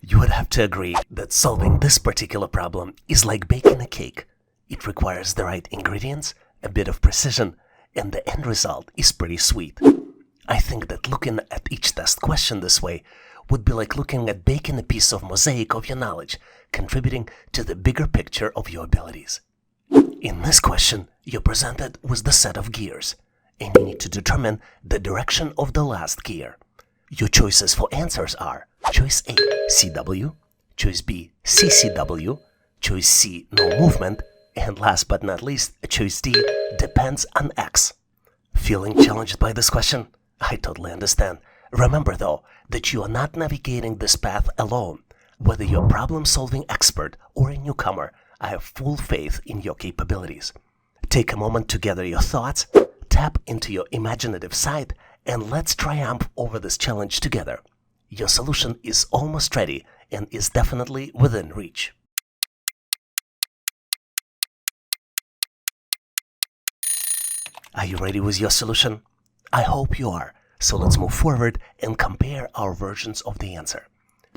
You would have to agree that solving this particular problem is like baking a cake. It requires the right ingredients, a bit of precision, and the end result is pretty sweet. I think that looking at each test question this way would be like looking at baking a piece of mosaic of your knowledge, contributing to the bigger picture of your abilities. In this question, you're presented with the set of gears, and you need to determine the direction of the last gear. Your choices for answers are choice A, CW, choice B, CCW, choice C, no movement, and last but not least, choice D, depends on X. Feeling challenged by this question? I totally understand. Remember though, that you are not navigating this path alone. Whether you're a problem-solving expert or a newcomer, I have full faith in your capabilities. Take a moment to gather your thoughts, tap into your imaginative side, and let's triumph over this challenge together. Your solution is almost ready and is definitely within reach. Are you ready with your solution? I hope you are. So let's move forward and compare our versions of the answer.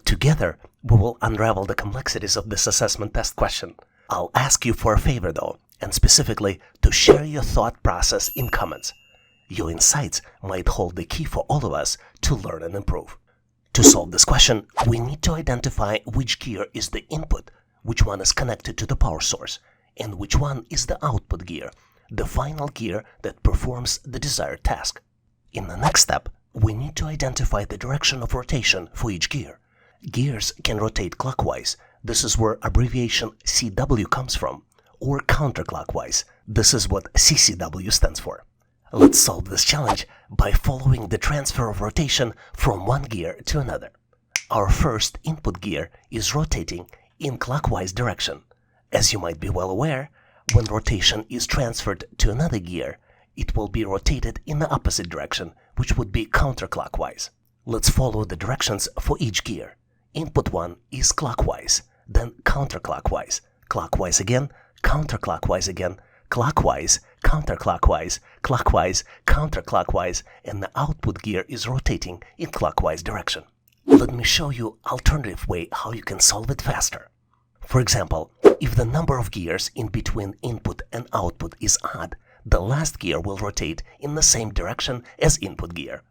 Together, we will unravel the complexities of this assessment test question. I'll ask you for a favor though, and specifically to share your thought process in comments. Your insights might hold the key for all of us to learn and improve. To solve this question, we need to identify which gear is the input, which one is connected to the power source, and which one is the output gear, the final gear that performs the desired task. In the next step, we need to identify the direction of rotation for each gear. Gears can rotate clockwise, this is where abbreviation CW comes from, or counterclockwise, this is what CCW stands for. Let's solve this challenge by following the transfer of rotation from one gear to another. Our first input gear is rotating in clockwise direction. As you might be well aware, when rotation is transferred to another gear, it will be rotated in the opposite direction, which would be counterclockwise. Let's follow the directions for each gear. Input 1 is clockwise, then counterclockwise, clockwise again, counterclockwise again, clockwise, counterclockwise, clockwise, counterclockwise, and the output gear is rotating in clockwise direction. Let me show you alternative way how you can solve it faster. For example, if the number of gears in between input and output is odd, the last gear will rotate in the same direction as input gear.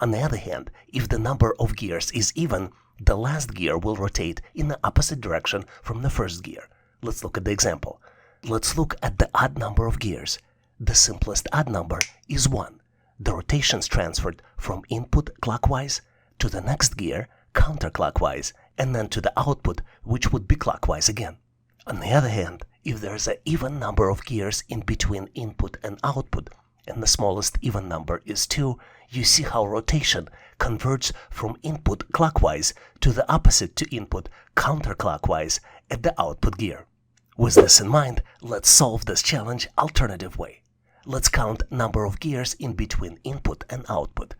On the other hand, if the number of gears is even, the last gear will rotate in the opposite direction from the first gear. Let's look at the example. Let's look at the odd number of gears. The simplest odd number is 1. The rotations transferred from input clockwise to the next gear counterclockwise and then to the output, which would be clockwise again. On the other hand, if there is an even number of gears in between input and output, and the smallest even number is 2, you see how rotation converges from input clockwise to the opposite to input counterclockwise at the output gear. With this in mind, let's solve this challenge alternative way. Let's count number of gears in between input and output.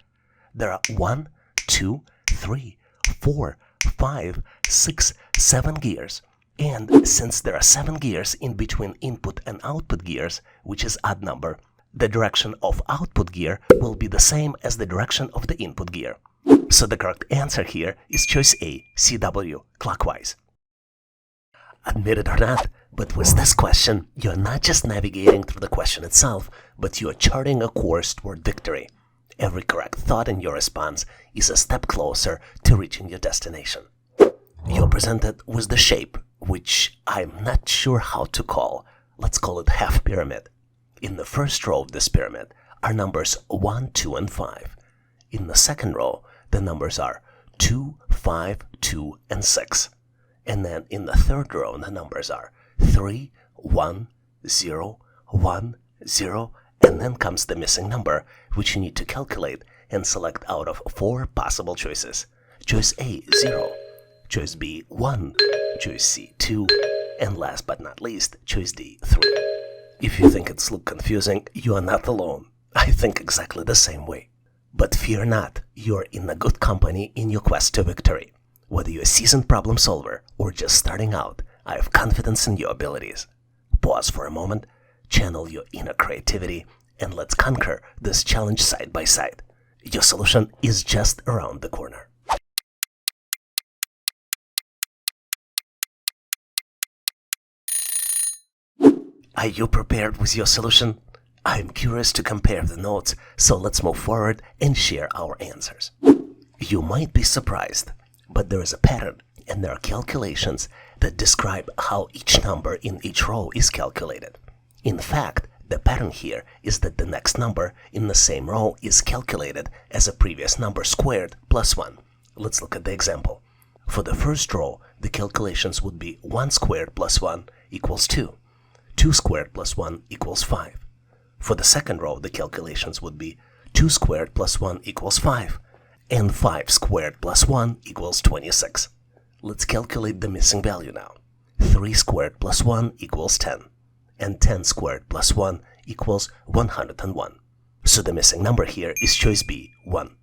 There are 1, 2, 3, 4, 5, 6, 7 gears. And since there are 7 gears in between input and output gears, which is odd number, the direction of output gear will be the same as the direction of the input gear. So the correct answer here is choice A, CW, clockwise. Admit it or not, but with this question, you're not just navigating through the question itself, but you're charting a course toward victory. Every correct thought in your response is a step closer to reaching your destination. You're presented with the shape, which I'm not sure how to call. Let's call it half pyramid. In the first row of this pyramid are numbers 1, 2, and 5. In the second row, the numbers are 2, 5, 2, and 6. And then in the third row, the numbers are 3, 1, 0, 1, 0, and then comes the missing number, which you need to calculate and select out of 4 possible choices. Choice A, 0. Choice B, 1. Choice C, 2. And last but not least, choice D, 3. If you think it's look confusing, you are not alone. I think exactly the same way. But fear not, you're in a good company in your quest to victory. Whether you're a seasoned problem solver or just starting out, I have confidence in your abilities. Pause for a moment, channel your inner creativity, and let's conquer this challenge side by side. Your solution is just around the corner. Are you prepared with your solution? I'm curious to compare the notes, so let's move forward and share our answers. You might be surprised, but there is a pattern and there are calculations that describe how each number in each row is calculated. In fact, the pattern here is that the next number in the same row is calculated as a previous number squared plus 1. Let's look at the example. For the first row, the calculations would be 1 squared plus 1 equals 2. 2 squared plus 1 equals 5. For the second row, the calculations would be 2 squared plus 1 equals 5. And 5 squared plus 1 equals 26. Let's calculate the missing value now. 3 squared plus 1 equals 10. And 10 squared plus 1 equals 101. So the missing number here is choice B, 1.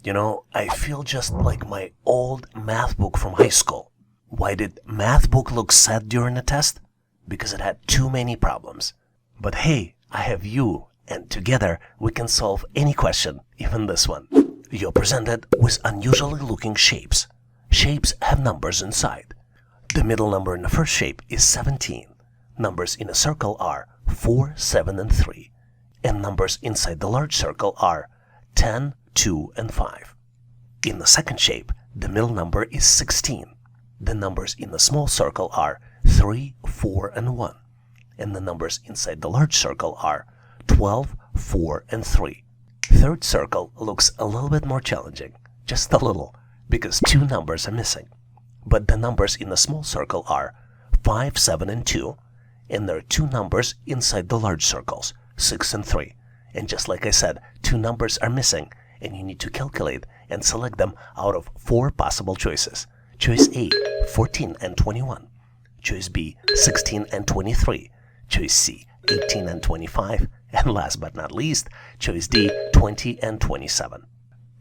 You know, I feel just like my old math book from high school. Why did math book look sad during the test? Because it had too many problems. But hey, I have you, and together we can solve any question, even this one. You're presented with unusually looking shapes. Shapes have numbers inside. The middle number in the first shape is 17. Numbers in a circle are 4, 7, and 3. And numbers inside the large circle are 10, 2, and 5. In the second shape, the middle number is 16. The numbers in the small circle are 3, 4, and 1. And the numbers inside the large circle are 12, 4, and 3. Third circle looks a little bit more challenging, just a little, because 2 numbers are missing. But the numbers in the small circle are 5, 7, and 2, and there are 2 numbers inside the large circles, 6 and 3. And just like I said, 2 numbers are missing, and you need to calculate and select them out of 4 possible choices. Choice A, 14 and 21. Choice B, 16 and 23. Choice C, 18 and 25. And last but not least, choice D, 20 and 27.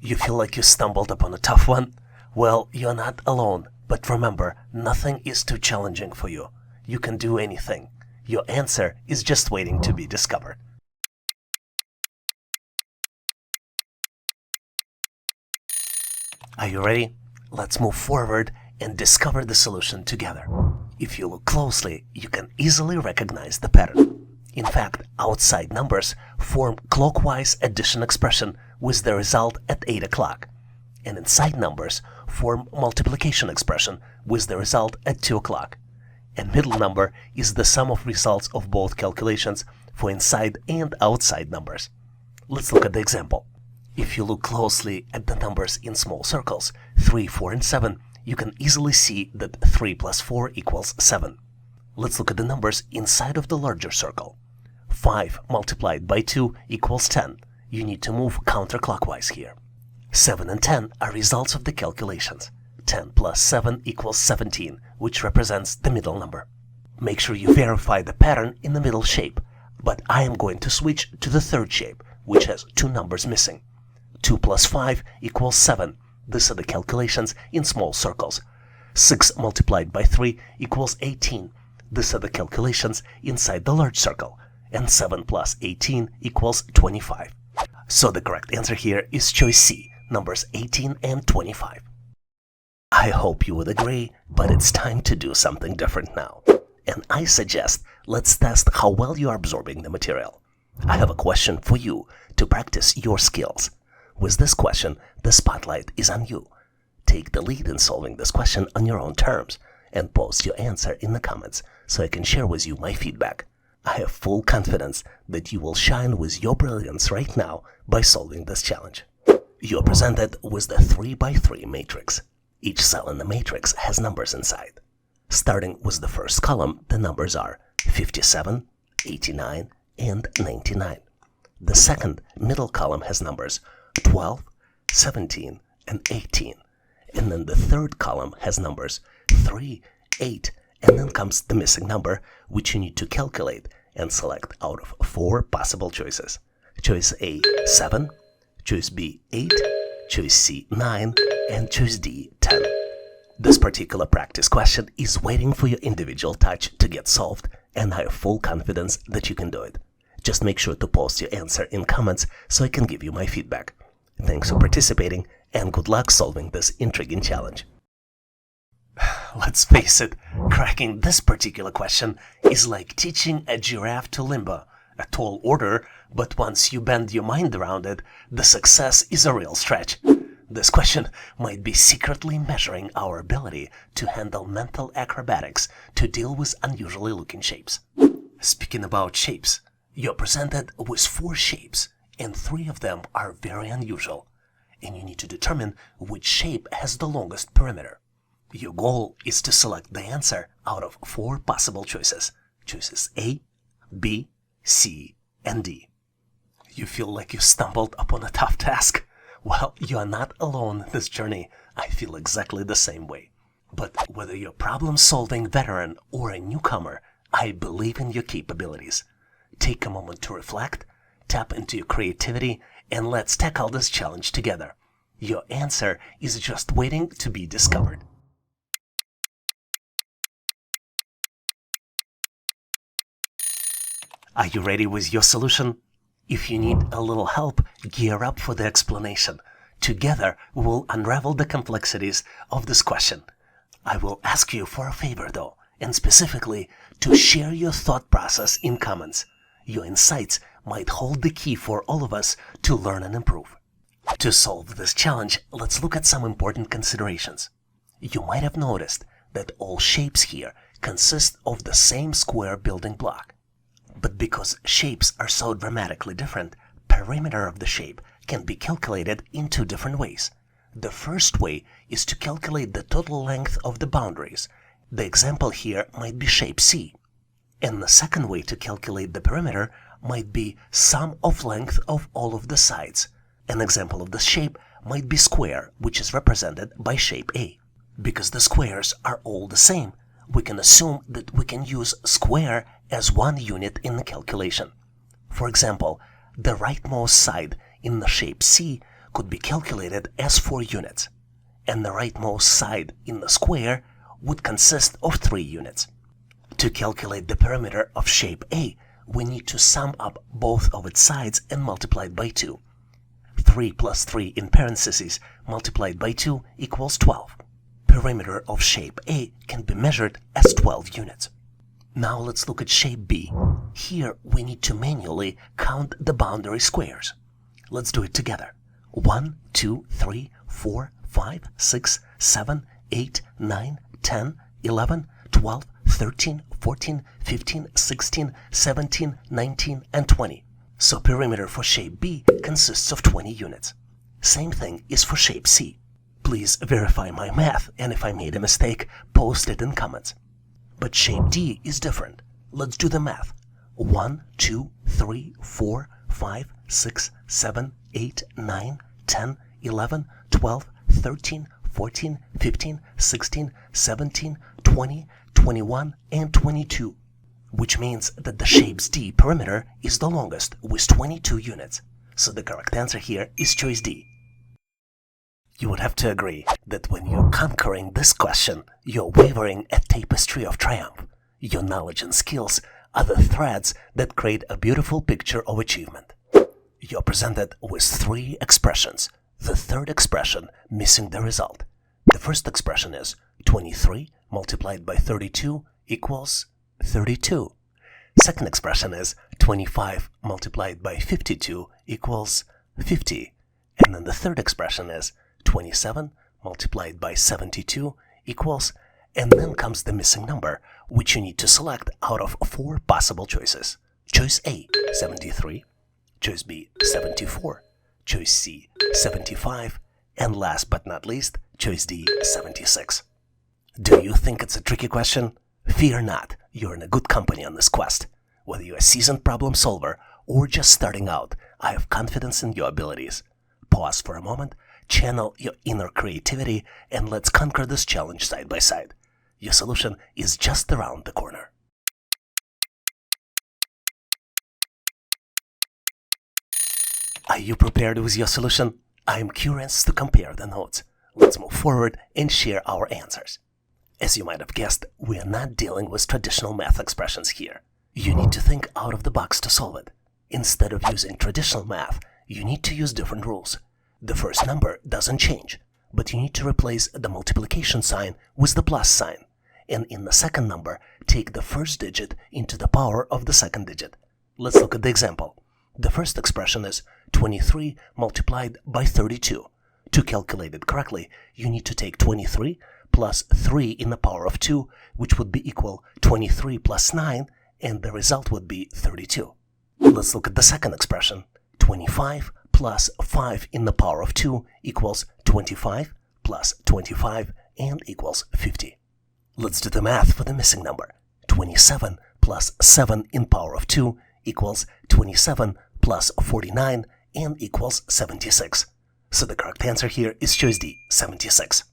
You feel like you stumbled upon a tough one? Well, you're not alone, but remember, nothing is too challenging for you. You can do anything. Your answer is just waiting to be discovered. Are you ready? Let's move forward and discover the solution together. If you look closely, you can easily recognize the pattern. In fact, outside numbers form clockwise addition expression with the result at 8 o'clock. And inside numbers form multiplication expression with the result at 2 o'clock. And middle number is the sum of results of both calculations for inside and outside numbers. Let's look at the example. If you look closely at the numbers in small circles, 3, 4, and 7, you can easily see that 3 plus 4 equals 7. Let's look at the numbers inside of the larger circle. 5 multiplied by 2 equals 10. You need to move counterclockwise here. 7 and 10 are results of the calculations. 10 plus 7 equals 17, which represents the middle number. Make sure you verify the pattern in the middle shape, but I am going to switch to the third shape, which has 2 numbers missing. 2 plus 5 equals 7. These are the calculations in small circles. 6 multiplied by 3 equals 18. These are the calculations inside the large circle. And 7 plus 18 equals 25. So the correct answer here is choice C, numbers 18 and 25. I hope you would agree, but it's time to do something different now. And I suggest let's test how well you are absorbing the material. I have a question for you to practice your skills. With this question, the spotlight is on you. Take the lead in solving this question on your own terms and post your answer in the comments so I can share with you my feedback. I have full confidence that you will shine with your brilliance right now by solving this challenge. You are presented with the 3x3 matrix. Each cell in the matrix has numbers inside. Starting with the first column, the numbers are 57, 89, and 99. The second middle column has numbers 12, 17, and 18. And then the third column has numbers 3, 8, and then comes the missing number, which you need to calculate and select out of 4 possible choices. Choice A, 7, choice B, 8, choice C, 9, and choice D, 10. This particular practice question is waiting for your individual touch to get solved, and I have full confidence that you can do it. Just make sure to post your answer in comments so I can give you my feedback. Thanks for participating, and good luck solving this intriguing challenge. Let's face it, cracking this particular question is like teaching a giraffe to limbo. A tall order, but once you bend your mind around it, the success is a real stretch. This question might be secretly measuring our ability to handle mental acrobatics to deal with unusually looking shapes. Speaking about shapes, you're presented with 4 shapes, and 3 of them are very unusual, and you need to determine which shape has the longest perimeter. Your goal is to select the answer out of 4 possible choices. Choices A, B, C, and D. You feel like you stumbled upon a tough task? Well, you are not alone in this journey. I feel exactly the same way. But whether you're a problem-solving veteran or a newcomer, I believe in your capabilities. Take a moment to reflect, tap into your creativity, and let's tackle this challenge together. Your answer is just waiting to be discovered. Are you ready with your solution? If you need a little help, gear up for the explanation. Together, we will unravel the complexities of this question. I will ask you for a favor though, and specifically to share your thought process in comments. Your insights might hold the key for all of us to learn and improve. To solve this challenge, let's look at some important considerations. You might have noticed that all shapes here consist of the same square building block. But because shapes are so dramatically different, perimeter of the shape can be calculated in 2 different ways. The first way is to calculate the total length of the boundaries. The example here might be shape C. And the second way to calculate the perimeter might be sum of length of all of the sides. An example of this shape might be square, which is represented by shape A. Because the squares are all the same, we can assume that we can use square as 1 unit in the calculation. For example, the rightmost side in the shape C could be calculated as 4 units, and the rightmost side in the square would consist of 3 units. To calculate the perimeter of shape A, we need to sum up both of its sides and multiply it by 2. 3 plus 3 in parentheses multiplied by 2 equals 12. Perimeter of shape A can be measured as 12 units. Now let's look at shape B. Here we need to manually count the boundary squares. Let's do it together. 1, 2, 3, 4, 5, 6, 7, 8, 9, 10, 11, 12, 13, 14, 15, 16, 17, 19, and 20. So perimeter for shape B consists of 20 units. Same thing is for shape C. Please verify my math, and if I made a mistake, post it in comments. But shape D is different. Let's do the math. 1, 2, 3, 4, 5, 6, 7, 8, 9, 10, 11, 12, 13, 14, 15, 16, 17, 20, 21, and 22. Which means that the shape's D perimeter is the longest with 22 units. So the correct answer here is choice D. You would have to agree that when you're conquering this question, you're weaving a tapestry of triumph. Your knowledge and skills are the threads that create a beautiful picture of achievement. You're presented with 3 expressions, the third expression missing the result. The first expression is 23 multiplied by 32 equals 32. Second expression is 25 multiplied by 52 equals 50. And then the third expression is 27 multiplied by 72 equals, and then comes the missing number, which you need to select out of 4 possible choices. Choice A, 73, choice B, 74, choice C, 75, and last but not least, choice D, 76. Do you think it's a tricky question? Fear not, you're in a good company on this quest. Whether you're a seasoned problem solver or just starting out, I have confidence in your abilities. Pause for a moment, channel your inner creativity, and let's conquer this challenge side by side. Your solution is just around the corner. Are you prepared with your solution? I am curious to compare the notes. Let's move forward and share our answers. As you might have guessed, we are not dealing with traditional math expressions here. You need to think out of the box to solve it. Instead of using traditional math, you need to use different rules. The first number doesn't change, but you need to replace the multiplication sign with the plus sign. And in the second number, take the first digit into the power of the second digit. Let's look at the example. The first expression is 23 multiplied by 32. To calculate it correctly, you need to take 23 plus 3 in the power of 2, which would be equal 23 plus 9, and the result would be 32. Let's look at the second expression. 25 plus 5 in the power of 2 equals 25 plus 25 and equals 50. Let's do the math for the missing number. 27 plus 7 in power of 2 equals 27 plus 49 and equals 76. So the correct answer here is choice D, 76.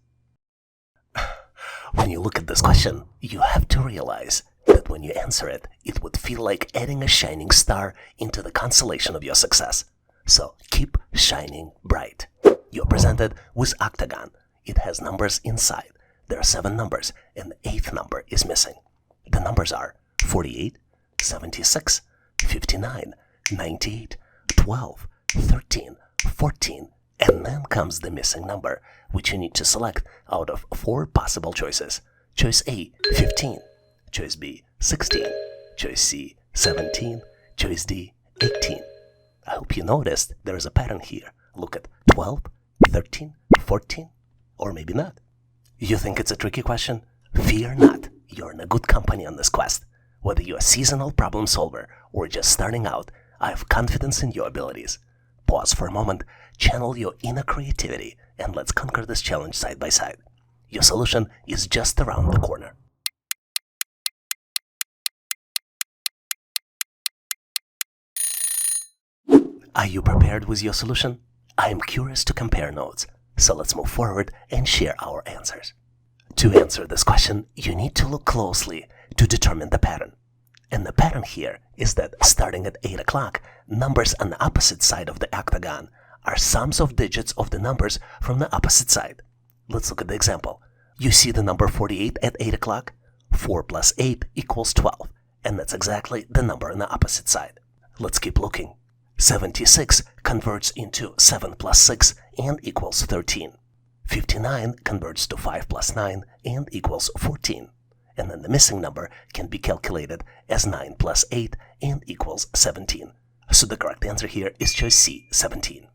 When you look at this question, you have to realize that when you answer it, it would feel like adding a shining star into the constellation of your success. So keep shining bright. You're presented with Octagon. It has numbers inside. There are 7 numbers, and the 8th number is missing. The numbers are 48, 76, 59, 98, 12, 13, 14, and then comes the missing number, which you need to select out of 4 possible choices. Choice A, 15. Choice B, 16. Choice C, 17. Choice D, 18. I hope you noticed there is a pattern here. Look at 12, 13, 14, or maybe not. You think it's a tricky question? Fear not. You're in a good company on this quest. Whether you're a seasonal problem solver or just starting out, I have confidence in your abilities. Pause for a moment, channel your inner creativity, and let's conquer this challenge side by side. Your solution is just around the corner. Are you prepared with your solution? I am curious to compare notes, so let's move forward and share our answers. To answer this question, you need to look closely to determine the pattern. And the pattern here is that starting at 8 o'clock, numbers on the opposite side of the octagon are sums of digits of the numbers from the opposite side. Let's look at the example. You see the number 48 at 8 o'clock? 4 plus 8 equals 12, and that's exactly the number on the opposite side. Let's keep looking. 76 converts into 7 plus 6 and equals 13. 59 converts to 5 plus 9 and equals 14. And then the missing number can be calculated as 9 plus 8 and equals 17. So the correct answer here is choice C, 17.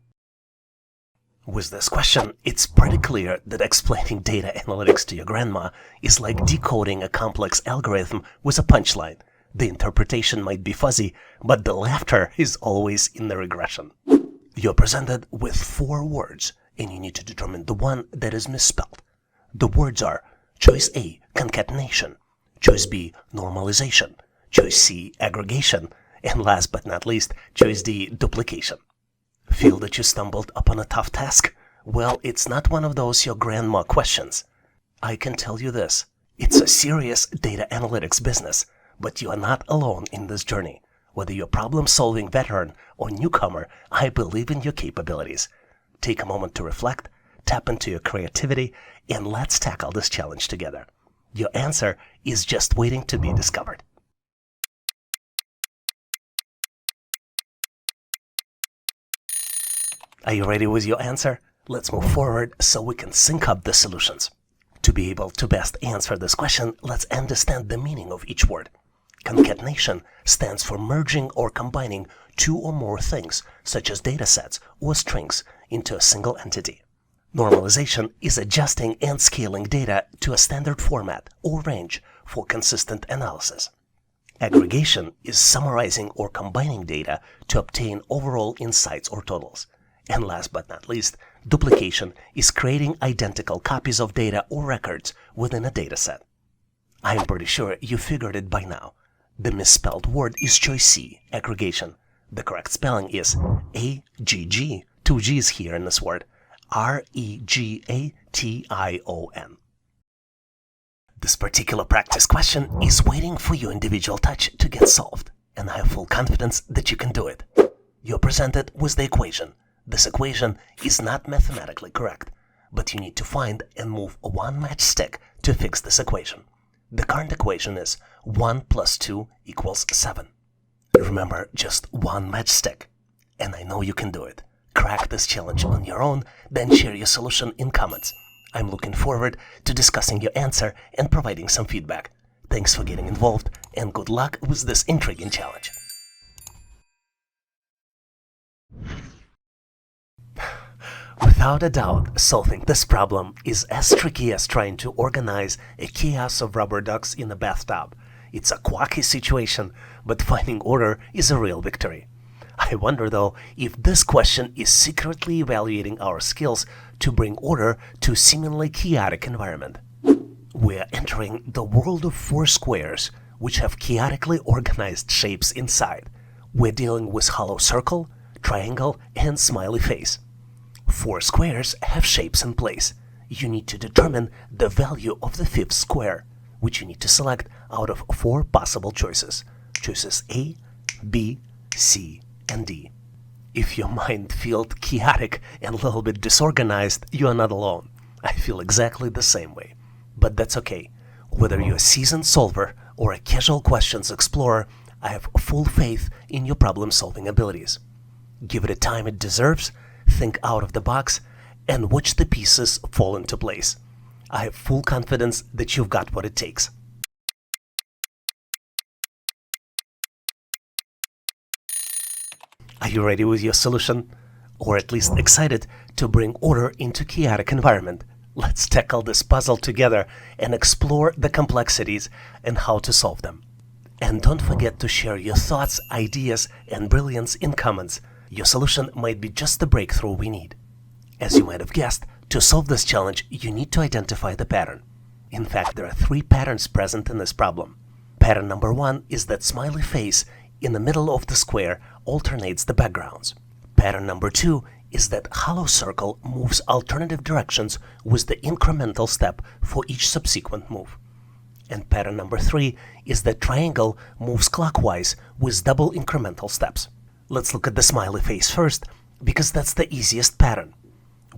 With this question, it's pretty clear that explaining data analytics to your grandma is like decoding a complex algorithm with a punchline. The interpretation might be fuzzy, but the laughter is always in the regression. You're presented with 4 words, and you need to determine the one that is misspelled. The words are choice A, concatenation, choice B, normalization, choice C, aggregation, and last but not least, choice D, duplication. Feel that you stumbled upon a tough task? Well, it's not one of those your grandma questions. I can tell you this, it's a serious data analytics business, but you are not alone in this journey. Whether you're a problem-solving veteran or newcomer, I believe in your capabilities. Take a moment to reflect, tap into your creativity, and let's tackle this challenge together. Your answer is just waiting to be discovered. Are you ready with your answer? Let's move forward so we can sync up the solutions. To be able to best answer this question, let's understand the meaning of each word. Concatenation stands for merging or combining 2 or more things, such as datasets or strings, into a single entity. Normalization is adjusting and scaling data to a standard format or range for consistent analysis. Aggregation is summarizing or combining data to obtain overall insights or totals. And last but not least, duplication is creating identical copies of data or records within a dataset. I am pretty sure you figured it by now. The misspelled word is choice C, aggregation. The correct spelling is A-G-G, 2 G's here in this word, R-E-G-A-T-I-O-N. This particular practice question is waiting for your individual touch to get solved, and I have full confidence that you can do it. You're presented with the equation. This equation is not mathematically correct, but you need to find and move 1 matchstick to fix this equation. The current equation is 1 plus 2 equals 7. Remember, just 1 matchstick. And I know you can do it. crack this challenge on your own, then share your solution in comments. I'm looking forward to discussing your answer and providing some feedback. Thanks for getting involved, and good luck with this intriguing challenge. Without a doubt, solving this problem is as tricky as trying to organize a chaos of rubber ducks in a bathtub. It's a quirky situation, but finding order is a real victory. I wonder though if this question is secretly evaluating our skills to bring order to a seemingly chaotic environment. We are entering the world of four squares, which have chaotically organized shapes inside. We're dealing with hollow circle, triangle, and smiley face. Four squares have shapes in place. You need to determine the value of the fifth square, which you need to select out of four possible choices. Choices A, B, C, and D. If your mind feels chaotic and a little bit disorganized, you are not alone. I feel exactly the same way. But that's okay. Whether you're a seasoned solver or a casual questions explorer, I have full faith in your problem-solving abilities. Give it the time it deserves, think out of the box, and watch the pieces fall into place. I have full confidence that you've got what it takes. Are you ready with your solution? Or at least excited to bring order into chaotic environment? Let's tackle this puzzle together and explore the complexities and how to solve them. And don't forget to share your thoughts, ideas, and brilliance in comments. Your solution might be just the breakthrough we need. As you might have guessed, to solve this challenge, you need to identify the pattern. In fact, there are three patterns present in this problem. Pattern number one is that smiley face in the middle of the square alternates the backgrounds. Pattern number two is that hollow circle moves alternative directions with the incremental step for each subsequent move. And pattern number three is that triangle moves clockwise with double incremental steps. Let's look at the smiley face first, because that's the easiest pattern.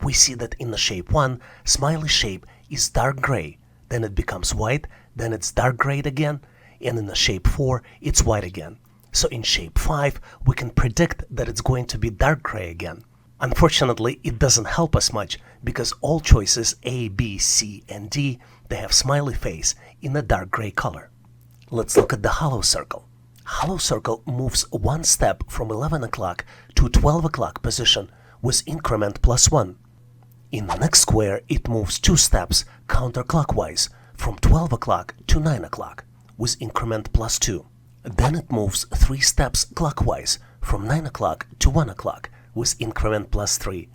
We see that in the shape 1, smiley shape is dark gray, then it becomes white, then it's dark gray again, and in the shape 4, it's white again. So in shape 5, we can predict that it's going to be dark gray again. Unfortunately, it doesn't help us much, because all choices A, B, C, and D, they have smiley face in a dark gray color. Let's look at the hollow circle. Hollow circle moves one step from 11 o'clock to 12 o'clock position with increment +1. In the next square, it moves two steps counterclockwise from 12 o'clock to 9 o'clock with increment +2. Then it moves three steps clockwise from 9 o'clock to 1 o'clock with increment +3.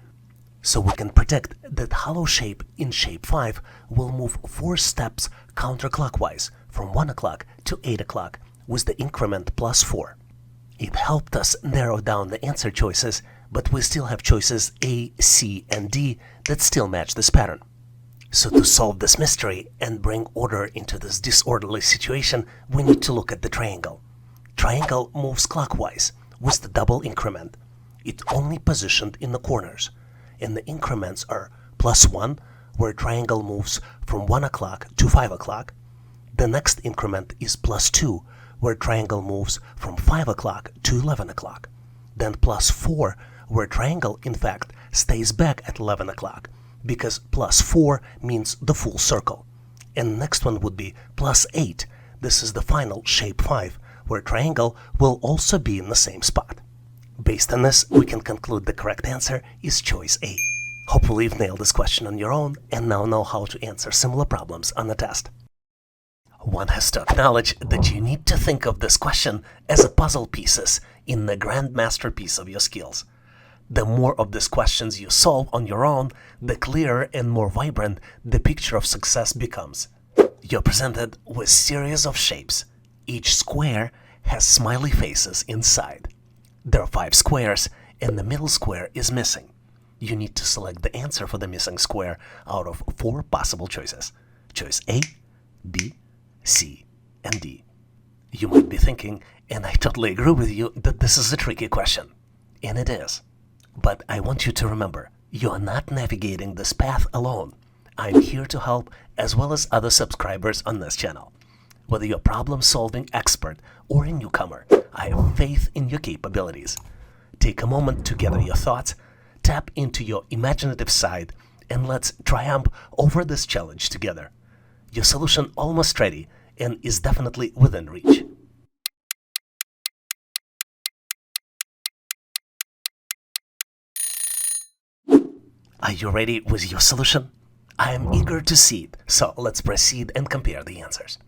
So we can predict that hollow shape in shape 5 will move four steps counterclockwise from 1 o'clock to 8 o'clock with the increment +4. It helped us narrow down the answer choices, but we still have choices A, C, and D that still match this pattern. So to solve this mystery and bring order into this disorderly situation, we need to look at the triangle. Triangle moves clockwise with the double increment. It's only positioned in the corners, and the increments are +1, where triangle moves from 1 o'clock to 5 o'clock. The next increment is +2, where triangle moves from 5 o'clock to 11 o'clock. Then +4, where triangle, in fact, stays back at 11 o'clock, because +4 means the full circle. And the next one would be +8. This is the final shape 5, where triangle will also be in the same spot. Based on this, we can conclude the correct answer is choice A. Hopefully you've nailed this question on your own and now know how to answer similar problems on the test. One has to acknowledge that you need to think of this question as a puzzle pieces in the grand masterpiece of your skills. The more of these questions you solve on your own, the clearer and more vibrant the picture of success becomes. You're presented with series of shapes. Each square has smiley faces inside. There are 5 squares, and the middle square is missing. You need to select the answer for the missing square out of 4 possible choices. Choice A, B, C, and D. You might be thinking, and I totally agree with you, that this is a tricky question. And it is. But I want you to remember, you are not navigating this path alone. I'm here to help, as well as other subscribers on this channel. Whether you're a problem-solving expert or a newcomer, I have faith in your capabilities. Take a moment to gather your thoughts, tap into your imaginative side and let's triumph over this challenge together. Your solution almost ready and is definitely within reach. Are you ready with your solution? I am eager to see it, so let's proceed and compare the answers.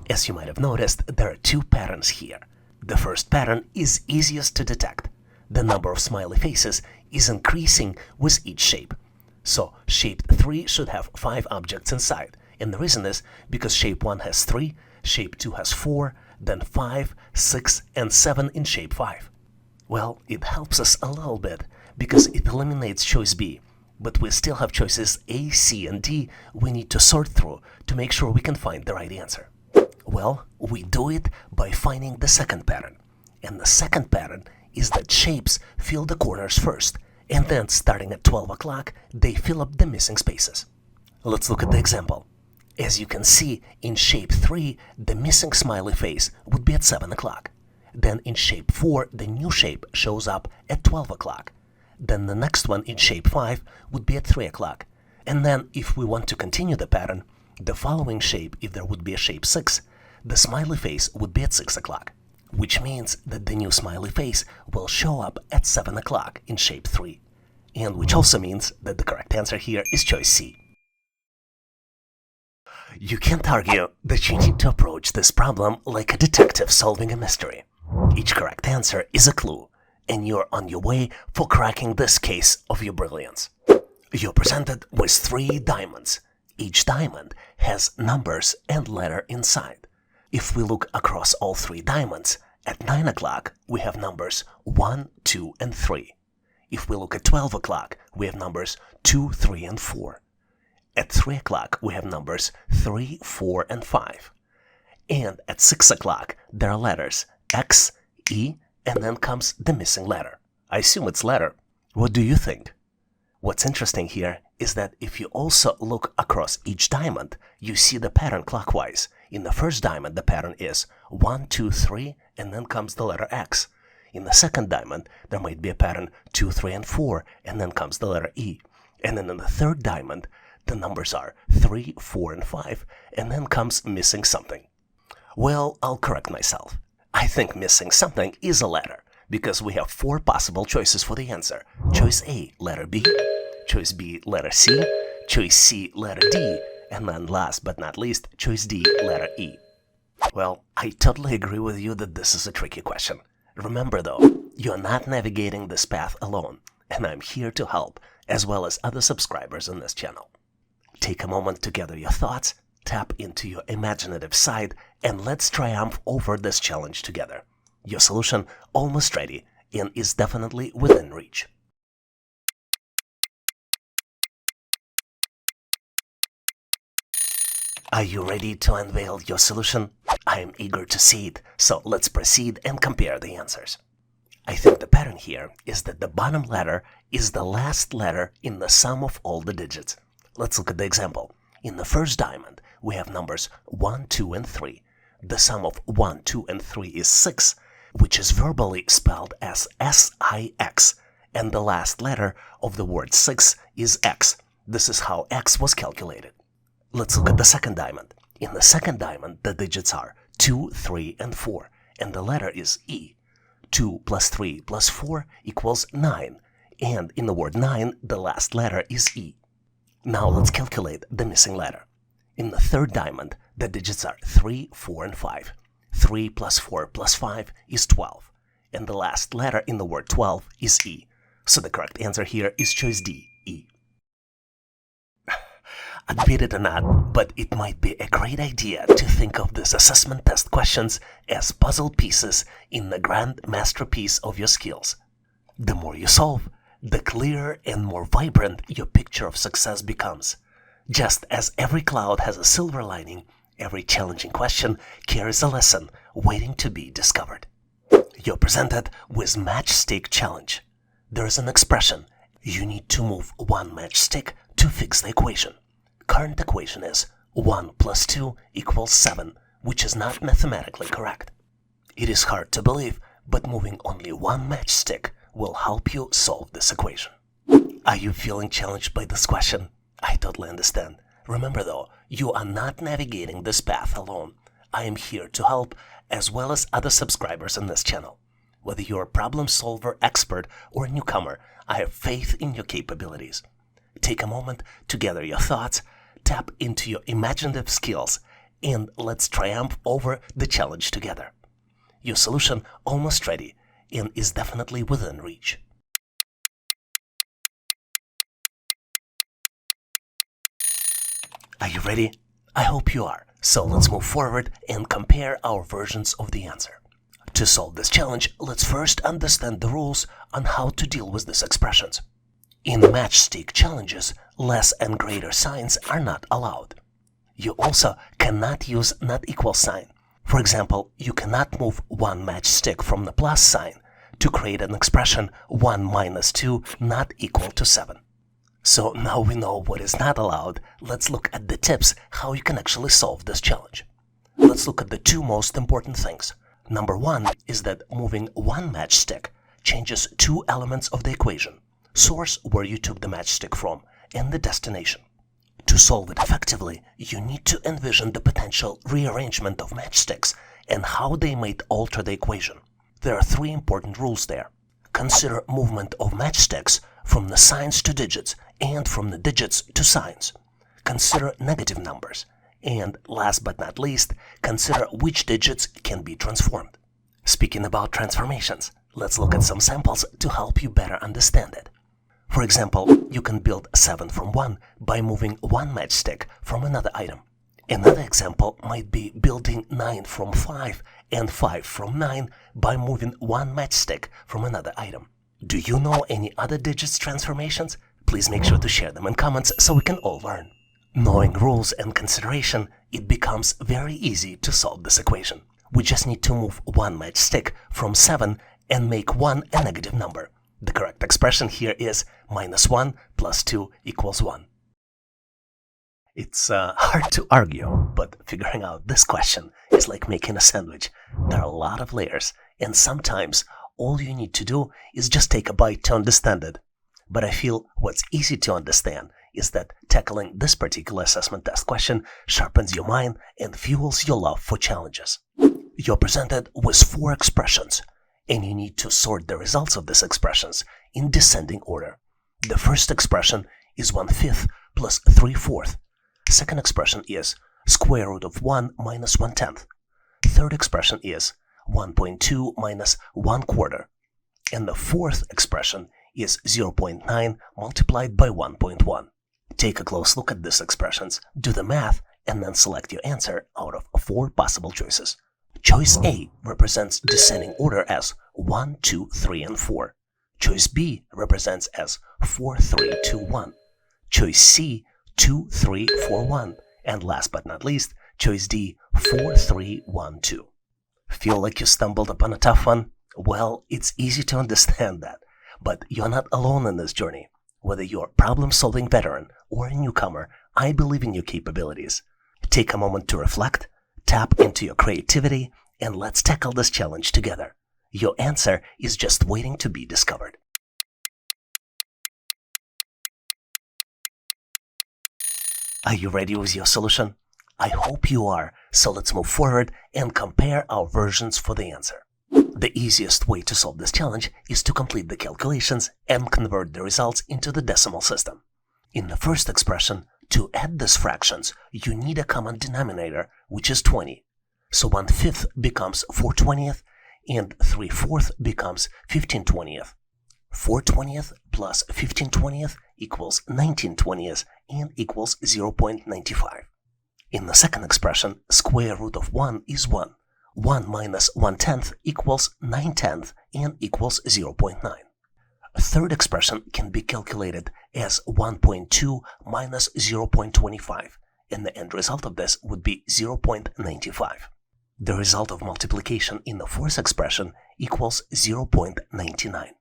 As you might have noticed, there are two patterns here. The first pattern is easiest to detect. The number of smiley faces is increasing with each shape. So shape 3 should have 5 objects inside, and the reason is because shape 1 has 3, shape 2 has 4, then 5, 6, and 7 in shape 5. Well, it helps us a little bit because it eliminates choice B, but we still have choices A, C, and D we need to sort through to make sure we can find the right answer. Well, we do it by finding the second pattern. And the second pattern is that shapes fill the corners first, and then starting at 12 o'clock, they fill up the missing spaces. Let's look at the example. As you can see, in shape 3, the missing smiley face would be at 7 o'clock. Then in shape 4, the new shape shows up at 12 o'clock. Then the next one in shape 5 would be at 3 o'clock. And then if we want to continue the pattern, the following shape, if there would be a shape 6, the smiley face would be at 6 o'clock, which means that the new smiley face will show up at 7 o'clock in shape 3, and which also means that the correct answer here is choice C. You can't argue that you need to approach this problem like a detective solving a mystery. Each correct answer is a clue, and you're on your way for cracking this case of your brilliance. You're presented with 3 diamonds. Each diamond has numbers and letter inside. If we look across all 3 diamonds, at 9 o'clock we have numbers 1, 2, and 3. If we look at 12 o'clock, we have numbers 2, 3, and 4. At 3 o'clock we have numbers 3, 4, and 5. And at 6 o'clock there are letters X, E, and then comes the missing letter. I assume it's letter. What do you think? What's interesting here is that if you also look across each diamond, you see the pattern clockwise. In the first diamond, the pattern is 1, 2, 3, and then comes the letter X. In the second diamond, there might be a pattern 2, 3, and 4, and then comes the letter E. And then in the third diamond, the numbers are 3, 4, and 5, and then comes missing something. Well, I'll correct myself. I think missing something is a letter, because we have 4 possible choices for the answer. Choice A, letter B. Choice B, letter C. Choice C, letter D. And then last but not least, choice D, letter E. Well, I totally agree with you that this is a tricky question. Remember though, you're not navigating this path alone, and I'm here to help, as well as other subscribers on this channel. Take a moment to gather your thoughts, tap into your imaginative side, and let's triumph over this challenge together. Your solution almost ready and is definitely within reach. Are you ready to unveil your solution? I am eager to see it, so let's proceed and compare the answers. I think the pattern here is that the bottom letter is the last letter in the sum of all the digits. Let's look at the example. In the first diamond, we have numbers 1, 2, and 3. The sum of 1, 2, and 3 is 6, which is verbally spelled as S-I-X, and the last letter of the word 6 is X. This is how X was calculated. Let's look at the second diamond. In the second diamond, the digits are 2, 3, and 4, and the letter is E. 2 plus 3 plus 4 equals 9, and in the word 9, the last letter is E. Now let's calculate the missing letter. In the third diamond, the digits are 3, 4, and 5. 3 plus 4 plus 5 is 12, and the last letter in the word 12 is E. So the correct answer here is choice D, E. Admit it or not, but it might be a great idea to think of these assessment test questions as puzzle pieces in the grand masterpiece of your skills. The more you solve, the clearer and more vibrant your picture of success becomes. Just as every cloud has a silver lining, every challenging question carries a lesson waiting to be discovered. You're presented with Matchstick Challenge. There is an expression: you need to move one matchstick to fix the equation. Current equation is 1 plus 2 equals 7, which is not mathematically correct. It is hard to believe, but moving only one matchstick will help you solve this equation. Are you feeling challenged by this question? I totally understand. Remember though, you are not navigating this path alone. I am here to help, as well as other subscribers on this channel. Whether you're a problem solver, expert, or a newcomer, I have faith in your capabilities. Take a moment to gather your thoughts, tap into your imaginative skills, and let's triumph over the challenge together. Your solution almost ready and is definitely within reach. Are you ready? I hope you are. So let's move forward and compare our versions of the answer. To solve this challenge, let's first understand the rules on how to deal with these expressions. In matchstick challenges, less and greater signs are not allowed. You also cannot use not equal sign. For example, you cannot move one matchstick from the plus sign to create an expression 1 minus 2 not equal to 7. So now we know what is not allowed. Let's look at the tips how you can actually solve this challenge. Let's look at the two most important things. Number one is that moving one matchstick changes two elements of the equation: source, where you took the matchstick from, and the destination. To solve it effectively, you need to envision the potential rearrangement of matchsticks and how they might alter the equation. There are three important rules there. Consider movement of matchsticks from the signs to digits and from the digits to signs. Consider negative numbers. And last but not least, consider which digits can be transformed. Speaking about transformations, let's look at some samples to help you better understand it. For example, you can build 7 from 1 by moving one matchstick from another item. Another example might be building 9 from 5 and 5 from 9 by moving one matchstick from another item. Do you know any other digits transformations? Please make sure to share them in comments so we can all learn. Knowing rules and consideration, it becomes very easy to solve this equation. We just need to move one matchstick from 7 and make 1 a negative number. The correct expression here is -1 plus 2 equals 1. It's hard to argue, but figuring out this question is like making a sandwich. There are a lot of layers, and sometimes all you need to do is just take a bite to understand it. But I feel what's easy to understand is that tackling this particular assessment test question sharpens your mind and fuels your love for challenges. You're presented with 4 expressions, and you need to sort the results of these expressions in descending order. The first expression is 1/5 plus 3/4. Second expression is square root of 1 minus 1/10. Third expression is 1.2 minus 1/4. And the fourth expression is 0.9 multiplied by 1.1. Take a close look at these expressions, do the math, and then select your answer out of 4 possible choices. Choice A represents descending order as 1, 2, 3, and 4. Choice B represents as 4, 3, 2, 1. Choice C, 2, 3, 4, 1. And last but not least, choice D, 4, 3, 1, 2. Feel like you stumbled upon a tough one? Well, it's easy to understand that. But you're not alone in this journey. Whether you're a problem-solving veteran or a newcomer, I believe in your capabilities. Take a moment to reflect, tap into your creativity, and let's tackle this challenge together. Your answer is just waiting to be discovered. Are you ready with your solution? I hope you are, so let's move forward and compare our versions for the answer. The easiest way to solve this challenge is to complete the calculations and convert the results into the decimal system. In the first expression, to add these fractions, you need a common denominator, which is 20. So 1/5 becomes 4/20 and 3/4 becomes 15/20. 4/20 plus 15/20 equals 19/20 and equals 0.95. In the second expression, square root of 1 is 1. 1 minus 1/10 equals 9/10 and equals 0.9. A third expression can be calculated as 1.2 minus 0.25, and the end result of this would be 0.95. The result of multiplication in the fourth expression equals 0.99.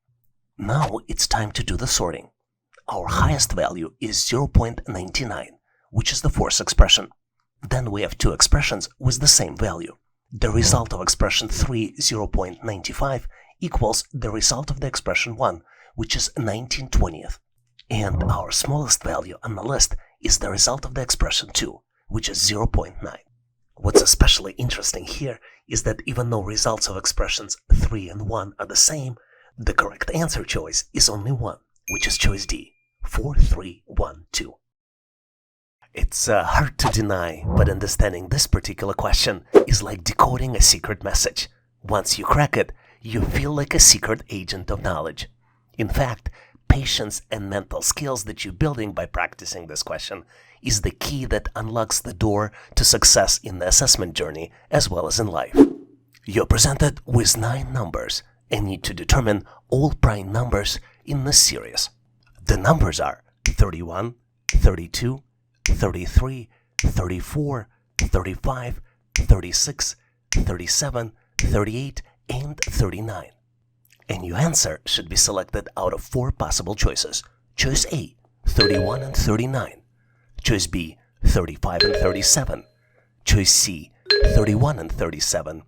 Now it's time to do the sorting. Our highest value is 0.99, which is the fourth expression. Then we have 2 expressions with the same value. The result of expression 3, 0.95, equals the result of the expression 1, which is 19/20. And our smallest value on the list is the result of the expression 2, which is 0.9. What's especially interesting here is that even though results of expressions 3 and 1 are the same, the correct answer choice is only one, which is choice D, 4, 3, 1, 2. It's hard to deny, but understanding this particular question is like decoding a secret message. Once you crack it, you feel like a secret agent of knowledge. In fact, patience and mental skills that you're building by practicing this question is the key that unlocks the door to success in the assessment journey as well as in life. You're presented with 9 numbers and need to determine all prime numbers in this series. The numbers are 31, 32, 33, 34, 35, 36, 37, 38, and 39. And your answer should be selected out of 4 possible choices. Choice A, 31 and 39. Choice B, 35 and 37. Choice C, 31 and 37.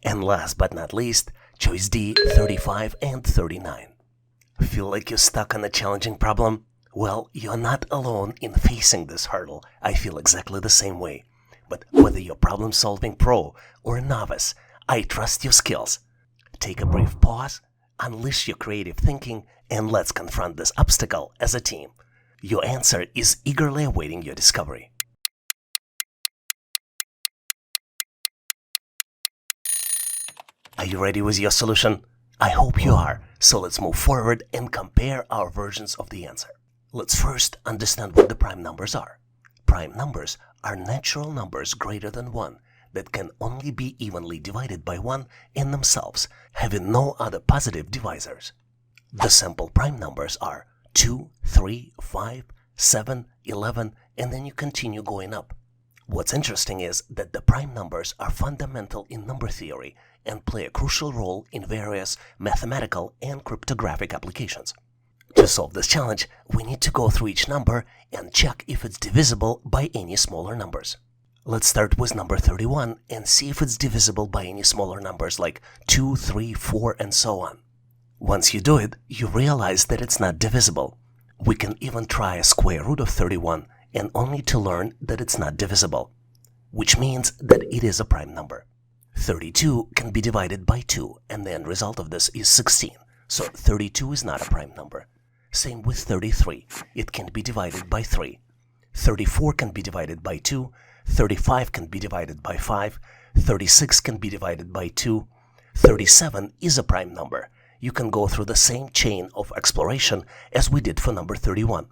And last but not least, choice D, 35 and 39. Feel like you're stuck on a challenging problem? Well, you're not alone in facing this hurdle. I feel exactly the same way. But whether you're problem-solving pro or a novice, I trust your skills. Take a brief pause, unleash your creative thinking, and let's confront this obstacle as a team. Your answer is eagerly awaiting your discovery. Are you ready with your solution? I hope you are, so let's move forward and compare our versions of the answer. Let's first understand what the prime numbers are. Prime numbers are natural numbers greater than 1 that can only be evenly divided by 1 in themselves, having no other positive divisors. The simple prime numbers are 2, 3, 5, 7, 11, and then you continue going up. What's interesting is that the prime numbers are fundamental in number theory and play a crucial role in various mathematical and cryptographic applications. To solve this challenge, we need to go through each number and check if it's divisible by any smaller numbers. Let's start with number 31 and see if it's divisible by any smaller numbers like 2, 3, 4, and so on. Once you do it, you realize that it's not divisible. We can even try a square root of 31 and only to learn that it's not divisible, which means that it is a prime number. 32 can be divided by 2 and the end result of this is 16, so 32 is not a prime number. Same with 33, it can be divided by 3. 34 can be divided by 2, 35 can be divided by 5, 36 can be divided by 2, 37 is a prime number. You can go through the same chain of exploration as we did for number 31.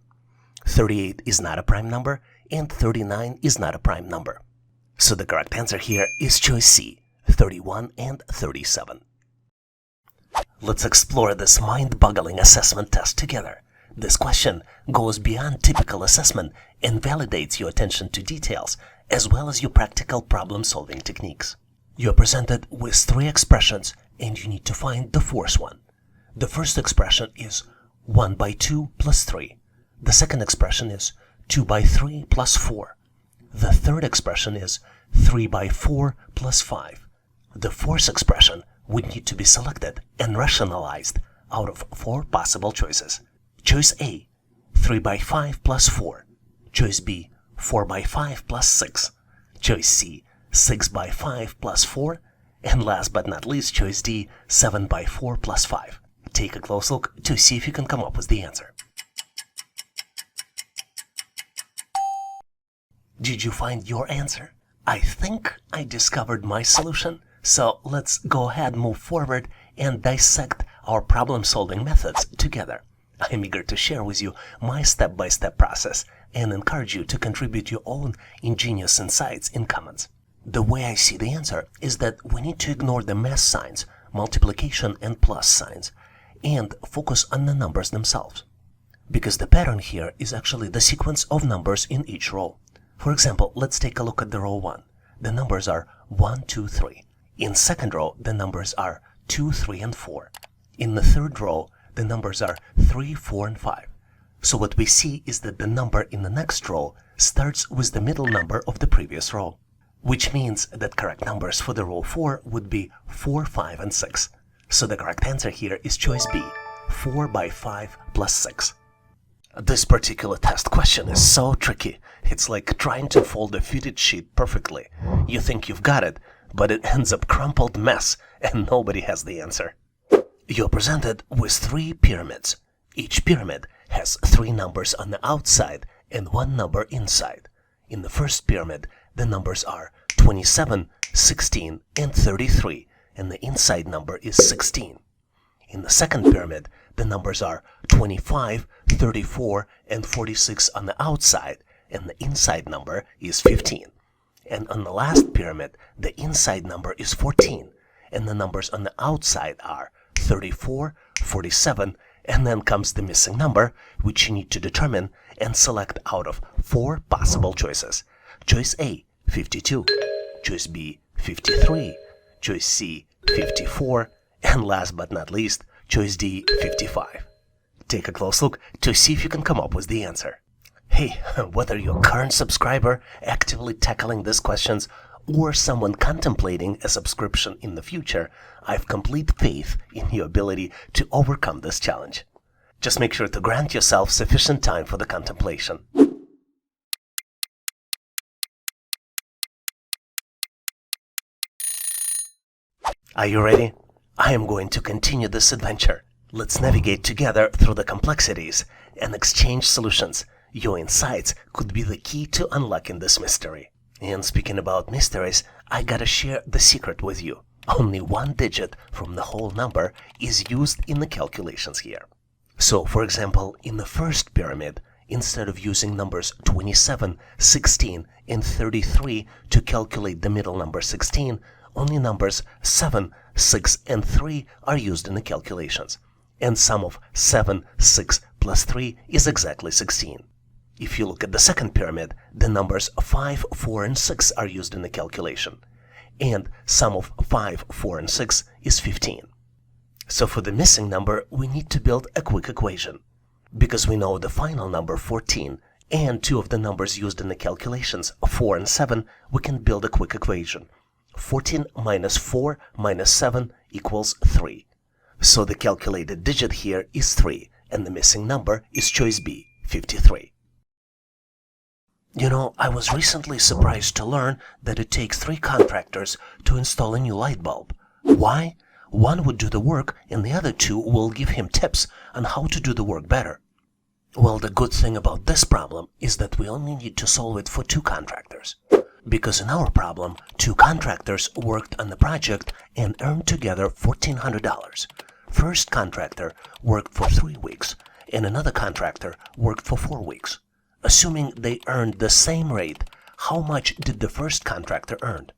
38 is not a prime number, and 39 is not a prime number. So the correct answer here is choice C, 31 and 37. Let's explore this mind-boggling assessment test together. This question goes beyond typical assessment and validates your attention to details as well as your practical problem-solving techniques. You're presented with 3 expressions and you need to find the 4th one. The first expression is 1 by 2 plus 3. The second expression is 2 by 3 plus 4. The third expression is 3 by 4 plus 5. The fourth expression would need to be selected and rationalized out of 4 possible choices. Choice A, 3 by 5 plus 4. Choice B, 4 by 5 plus 6. Choice C, 6 by 5 plus 4. And last but not least, choice D, 7 by 4 plus 5. Take a close look to see if you can come up with the answer. Did you find your answer? I think I discovered my solution, so let's go ahead and move forward and dissect our problem-solving methods together. I'm eager to share with you my step-by-step process and encourage you to contribute your own ingenious insights in comments. The way I see the answer is that we need to ignore the math signs, multiplication and plus signs, and focus on the numbers themselves. Because the pattern here is actually the sequence of numbers in each row. For example, let's take a look at the row 1. The numbers are 1, 2, 3. In second row, the numbers are 2, 3, and 4. In the third row, the numbers are 3, 4, and 5. So what we see is that the number in the next row starts with the middle number of the previous row, which means that correct numbers for the row 4 would be 4, 5, and 6. So the correct answer here is choice B, 4 by 5 plus 6. This particular test question is so tricky. It's like trying to fold a fitted sheet perfectly. You think you've got it, but it ends up crumpled mess and nobody has the answer. You're presented with 3 pyramids. Each pyramid has 3 numbers on the outside and 1 number inside. In the first pyramid, the numbers are 27, 16, and 33, and the inside number is 16. In the second pyramid, the numbers are 25, 34, and 46 on the outside, and the inside number is 15. And on the last pyramid, the inside number is 14, and the numbers on the outside are 34, 47, and then comes the missing number, which you need to determine and select out of 4 possible choices. Choice A, 52, choice B, 53, choice C, 54, and last but not least, choice D, 55. Take a close look to see if you can come up with the answer. Hey, whether you're a current subscriber actively tackling these questions or someone contemplating a subscription in the future, I have complete faith in your ability to overcome this challenge. Just make sure to grant yourself sufficient time for the contemplation. Are you ready? I am going to continue this adventure. Let's navigate together through the complexities and exchange solutions. Your insights could be the key to unlocking this mystery. And speaking about mysteries, I gotta share the secret with you. Only 1 digit from the whole number is used in the calculations here. So, for example, in the first pyramid, instead of using numbers 27, 16, and 33 to calculate the middle number 16, only numbers 7, 6, and 3 are used in the calculations. And sum of 7, 6 plus 3 is exactly 16. If you look at the second pyramid, the numbers 5, 4, and 6 are used in the calculation. And sum of 5, 4, and 6 is 15. So for the missing number, we need to build a quick equation. Because we know the final number 14 and 2 of the numbers used in the calculations, 4 and 7, we can build a quick equation. 14 minus 4 minus 7 equals 3. So the calculated digit here is 3, and the missing number is choice B, 53. You know, I was recently surprised to learn that it takes 3 contractors to install a new light bulb. Why? One would do the work and the other 2 will give him tips on how to do the work better. Well, the good thing about this problem is that we only need to solve it for 2 contractors. Because in our problem, 2 contractors worked on the project and earned together $1,400. First contractor worked for 3 weeks and another contractor worked for 4 weeks. Assuming they earned the same rate, how much did the first contractor earn?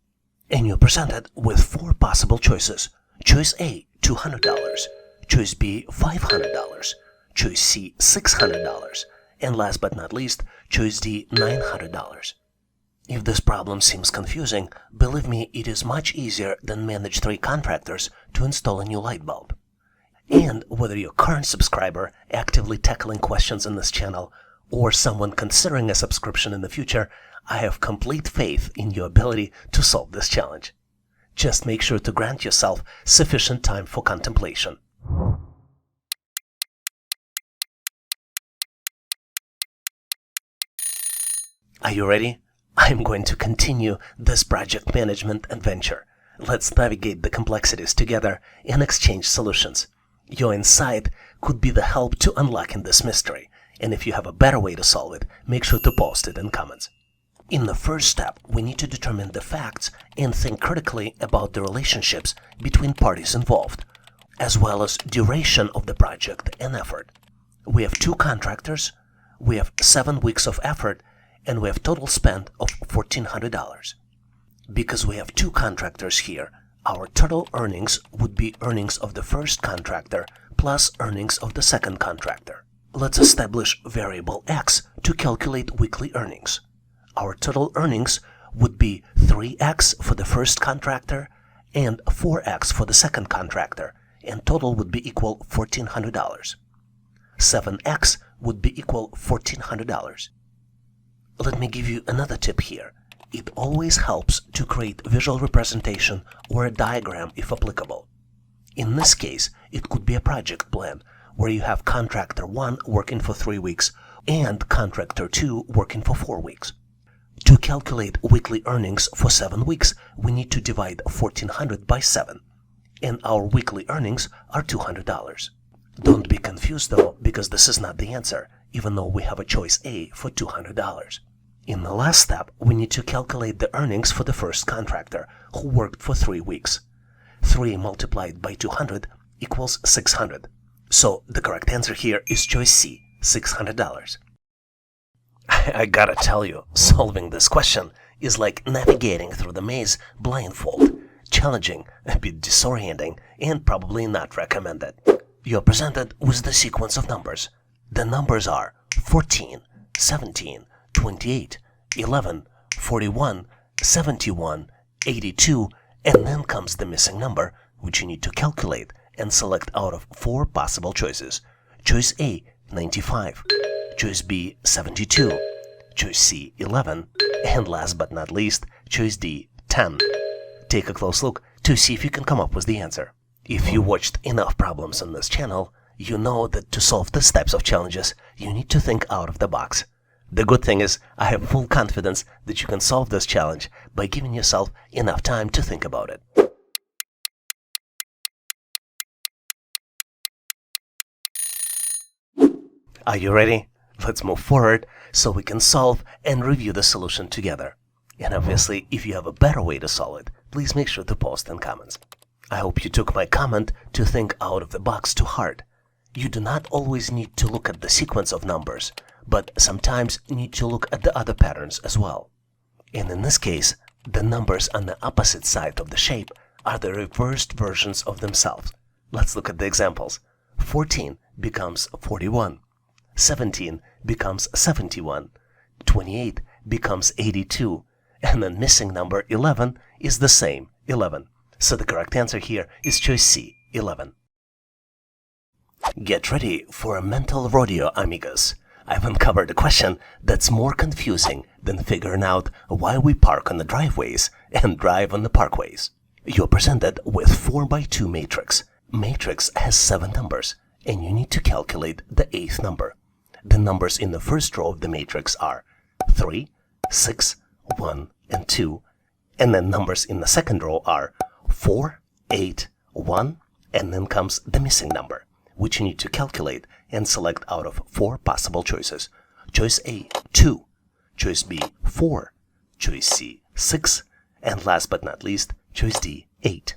And you're presented with 4 possible choices. Choice A, $200. Choice B, $500. Choice C, $600. And last but not least, choice D, $900. If this problem seems confusing, believe me, it is much easier than manage 3 contractors to install a new light bulb. And whether you're a current subscriber actively tackling questions in this channel, or someone considering a subscription in the future, I have complete faith in your ability to solve this challenge. Just make sure to grant yourself sufficient time for contemplation. Are you ready? I'm going to continue this project management adventure. Let's navigate the complexities together and exchange solutions. Your insight could be the help to unlocking this mystery. And if you have a better way to solve it, make sure to post it in comments. In the first step, we need to determine the facts and think critically about the relationships between parties involved, as well as duration of the project and effort. We have 2 contractors, we have 7 weeks of effort, and we have total spend of $1,400. Because we have 2 contractors here, our total earnings would be earnings of the first contractor plus earnings of the second contractor. Let's establish variable X to calculate weekly earnings. Our total earnings would be 3X for the first contractor and 4X for the second contractor, and total would be equal $1,400. 7X would be equal $1,400. Let me give you another tip here. It always helps to create visual representation or a diagram if applicable. In this case, it could be a project plan where you have contractor 1 working for 3 weeks and contractor 2 working for 4 weeks. To calculate weekly earnings for 7 weeks, we need to divide 1,400 by 7, and our weekly earnings are $200. Don't be confused though, because this is not the answer, even though we have a choice A for $200. In the last step, we need to calculate the earnings for the first contractor, who worked for 3 weeks. 3 multiplied by 200 equals 600. So the correct answer here is choice C, $600. I gotta tell you, solving this question is like navigating through the maze blindfold. Challenging, a bit disorienting, and probably not recommended. You're presented with the sequence of numbers. The numbers are 14, 17, 28, 11, 41, 71, 82, and then comes the missing number, which you need to calculate and select out of 4 possible choices. Choice A, 95. Choice B, 72. Choice C, 11. And last but not least, choice D, 10. Take a close look to see if you can come up with the answer. If you watched enough problems on this channel, you know that to solve these types of challenges, you need to think out of the box. The good thing is, I have full confidence that you can solve this challenge by giving yourself enough time to think about it. Are you ready? Let's move forward so we can solve and review the solution together. And obviously, if you have a better way to solve it, please make sure to post in comments. I hope you took my comment to think out of the box to heart. You do not always need to look at the sequence of numbers, but sometimes need to look at the other patterns as well. And in this case, the numbers on the opposite side of the shape are the reversed versions of themselves. Let's look at the examples. 14 becomes 41. 17 becomes 71. 28 becomes 82. And the missing number 11 is the same, 11. So the correct answer here is choice C, 11. Get ready for a mental rodeo, amigos. I've uncovered a question that's more confusing than figuring out why we park on the driveways and drive on the parkways. You're presented with 4x2 matrix. Matrix has 7 numbers, and you need to calculate the 8th number. The numbers in the first row of the matrix are 3, 6, 1, and 2, and then numbers in the second row are 4, 8, 1, and then comes the missing number, which you need to calculate and select out of 4 possible choices. Choice A, 2. Choice B, 4. Choice C, 6. And last but not least, choice D, 8.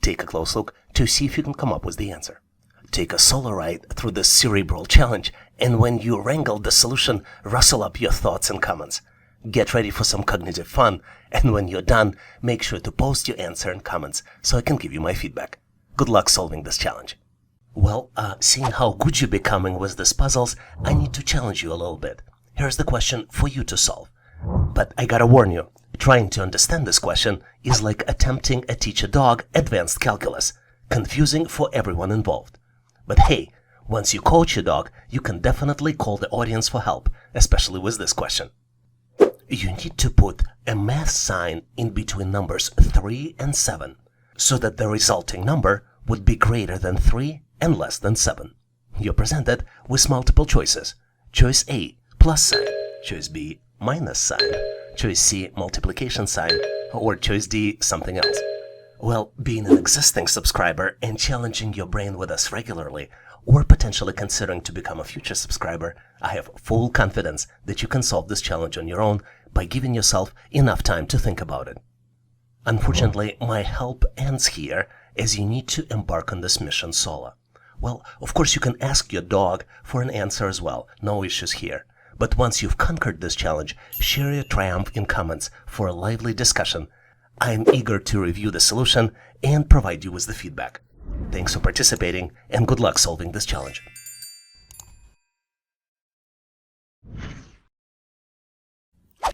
Take a close look to see if you can come up with the answer. Take a solo ride through this cerebral challenge, and when you wrangle the solution, rustle up your thoughts and comments. Get ready for some cognitive fun, and when you're done, make sure to post your answer in comments so I can give you my feedback. Good luck solving this challenge. Well, seeing how good you're becoming with these puzzles, I need to challenge you a little bit. Here's the question for you to solve. But I gotta warn you, trying to understand this question is like attempting to teach a dog advanced calculus, confusing for everyone involved. But hey, once you coach your dog, you can definitely call the audience for help, especially with this question. You need to put a math sign in between numbers 3 and 7, so that the resulting number would be greater than 3 and less than 7. You're presented with multiple choices. Choice A, plus sign. Choice B, minus sign. Choice C, multiplication sign. Or choice D, something else. Well, being an existing subscriber and challenging your brain with us regularly, or potentially considering to become a future subscriber, I have full confidence that you can solve this challenge on your own by giving yourself enough time to think about it. Unfortunately, my help ends here, as you need to embark on this mission solo. Well, of course you can ask your dog for an answer as well, no issues here. But once you've conquered this challenge, share your triumph in comments for a lively discussion. I am eager to review the solution and provide you with the feedback. Thanks for participating, and good luck solving this challenge.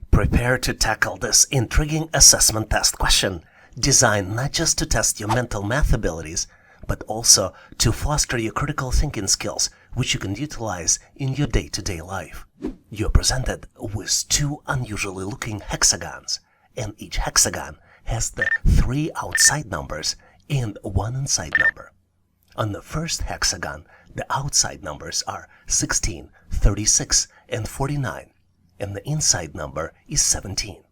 Prepare to tackle this intriguing assessment test question, designed not just to test your mental math abilities, but also to foster your critical thinking skills, which you can utilize in your day-to-day life. You're presented with 2 unusually looking hexagons, and each hexagon has the 3 outside numbers and 1 inside number. On the first hexagon, the outside numbers are 16, 36, and 49, and the inside number is 17.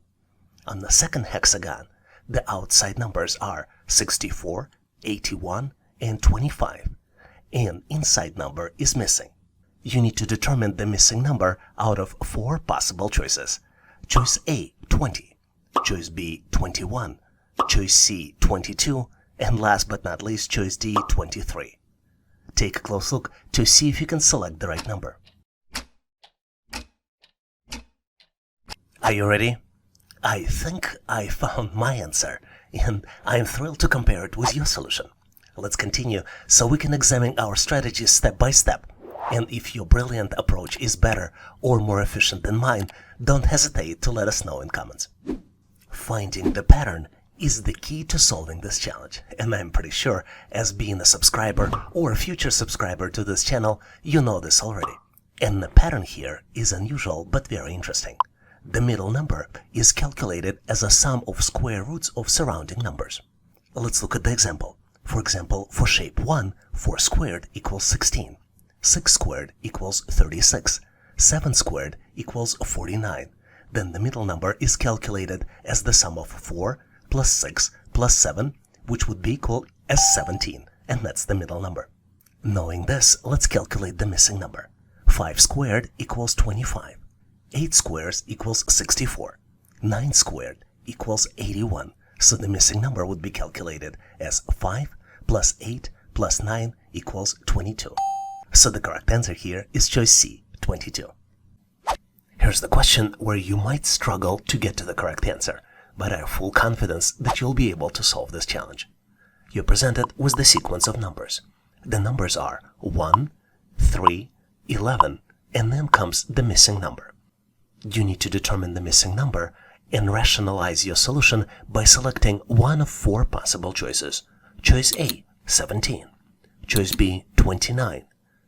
On the second hexagon, the outside numbers are 64, 81, and 25, and inside number is missing. You need to determine the missing number out of 4 possible choices. Choice A, 20, choice B, 21, choice C, 22, and last but not least, choice D, 23. Take a close look to see if you can select the right number. Are you ready? I think I found my answer, and I'm thrilled to compare it with your solution. Let's continue so we can examine our strategies step by step. And if your brilliant approach is better or more efficient than mine, don't hesitate to let us know in comments. Finding the pattern is the key to solving this challenge, and I'm pretty sure, as being a subscriber or a future subscriber to this channel, you know this already. And the pattern here is unusual but very interesting. The middle number is calculated as a sum of square roots of surrounding numbers. Let's look at the example. For example, for shape 1, 4 squared equals 16, 6 squared equals 36, 7 squared equals 49. Then the middle number is calculated as the sum of 4 plus 6 plus 7, which would be equal as 17, and that's the middle number. Knowing this, let's calculate the missing number. 5 squared equals 25, 8 squares equals 64, 9 squared equals 81, so the missing number would be calculated as 5 plus 8 plus 9 equals 22. So the correct answer here is choice C, 22. Here's the question where you might struggle to get to the correct answer, but I have full confidence that you'll be able to solve this challenge. You're presented with the sequence of numbers. The numbers are 1, 3, 11, and then comes the missing number. You need to determine the missing number and rationalize your solution by selecting one of 4 possible choices. Choice A, 17, choice B, 29,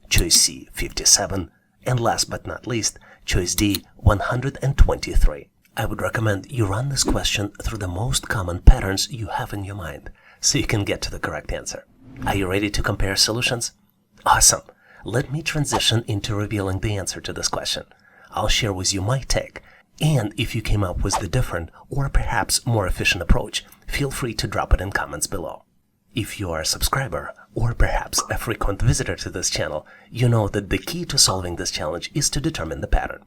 choice C, 57, and last but not least, choice D, 123. I would recommend you run this question through the most common patterns you have in your mind, so you can get to the correct answer. Are you ready to compare solutions? Awesome! Let me transition into revealing the answer to this question. I'll share with you my take, and if you came up with the different or perhaps more efficient approach, feel free to drop it in comments below. If you are a subscriber or perhaps a frequent visitor to this channel, you know that the key to solving this challenge is to determine the pattern.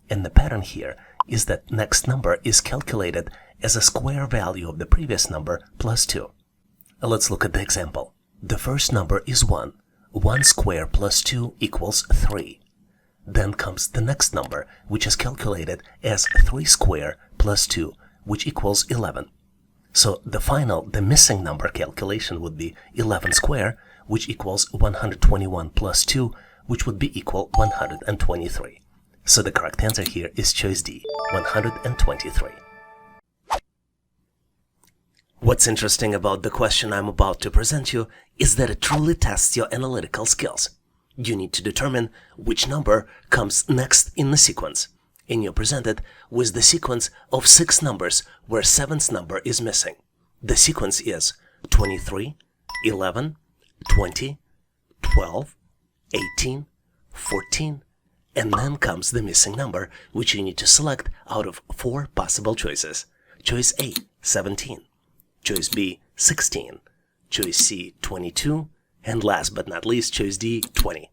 And the pattern here is that next number is calculated as a square value of the previous number plus 2. Let's look at the example. The first number is 1. 1 square plus 2 equals 3. Then comes the next number, which is calculated as 3 square plus 2, which equals 11. So the missing number calculation would be 11 square, which equals 121 plus 2, which would be equal 123. So the correct answer here is choice D, 123. What's interesting about the question I'm about to present you is that it truly tests your analytical skills. You need to determine which number comes next in the sequence, and you're presented with the sequence of 6 numbers where 7th number is missing. The sequence is 23, 11, 20, 12, 18, 14, and then comes the missing number, which you need to select out of 4 possible choices. Choice A, 17, choice B, 16, choice C, 22, and last but not least, choice D, 20.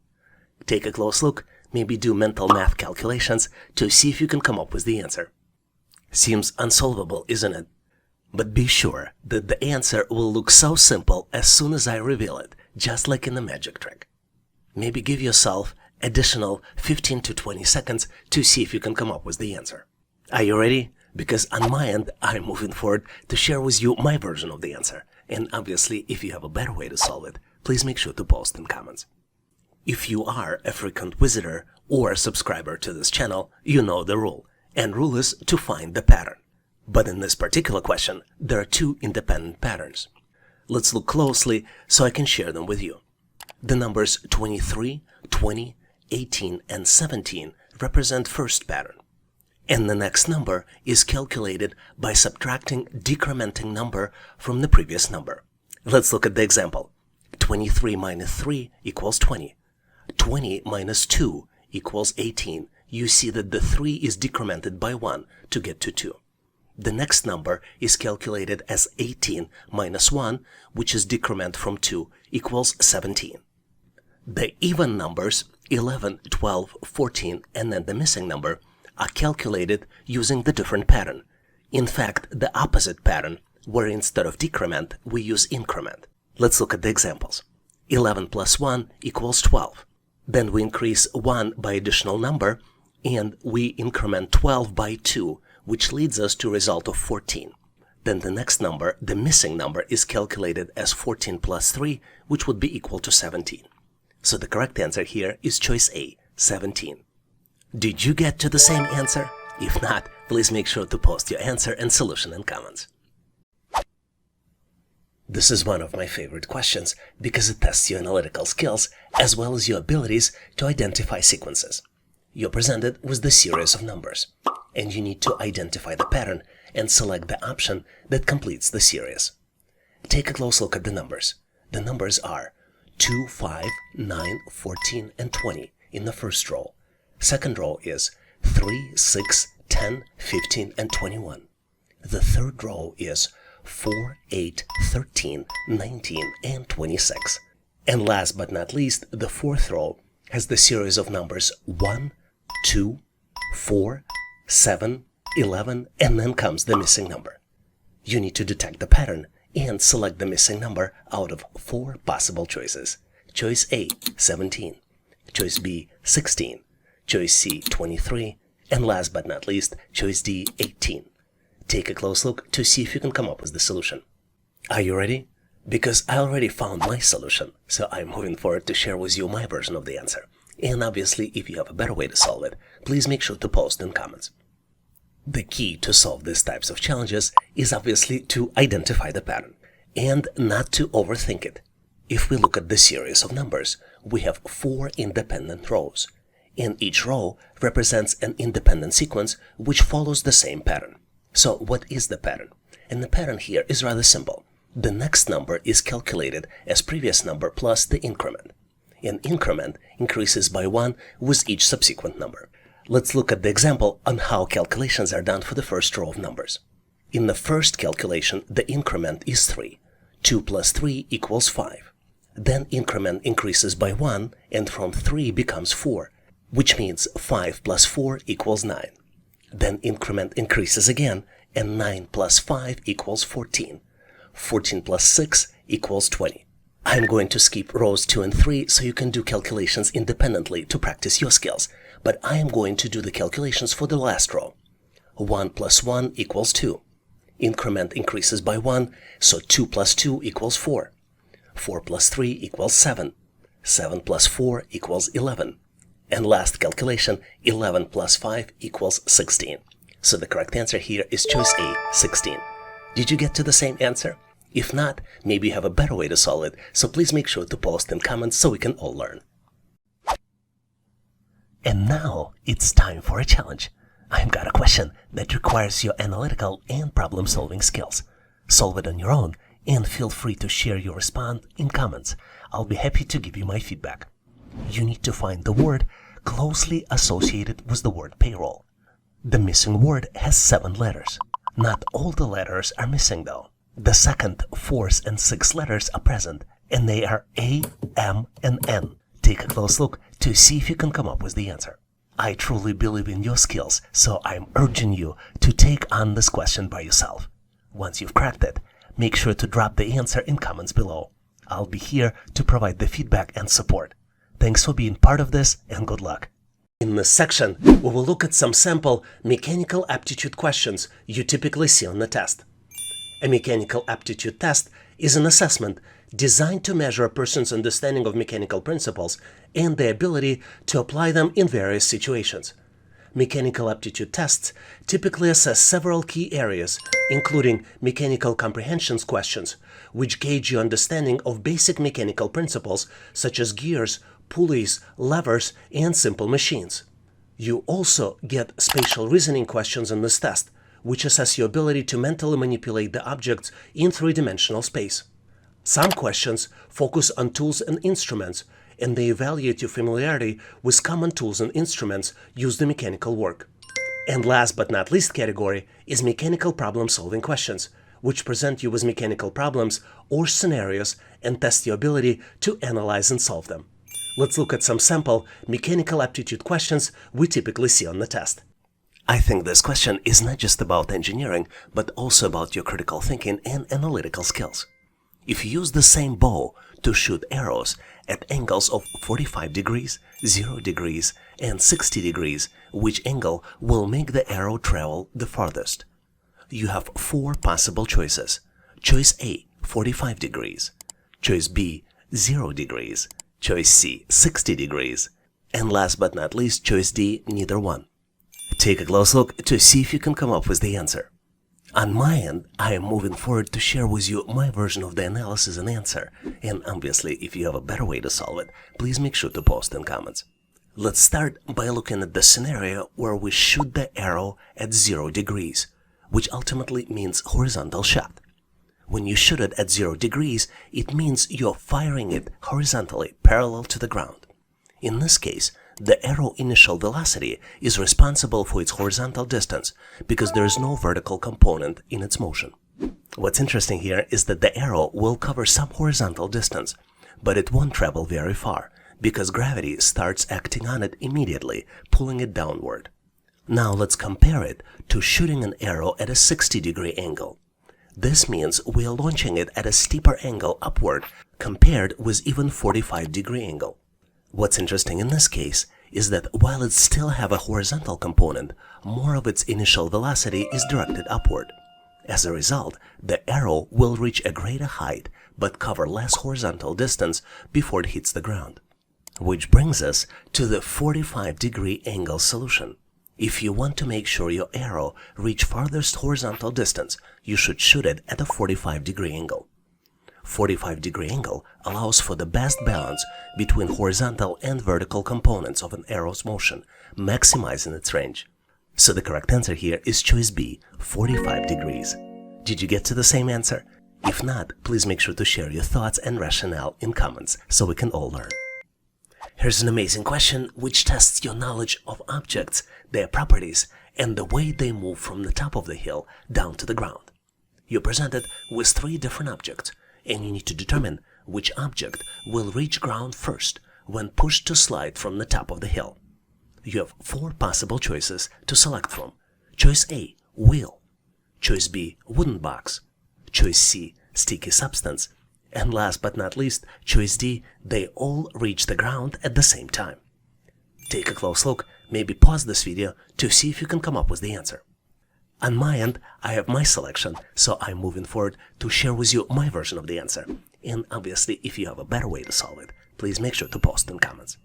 Take a close look, maybe do mental math calculations to see if you can come up with the answer. Seems unsolvable, isn't it? But be sure that the answer will look so simple as soon as I reveal it, just like in the magic trick. Maybe give yourself additional 15 to 20 seconds to see if you can come up with the answer. Are you ready? Because on my end, I'm moving forward to share with you my version of the answer. And obviously, if you have a better way to solve it, please make sure to post in comments. If you are a frequent visitor or a subscriber to this channel, you know the rule. And rule is to find the pattern. But in this particular question, there are 2 independent patterns. Let's look closely so I can share them with you. The numbers 23, 20, 18, and 17 represent first pattern. And the next number is calculated by subtracting decrementing number from the previous number. Let's look at the example. 23 minus 3 equals 20. 20 minus 2 equals 18. You see that the 3 is decremented by 1 to get to 2. The next number is calculated as 18 minus 1, which is decrement from 2, equals 17. The even numbers, 11, 12, 14, and then the missing number, are calculated using the different pattern. In fact, the opposite pattern, where instead of decrement, we use increment. Let's look at the examples. 11 plus 1 equals 12. Then we increase 1 by additional number, and we increment 12 by 2, which leads us to a result of 14. Then the next number, the missing number, is calculated as 14 plus 3, which would be equal to 17. So the correct answer here is choice A, 17. Did you get to the same answer? If not, please make sure to post your answer and solution in comments. This is one of my favorite questions because it tests your analytical skills as well as your abilities to identify sequences. You're presented with the series of numbers, and you need to identify the pattern and select the option that completes the series. Take a close look at the numbers. The numbers are 2, 5, 9, 14, and 20 in the first row. Second row is 3, 6, 10, 15, and 21. The third row is 4, 8, 13, 19, and 26. And last but not least, the fourth row has the series of numbers 1, 2, 4, 7, 11, and then comes the missing number. You need to detect the pattern and select the missing number out of 4 possible choices. Choice A, 17. Choice B, 16. Choice C, 23. And last but not least, choice D, 18. Take a close look to see if you can come up with the solution. Are you ready? Because I already found my solution, so I'm moving forward to share with you my version of the answer. And obviously, if you have a better way to solve it, please make sure to post in comments. The key to solve these types of challenges is obviously to identify the pattern and not to overthink it. If we look at the series of numbers, we have 4 independent rows, and each row represents an independent sequence which follows the same pattern. So what is the pattern? And the pattern here is rather simple. The next number is calculated as previous number plus the increment. An increment increases by 1 with each subsequent number. Let's look at the example on how calculations are done for the first row of numbers. In the first calculation, the increment is 3. 2 plus 3 equals 5. Then increment increases by 1, and from 3 becomes 4, which means 5 plus 4 equals 9. Then increment increases again, and 9 plus 5 equals 14. 14 plus 6 equals 20. I'm going to skip rows 2 and 3 so you can do calculations independently to practice your skills, but I am going to do the calculations for the last row. 1 plus 1 equals 2. Increment increases by 1, so 2 plus 2 equals 4. 4 plus 3 equals 7. 7 plus 4 equals 11. And last calculation, 11 plus 5 equals 16. So the correct answer here is choice A, 16. Did you get to the same answer? If not, maybe you have a better way to solve it, so please make sure to post in comments so we can all learn. And now it's time for a challenge. I've got a question that requires your analytical and problem-solving skills. Solve it on your own and feel free to share your response in comments. I'll be happy to give you my feedback. You need to find the word closely associated with the word payroll. The missing word has 7 letters. Not all the letters are missing though. The second, fourth, and sixth letters are present, and they are A, M, and N. Take a close look to see if you can come up with the answer. I truly believe in your skills, so I'm urging you to take on this question by yourself. Once you've cracked it, make sure to drop the answer in comments below. I'll be here to provide the feedback and support. Thanks for being part of this, and good luck. In this section, we will look at some sample mechanical aptitude questions you typically see on the test. A mechanical aptitude test is an assessment designed to measure a person's understanding of mechanical principles and their ability to apply them in various situations. Mechanical aptitude tests typically assess several key areas, including mechanical comprehensions questions, which gauge your understanding of basic mechanical principles such as gears, pulleys, levers, and simple machines. You also get spatial reasoning questions in this test, which assess your ability to mentally manipulate the objects in 3-dimensional space. Some questions focus on tools and instruments, and they evaluate your familiarity with common tools and instruments used in mechanical work. And last but not least category is mechanical problem-solving questions, which present you with mechanical problems or scenarios and test your ability to analyze and solve them. Let's look at some sample mechanical aptitude questions we typically see on the test. I think this question is not just about engineering, but also about your critical thinking and analytical skills. If you use the same bow to shoot arrows at angles of 45 degrees, 0 degrees, and 60 degrees, which angle will make the arrow travel the farthest? You have 4 possible choices. Choice A, 45 degrees. Choice B, 0 degrees. Choice C, 60 degrees. And last but not least, choice D, neither one. Take a close look to see if you can come up with the answer. On my end, I am moving forward to share with you my version of the analysis and answer, and obviously if you have a better way to solve it, please make sure to post in comments. Let's start by looking at the scenario where we shoot the arrow at 0 degrees, which ultimately means horizontal shot. When you shoot it at 0 degrees, it means you're firing it horizontally, parallel to the ground. In this case, the arrow initial velocity is responsible for its horizontal distance because there is no vertical component in its motion. What's interesting here is that the arrow will cover some horizontal distance, but it won't travel very far because gravity starts acting on it immediately, pulling it downward. Now let's compare it to shooting an arrow at a 60-degree angle. This means we are launching it at a steeper angle upward compared with even 45-degree angle. What's interesting in this case is that while it still have a horizontal component, more of its initial velocity is directed upward. As a result, the arrow will reach a greater height but cover less horizontal distance before it hits the ground. Which brings us to the 45-degree angle solution. If you want to make sure your arrow reach farthest horizontal distance, you should shoot it at a 45-degree angle. 45-degree angle allows for the best balance between horizontal and vertical components of an arrow's motion, maximizing its range. So the correct answer here is choice B, 45 degrees. Did you get to the same answer? If not, please make sure to share your thoughts and rationale in comments so we can all learn. Here's an amazing question which tests your knowledge of objects, their properties, and the way they move from the top of the hill down to the ground. You're presented with 3 different objects, and you need to determine which object will reach ground first when pushed to slide from the top of the hill. You have 4 possible choices to select from. Choice A, wheel. Choice B, wooden box. Choice C, sticky substance. And last but not least, choice D, they all reach the ground at the same time. Take a close look, maybe pause this video to see if you can come up with the answer. On my end, I have my selection, so I'm moving forward to share with you my version of the answer. And obviously, if you have a better way to solve it, please make sure to post in comments.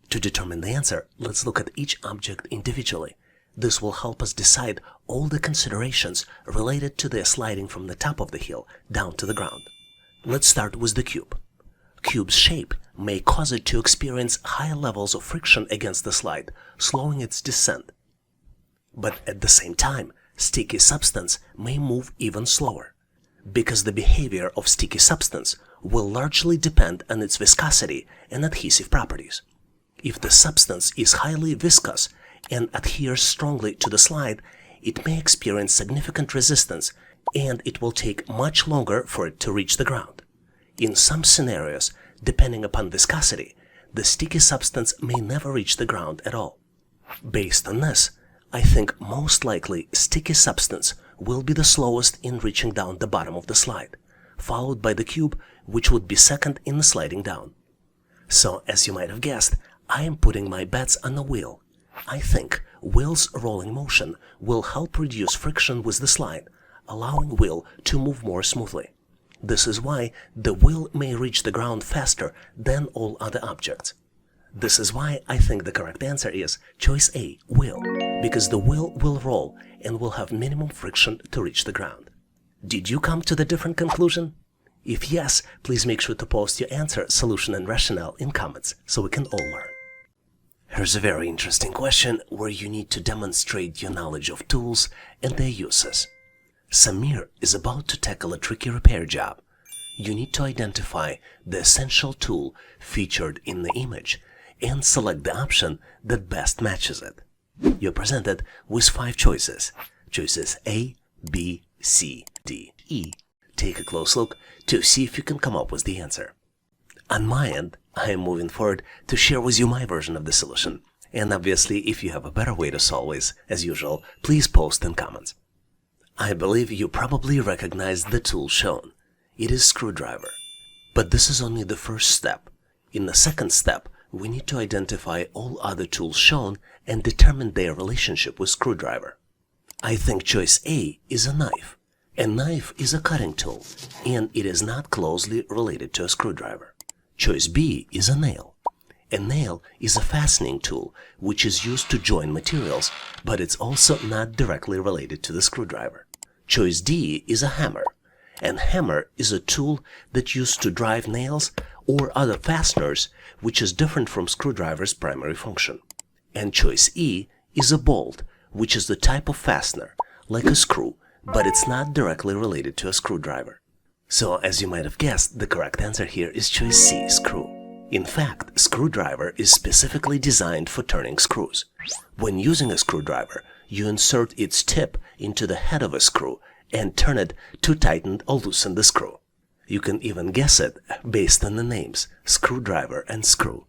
To determine the answer, let's look at each object individually. This will help us decide all the considerations related to their sliding from the top of the hill down to the ground. Let's start with the cube. Cube's shape may cause it to experience high levels of friction against the slide, slowing its descent. But at the same time, sticky substance may move even slower, because the behavior of sticky substance will largely depend on its viscosity and adhesive properties. If the substance is highly viscous and adheres strongly to the slide, it may experience significant resistance and it will take much longer for it to reach the ground. In some scenarios, depending upon viscosity, the sticky substance may never reach the ground at all. Based on this, I think most likely sticky substance will be the slowest in reaching down the bottom of the slide, followed by the cube, which would be second in the sliding down. So, as you might have guessed, I am putting my bets on the wheel. I think wheel's rolling motion will help reduce friction with the slide, allowing wheel to move more smoothly. This is why the wheel may reach the ground faster than all other objects. This is why I think the correct answer is choice A, wheel, because the wheel will roll and will have minimum friction to reach the ground. Did you come to the different conclusion? If yes, please make sure to post your answer, solution, and rationale in comments so we can all learn. Here's a very interesting question where you need to demonstrate your knowledge of tools and their uses. Samir is about to tackle a tricky repair job. you need to identify the essential tool featured in the image and select the option that best matches it. You're presented with 5 choices. Choices A, B, C, D, E. Take a close look to see if you can come up with the answer. On my end, I am moving forward to share with you my version of the solution. And obviously, if you have a better way to solve this, as usual, please post in comments. I believe you probably recognize the tool shown. It is screwdriver. But this is only the first step. In the second step, we need to identify all other tools shown and determine their relationship with screwdriver. I think choice A is a knife. A knife is a cutting tool, and it is not closely related to a screwdriver. Choice B is a nail. A nail is a fastening tool which is used to join materials, but it's also not directly related to the screwdriver. Choice D is a hammer. And hammer is a tool that's used to drive nails or other fasteners, which is different from screwdriver's primary function. And choice E is a bolt, which is the type of fastener, like a screw, but it's not directly related to a screwdriver. So, as you might have guessed, the correct answer here is choice C, screw. In fact, screwdriver is specifically designed for turning screws. When using a screwdriver, you insert its tip into the head of a screw and turn it to tighten or loosen the screw. You can even guess it based on the names, screwdriver and screw.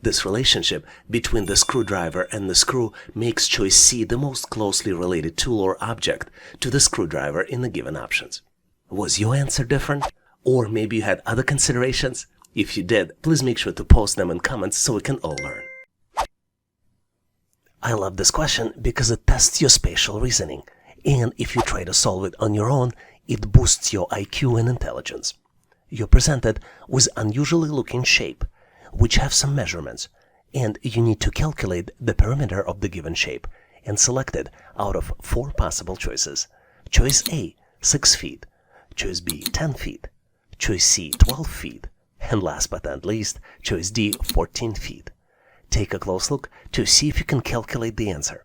This relationship between the screwdriver and the screw makes choice C the most closely related tool or object to the screwdriver in the given options. Was your answer different? Or maybe you had other considerations? If you did, please make sure to post them in comments so we can all learn. I love this question because it tests your spatial reasoning, and if you try to solve it on your own, it boosts your IQ and intelligence. You're presented with unusually looking shape, which have some measurements, and you need to calculate the perimeter of the given shape and select it out of 4 possible choices. Choice A, 6 feet. Choice B, 10 feet. Choice C, 12 feet. And last but not least, choice D, 14 feet. Take a close look to see if you can calculate the answer.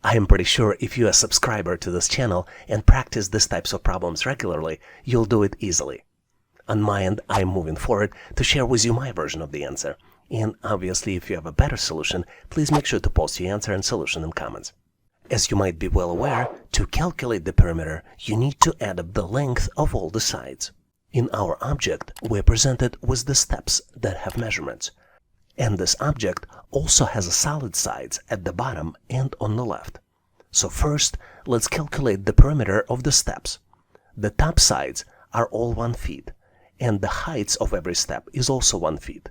I am pretty sure if you're a subscriber to this channel and practice these types of problems regularly, you'll do it easily. On my end, I am moving forward to share with you my version of the answer. And obviously, if you have a better solution, please make sure to post your answer and solution in comments. As you might be well aware, to calculate the perimeter, you need to add up the length of all the sides. In our object, we're presented with the steps that have measurements. And this object also has a solid sides at the bottom and on the left. So first, let's calculate the perimeter of the steps. The top sides are all 1 feet, and the heights of every step is also 1 feet.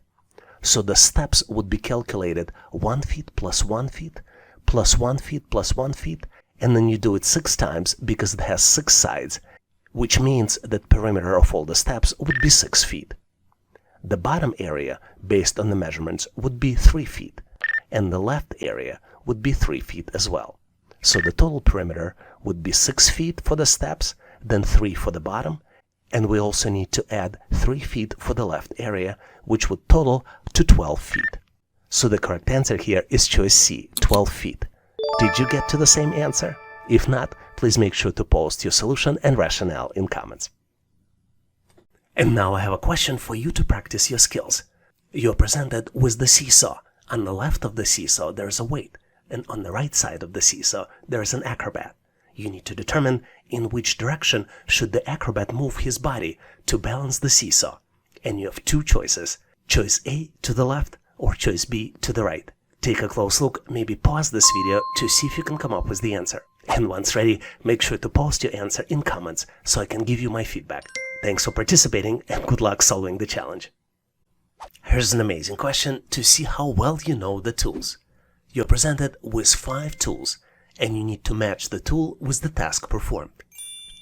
So the steps would be calculated 1 feet plus 1 feet plus 1 feet plus 1 feet, and then you do it 6 times because it has 6 sides, which means that perimeter of all the steps would be 6 feet. The bottom area, based on the measurements, would be 3 feet, and the left area would be 3 feet as well. So the total perimeter would be 6 feet for the steps, then 3 for the bottom, and we also need to add 3 feet for the left area, which would total to 12 feet. So the correct answer here is choice C, 12 feet. Did you get to the same answer? If not, please make sure to post your solution and rationale in comments. And now I have a question for you to practice your skills. You're presented with the seesaw. On the left of the seesaw there is a weight, and on the right side of the seesaw there is an acrobat. You need to determine in which direction should the acrobat move his body to balance the seesaw. And you have 2 choices, choice A to the left or choice B to the right. Take a close look, maybe pause this video to see if you can come up with the answer. And once ready, make sure to post your answer in comments so I can give you my feedback. Thanks for participating and good luck solving the challenge. Here's an amazing question to see how well you know the tools. You're presented with 5 tools and you need to match the tool with the task performed.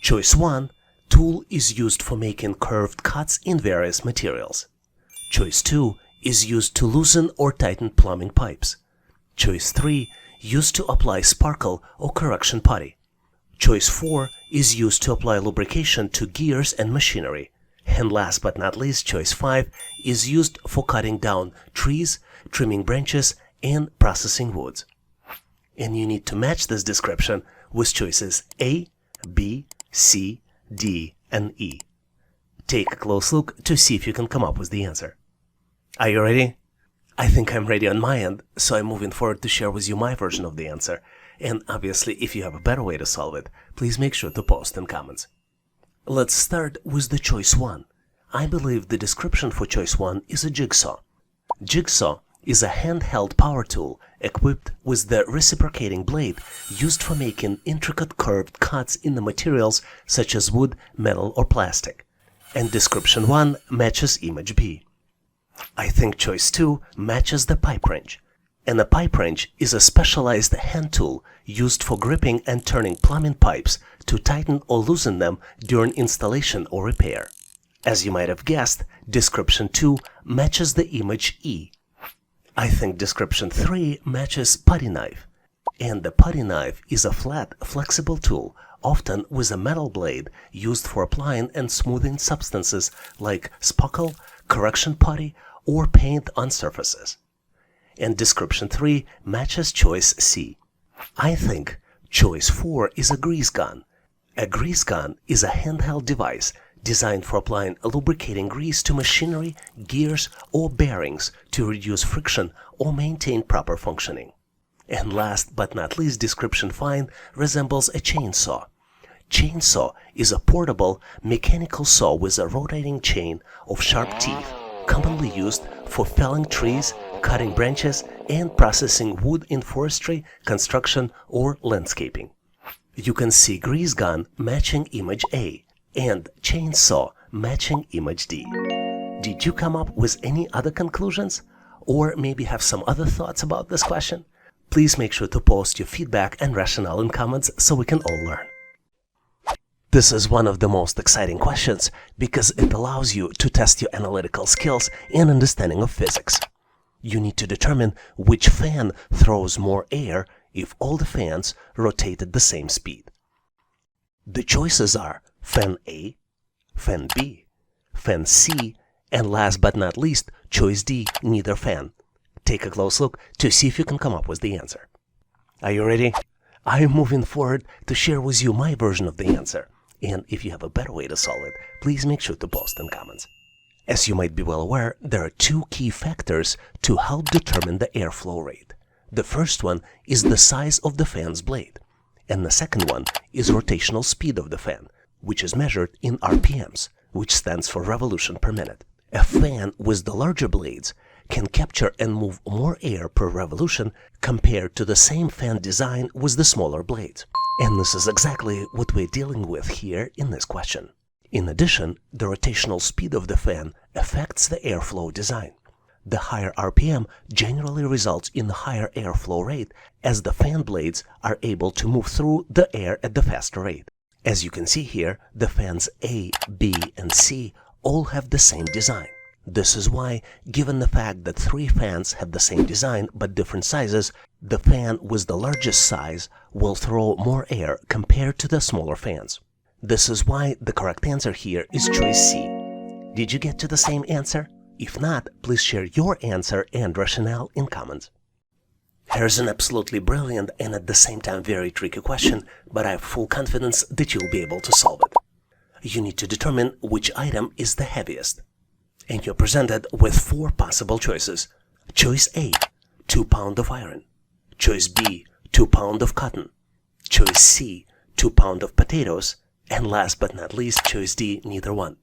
Choice 1, tool is used for making curved cuts in various materials. Choice 2 is used to loosen or tighten plumbing pipes. Choice 3, used to apply sparkle or correction putty. Choice 4 is used to apply lubrication to gears and machinery. And last but not least, choice 5 is used for cutting down trees, trimming branches, and processing woods. And you need to match this description with choices A, B, C, D, and E. Take a close look to see if you can come up with the answer. Are you ready? I think I'm ready on my end, so I'm moving forward to share with you my version of the answer. And obviously, if you have a better way to solve it, please make sure to post in comments. Let's start with the choice 1. I believe the description for choice 1 is a jigsaw. Jigsaw is a handheld power tool equipped with the reciprocating blade used for making intricate curved cuts in the materials such as wood, metal, or plastic. And description 1 matches image B. I think choice 2 matches the pipe wrench. And a pipe wrench is a specialized hand tool used for gripping and turning plumbing pipes to tighten or loosen them during installation or repair. As you might have guessed, description 2 matches the image E. I think description 3 matches putty knife. And the putty knife is a flat, flexible tool, often with a metal blade used for applying and smoothing substances like spackle, correction putty, or paint on surfaces. And description 3 matches choice C. I think choice 4 is a grease gun. A grease gun is a handheld device designed for applying lubricating grease to machinery, gears, or bearings to reduce friction or maintain proper functioning. And last but not least, description 5 resembles a chainsaw. Chainsaw is a portable mechanical saw with a rotating chain of sharp teeth, commonly used for felling trees, cutting branches, and processing wood in forestry, construction, or landscaping. You can see grease gun matching image A and chainsaw matching image D. Did you come up with any other conclusions? Or maybe have some other thoughts about this question? Please make sure to post your feedback and rationale in comments so we can all learn. This is one of the most exciting questions because it allows you to test your analytical skills and understanding of physics. You need to determine which fan throws more air if all the fans rotate at the same speed. The choices are fan A, fan B, fan C, and last but not least, choice D, neither fan. Take a close look to see if you can come up with the answer. Are you ready? I am moving forward to share with you my version of the answer. And if you have a better way to solve it, please make sure to post in comments. As you might be well aware, there are two key factors to help determine the airflow rate. The first one is the size of the fan's blade, and the second one is rotational speed of the fan, which is measured in RPMs, which stands for revolution per minute. A fan with the larger blades can capture and move more air per revolution compared to the same fan design with the smaller blades. And this is exactly what we're dealing with here in this question. In addition, the rotational speed of the fan affects the airflow design. The higher RPM generally results in a higher airflow rate as the fan blades are able to move through the air at the faster rate. As you can see here, the fans A, B, and C all have the same design. This is why, given the fact that 3 fans have the same design but different sizes, the fan with the largest size will throw more air compared to the smaller fans. This is why the correct answer here is choice C. Did you get to the same answer? If not, please share your answer and rationale in comments. Here's an absolutely brilliant and at the same time very tricky question, but I have full confidence that you'll be able to solve it. You need to determine which item is the heaviest. And you're presented with 4 possible choices. Choice A, 2 pounds of iron. Choice B, 2 pounds of cotton. Choice C, 2 pounds of potatoes. And last but not least, choice D, neither one.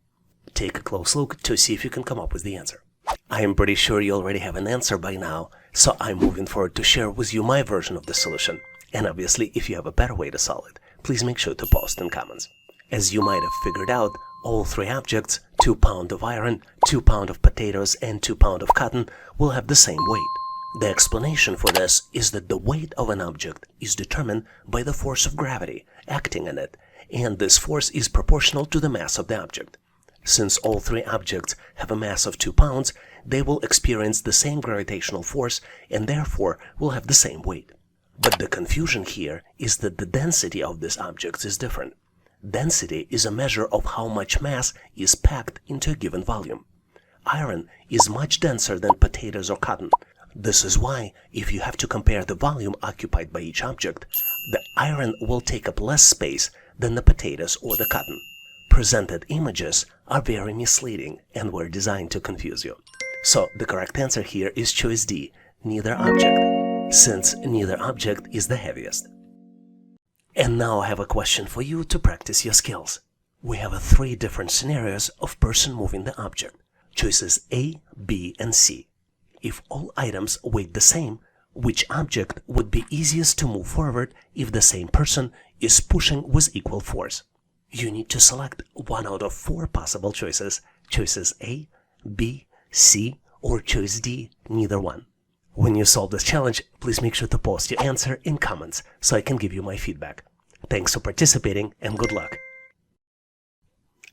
Take a close look to see if you can come up with the answer. I am pretty sure you already have an answer by now, so I'm moving forward to share with you my version of the solution. And obviously, if you have a better way to solve it, please make sure to post in comments. As you might have figured out, all 3 objects, 2 pounds of iron, 2 pounds of potatoes, and 2 pounds of cotton, will have the same weight. The explanation for this is that the weight of an object is determined by the force of gravity acting on it, and this force is proportional to the mass of the object. Since all 3 objects have a mass of 2 pounds, they will experience the same gravitational force and therefore will have the same weight. But the confusion here is that the density of these objects is different. Density is a measure of how much mass is packed into a given volume. Iron is much denser than potatoes or cotton. This is why, if you have to compare the volume occupied by each object, the iron will take up less space than the potatoes or the cotton. presented images are very misleading and were designed to confuse you. So the correct answer here is choice D, neither object, since neither object is the heaviest. And now I have a question for you to practice your skills. We have 3 different scenarios of person moving the object, choices A, B, and C. If all items weighed the same, which object would be easiest to move forward if the same person is pushing with equal force? You need to select one out of 4 possible choices, choices A, B, C, or choice D, neither one. When you solve this challenge, please make sure to post your answer in comments so I can give you my feedback. Thanks for participating and good luck.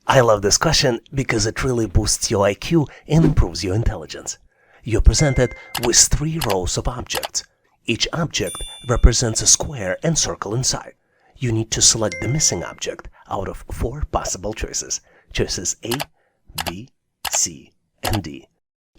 I love this question because it really boosts your IQ and improves your intelligence. You're presented with 3 rows of objects. Each object represents a square and circle inside. You need to select the missing object out of 4 possible choices, choices A, B, C, and D.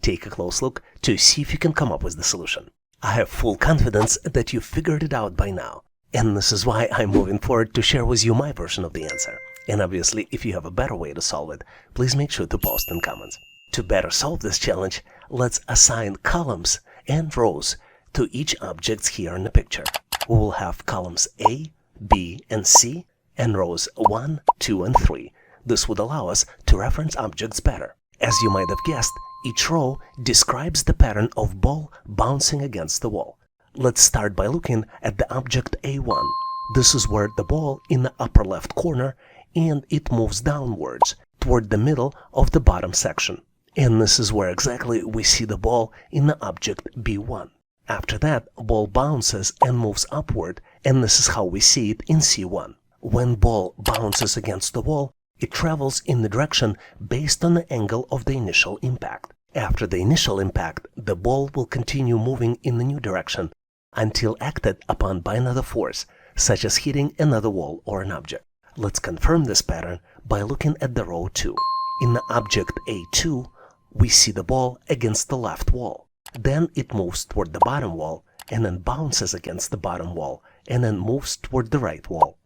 Take a close look to see if you can come up with the solution. I have full confidence that you've figured it out by now, and this is why I'm moving forward to share with you my version of the answer. And obviously, if you have a better way to solve it, please make sure to post in comments. To better solve this challenge, let's assign columns and rows to each object here in the picture. We will have columns A, B, and C, and rows 1, 2, and 3. This would allow us to reference objects better. As you might have guessed, each row describes the pattern of ball bouncing against the wall. Let's start by looking at the object A1. This is where the ball in the upper left corner, and it moves downwards toward the middle of the bottom section. And this is where exactly we see the ball in the object B1. After that, ball bounces and moves upward, and this is how we see it in C1. When ball bounces against the wall, it travels in the direction based on the angle of the initial impact. After the initial impact, the ball will continue moving in the new direction until acted upon by another force, such as hitting another wall or an object. Let's confirm this pattern by looking at the row 2. In the object A2, we see the ball against the left wall. Then it moves toward the bottom wall, and then bounces against the bottom wall, and then moves toward the right wall.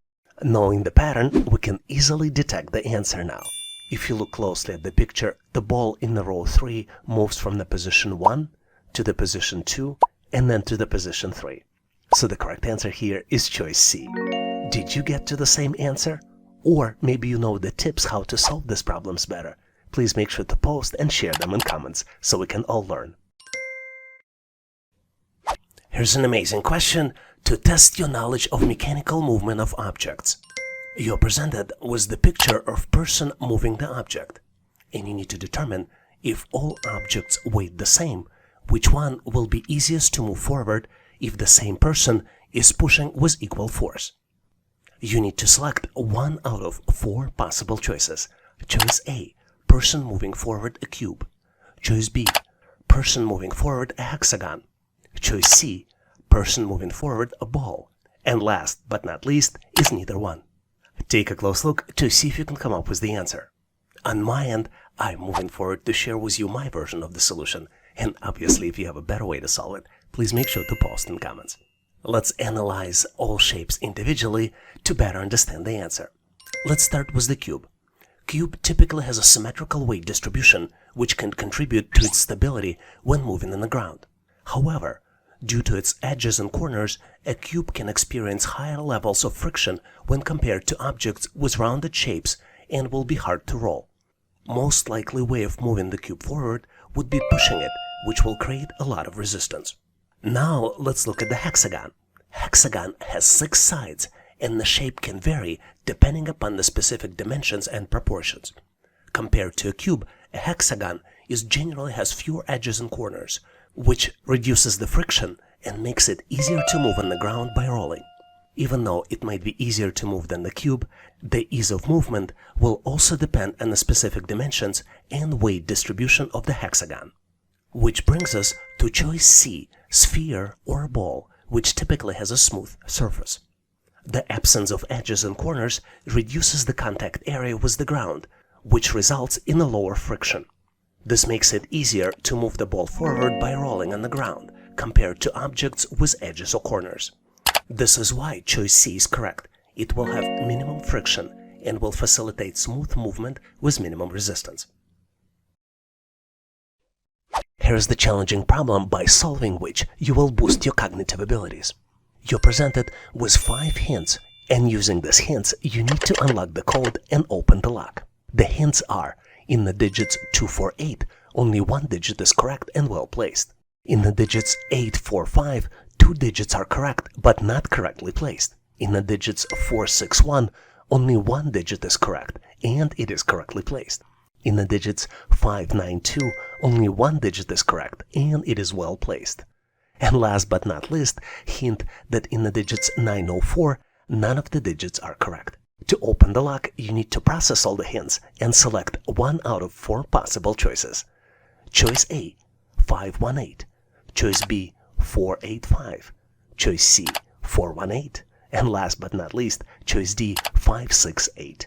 Knowing the pattern, we can easily detect the answer now. If you look closely at the picture, the ball in the row 3 moves from the position 1 to the position 2, and then to the position 3. So the correct answer here is choice C. Did you get to the same answer? Or maybe you know the tips how to solve these problems better. Please make sure to post and share them in comments so we can all learn. Here's an amazing question to test your knowledge of mechanical movement of objects. You're presented with the picture of person moving the object, and you need to determine if all objects weighed the same, which one will be easiest to move forward if the same person is pushing with equal force. You need to select one out of 4 possible choices. Choice A, person moving forward a cube. Choice B, person moving forward a hexagon. Choice C, person moving forward a ball. And last but not least is neither one. Take a close look to see if you can come up with the answer. On my end, I'm moving forward to share with you my version of the solution, and obviously if you have a better way to solve it, please make sure to post in comments. Let's analyze all shapes individually to better understand the answer. Let's start with the cube. Cube typically has a symmetrical weight distribution, which can contribute to its stability when moving on the ground. However, due to its edges and corners, a cube can experience higher levels of friction when compared to objects with rounded shapes and will be hard to roll. Most likely way of moving the cube forward would be pushing it, which will create a lot of resistance. Now let's look at the hexagon. Hexagon has 6 sides, and the shape can vary depending upon the specific dimensions and proportions. Compared to a cube, a hexagon generally has fewer edges and corners, which reduces the friction and makes it easier to move on the ground by rolling. Even though it might be easier to move than the cube, the ease of movement will also depend on the specific dimensions and weight distribution of the hexagon. Which brings us to choice C, sphere or ball, which typically has a smooth surface. The absence of edges and corners reduces the contact area with the ground, which results in a lower friction. This makes it easier to move the ball forward by rolling on the ground, compared to objects with edges or corners. This is why choice C is correct. It will have minimum friction and will facilitate smooth movement with minimum resistance. Here's the challenging problem by solving which you will boost your cognitive abilities. You're presented with 5 hints, and using these hints, you need to unlock the code and open the lock. The hints are: in the digits 248, only one digit is correct and well placed. In the digits 845, 2 digits are correct but not correctly placed. In the digits 461, only one digit is correct and it is correctly placed. In the digits 592, only one digit is correct and it is well placed. And last but not least, hint that in the digits 904, none of the digits are correct. To open the lock, you need to process all the hints and select one out of 4 possible choices. Choice A, 518. Choice B, 485. Choice C, 418. And last but not least, choice D, 568.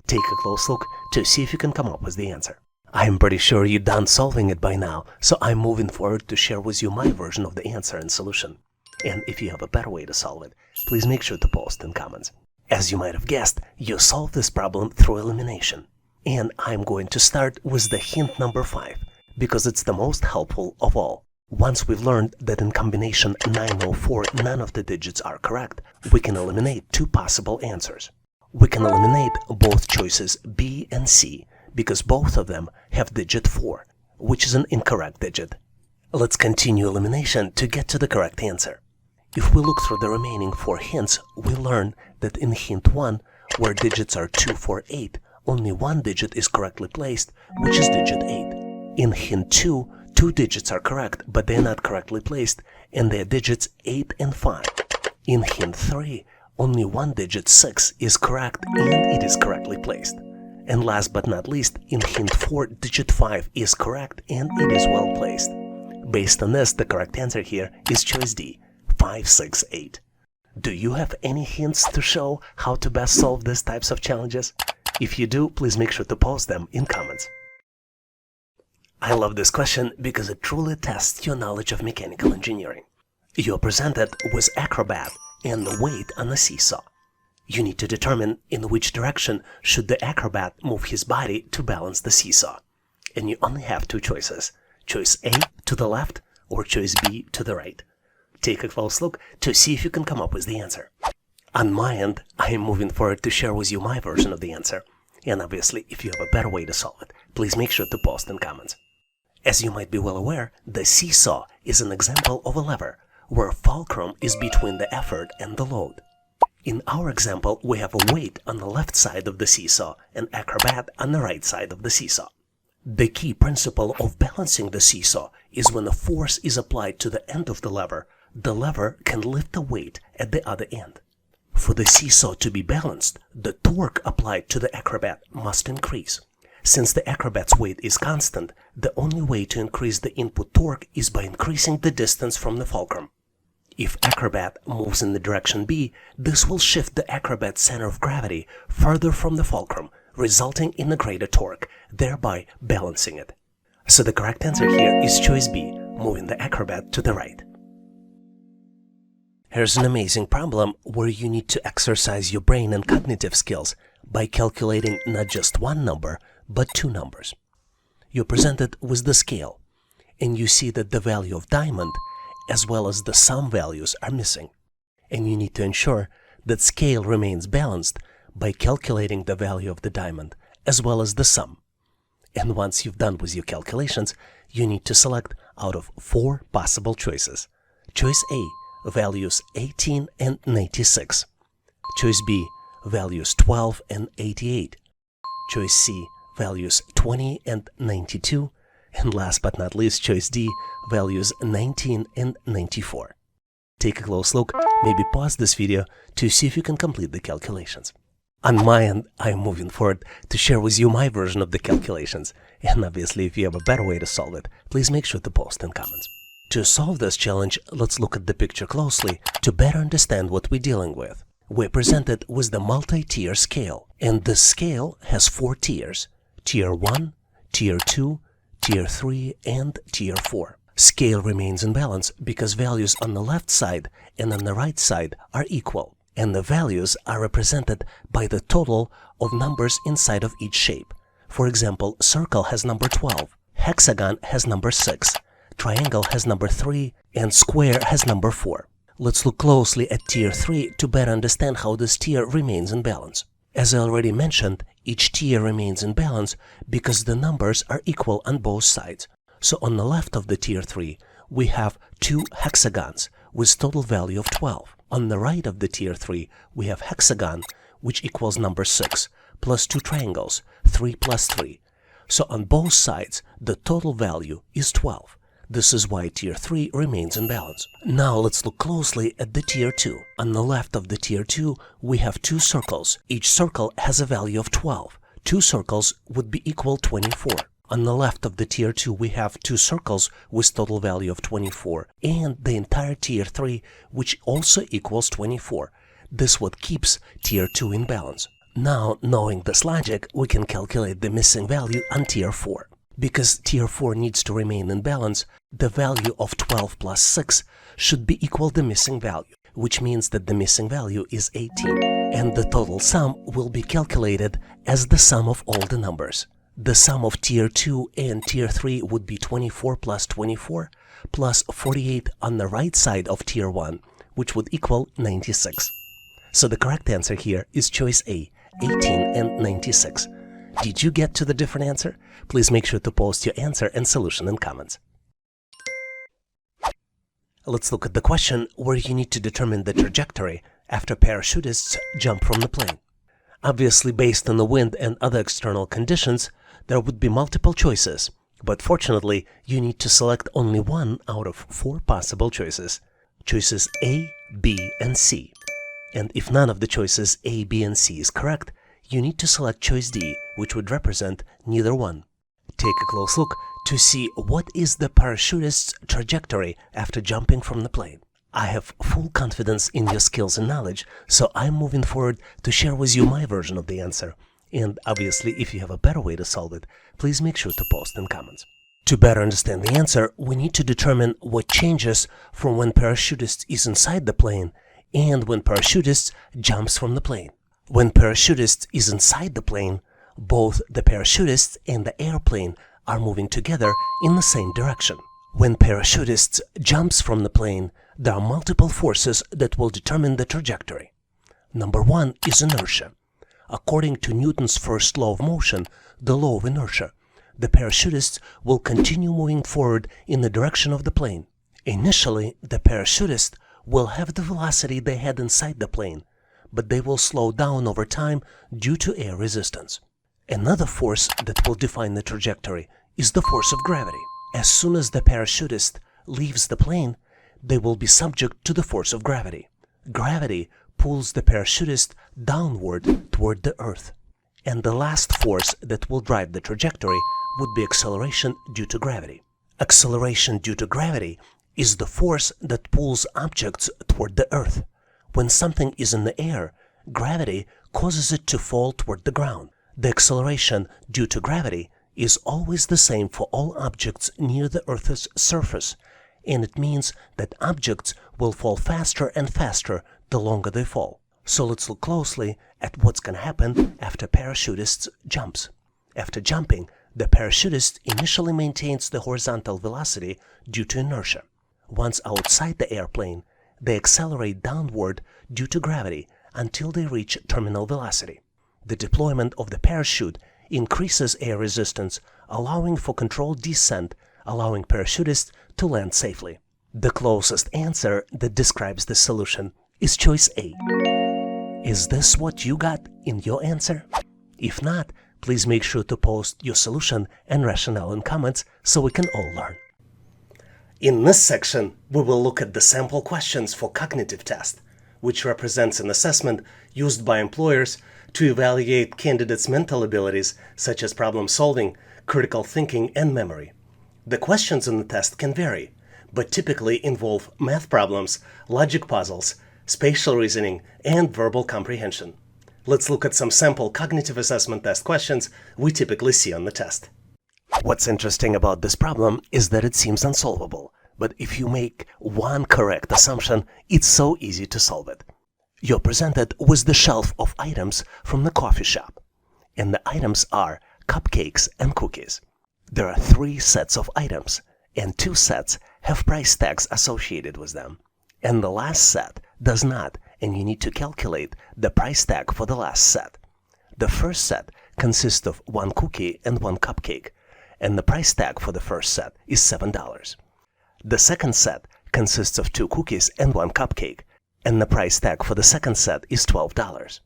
Take a close look to see if you can come up with the answer. I'm pretty sure you're done solving it by now, so I'm moving forward to share with you my version of the answer and solution. And if you have a better way to solve it, please make sure to post in comments. As you might have guessed, you solve this problem through elimination. And I'm going to start with the hint number 5, because it's the most helpful of all. Once we've learned that in combination 904 none of the digits are correct, we can eliminate 2 possible answers. We can eliminate both choices B and C because both of them have digit 4, which is an incorrect digit. Let's continue elimination to get to the correct answer. If we look through the remaining 4 hints, we learn that in hint 1, where digits are 248, only one digit is correctly placed, which is digit 8. In hint 2, 2 digits are correct, but they're not correctly placed, and they're digits 8 and 5. In hint 3, only one digit 6 is correct and it is correctly placed. And last but not least, in hint 4, digit 5 is correct and it is well placed. Based on this, the correct answer here is choice D, 568. Do you have any hints to show how to best solve these types of challenges? If you do, please make sure to post them in comments. I love this question because it truly tests your knowledge of mechanical engineering. You are presented with acrobat and the weight on a seesaw. You need to determine in which direction should the acrobat move his body to balance the seesaw. And you only have 2 choices, choice A to the left or choice B to the right. Take a close look to see if you can come up with the answer. On my end, I am moving forward to share with you my version of the answer. And obviously, if you have a better way to solve it, please make sure to post in comments. As you might be well aware, the seesaw is an example of a lever where fulcrum is between the effort and the load. In our example, we have a weight on the left side of the seesaw and acrobat on the right side of the seesaw. The key principle of balancing the seesaw is when a force is applied to the end of the lever can lift the weight at the other end. For the seesaw to be balanced, the torque applied to the acrobat must increase. Since the acrobat's weight is constant, the only way to increase the input torque is by increasing the distance from the fulcrum. If acrobat moves in the direction B, this will shift the acrobat's center of gravity further from the fulcrum, resulting in a greater torque, thereby balancing it. So the correct answer here is choice B, moving the acrobat to the right. Here's an amazing problem where you need to exercise your brain and cognitive skills by calculating not just one number, but 2 numbers. You're presented with the scale, and you see that the value of diamond as well as the sum values are missing. And you need to ensure that scale remains balanced by calculating the value of the diamond as well as the sum. And once you've done with your calculations, you need to select out of 4 possible choices. Choice A, values 18 and 96. Choice B, values 12 and 88. Choice C, values 20 and 92. And last but not least, choice D, values 19 and 94. Take a close look, maybe pause this video to see if you can complete the calculations. On my end, I am moving forward to share with you my version of the calculations. And obviously, if you have a better way to solve it, please make sure to post in comments. To solve this challenge, let's look at the picture closely to better understand what we're dealing with. We're presented with the multi-tier scale, and this scale has 4 tiers: Tier 1, Tier 2, Tier 3, and Tier 4. Scale remains in balance because values on the left side and on the right side are equal, and the values are represented by the total of numbers inside of each shape. For example, circle has number 12, hexagon has number 6, triangle has number 3, and square has number 4. Let's look closely at tier 3 to better understand how this tier remains in balance. As I already mentioned, each tier remains in balance because the numbers are equal on both sides. So on the left of the tier 3, we have 2 hexagons with total value of 12. On the right of the tier 3, we have hexagon, which equals number 6, plus 2 triangles, 3 plus 3. So on both sides, the total value is 12. This is why tier 3 remains in balance. Now let's look closely at the tier 2. On the left of the tier 2, we have 2 circles. Each circle has a value of 12. 2 circles would be equal 24. On the left of the tier 2, we have 2 circles with total value of 24 and the entire tier 3, which also equals 24. This what keeps tier 2 in balance. Now, knowing this logic, we can calculate the missing value on tier 4. Because tier 4 needs to remain in balance, the value of 12 plus 6 should be equal to the missing value, which means that the missing value is 18. And the total sum will be calculated as the sum of all the numbers. The sum of tier 2 and tier 3 would be 24 plus 24 plus 48 on the right side of tier 1, which would equal 96. So the correct answer here is choice A, 18 and 96. Did you get to the different answer? Please make sure to post your answer and solution in comments. Let's look at the question where you need to determine the trajectory after parachutists jump from the plane. Obviously, based on the wind and other external conditions, there would be multiple choices, but fortunately, you need to select only one out of 4 possible choices. Choices A, B, and C. And if none of the choices A, B, and C is correct, you need to select choice D, which would represent neither one. Take a close look to see what is the parachutist's trajectory after jumping from the plane. I have full confidence in your skills and knowledge, so I'm moving forward to share with you my version of the answer. And obviously, if you have a better way to solve it, please make sure to post in comments. To better understand the answer, we need to determine what changes from when parachutist is inside the plane and when parachutist jumps from the plane. When parachutist is inside the plane, both the parachutist and the airplane are moving together in the same direction. When parachutist jumps from the plane, there are multiple forces that will determine the trajectory. Number 1 is inertia. According to Newton's first law of motion, the law of inertia, the parachutist will continue moving forward in the direction of the plane. Initially, the parachutist will have the velocity they had inside the plane, but they will slow down over time due to air resistance. Another force that will define the trajectory is the force of gravity. As soon as the parachutist leaves the plane, they will be subject to the force of gravity. Gravity pulls the parachutist downward toward the earth. And the last force that will drive the trajectory would be acceleration due to gravity. Acceleration due to gravity is the force that pulls objects toward the earth. When something is in the air, gravity causes it to fall toward the ground. The acceleration due to gravity is always the same for all objects near the Earth's surface, and it means that objects will fall faster and faster the longer they fall. So let's look closely at what's going to happen after parachutist jumps. After jumping, the parachutist initially maintains the horizontal velocity due to inertia. Once outside the airplane, they accelerate downward due to gravity until they reach terminal velocity. The deployment of the parachute increases air resistance, allowing for controlled descent, allowing parachutists to land safely. The closest answer that describes the solution is choice A. Is this what you got in your answer? If not, please make sure to post your solution and rationale in comments so we can all learn. In this section, we will look at the sample questions for cognitive test, which represents an assessment used by employers to evaluate candidates' mental abilities such as problem solving, critical thinking, and memory. The questions in the test can vary, but typically involve math problems, logic puzzles, spatial reasoning, and verbal comprehension. Let's look at some sample cognitive assessment test questions we typically see on the test. What's interesting about this problem is that it seems unsolvable, but if you make one correct assumption, it's so easy to solve it. You're presented with the shelf of items from the coffee shop, and the items are cupcakes and cookies. There are 3 sets of items, and 2 sets have price tags associated with them, and the last set does not, and you need to calculate the price tag for the last set. The first set consists of 1 cookie and 1 cupcake, and the price tag for the first set is $7. The second set consists of 2 cookies and 1 cupcake, and the price tag for the second set is $12.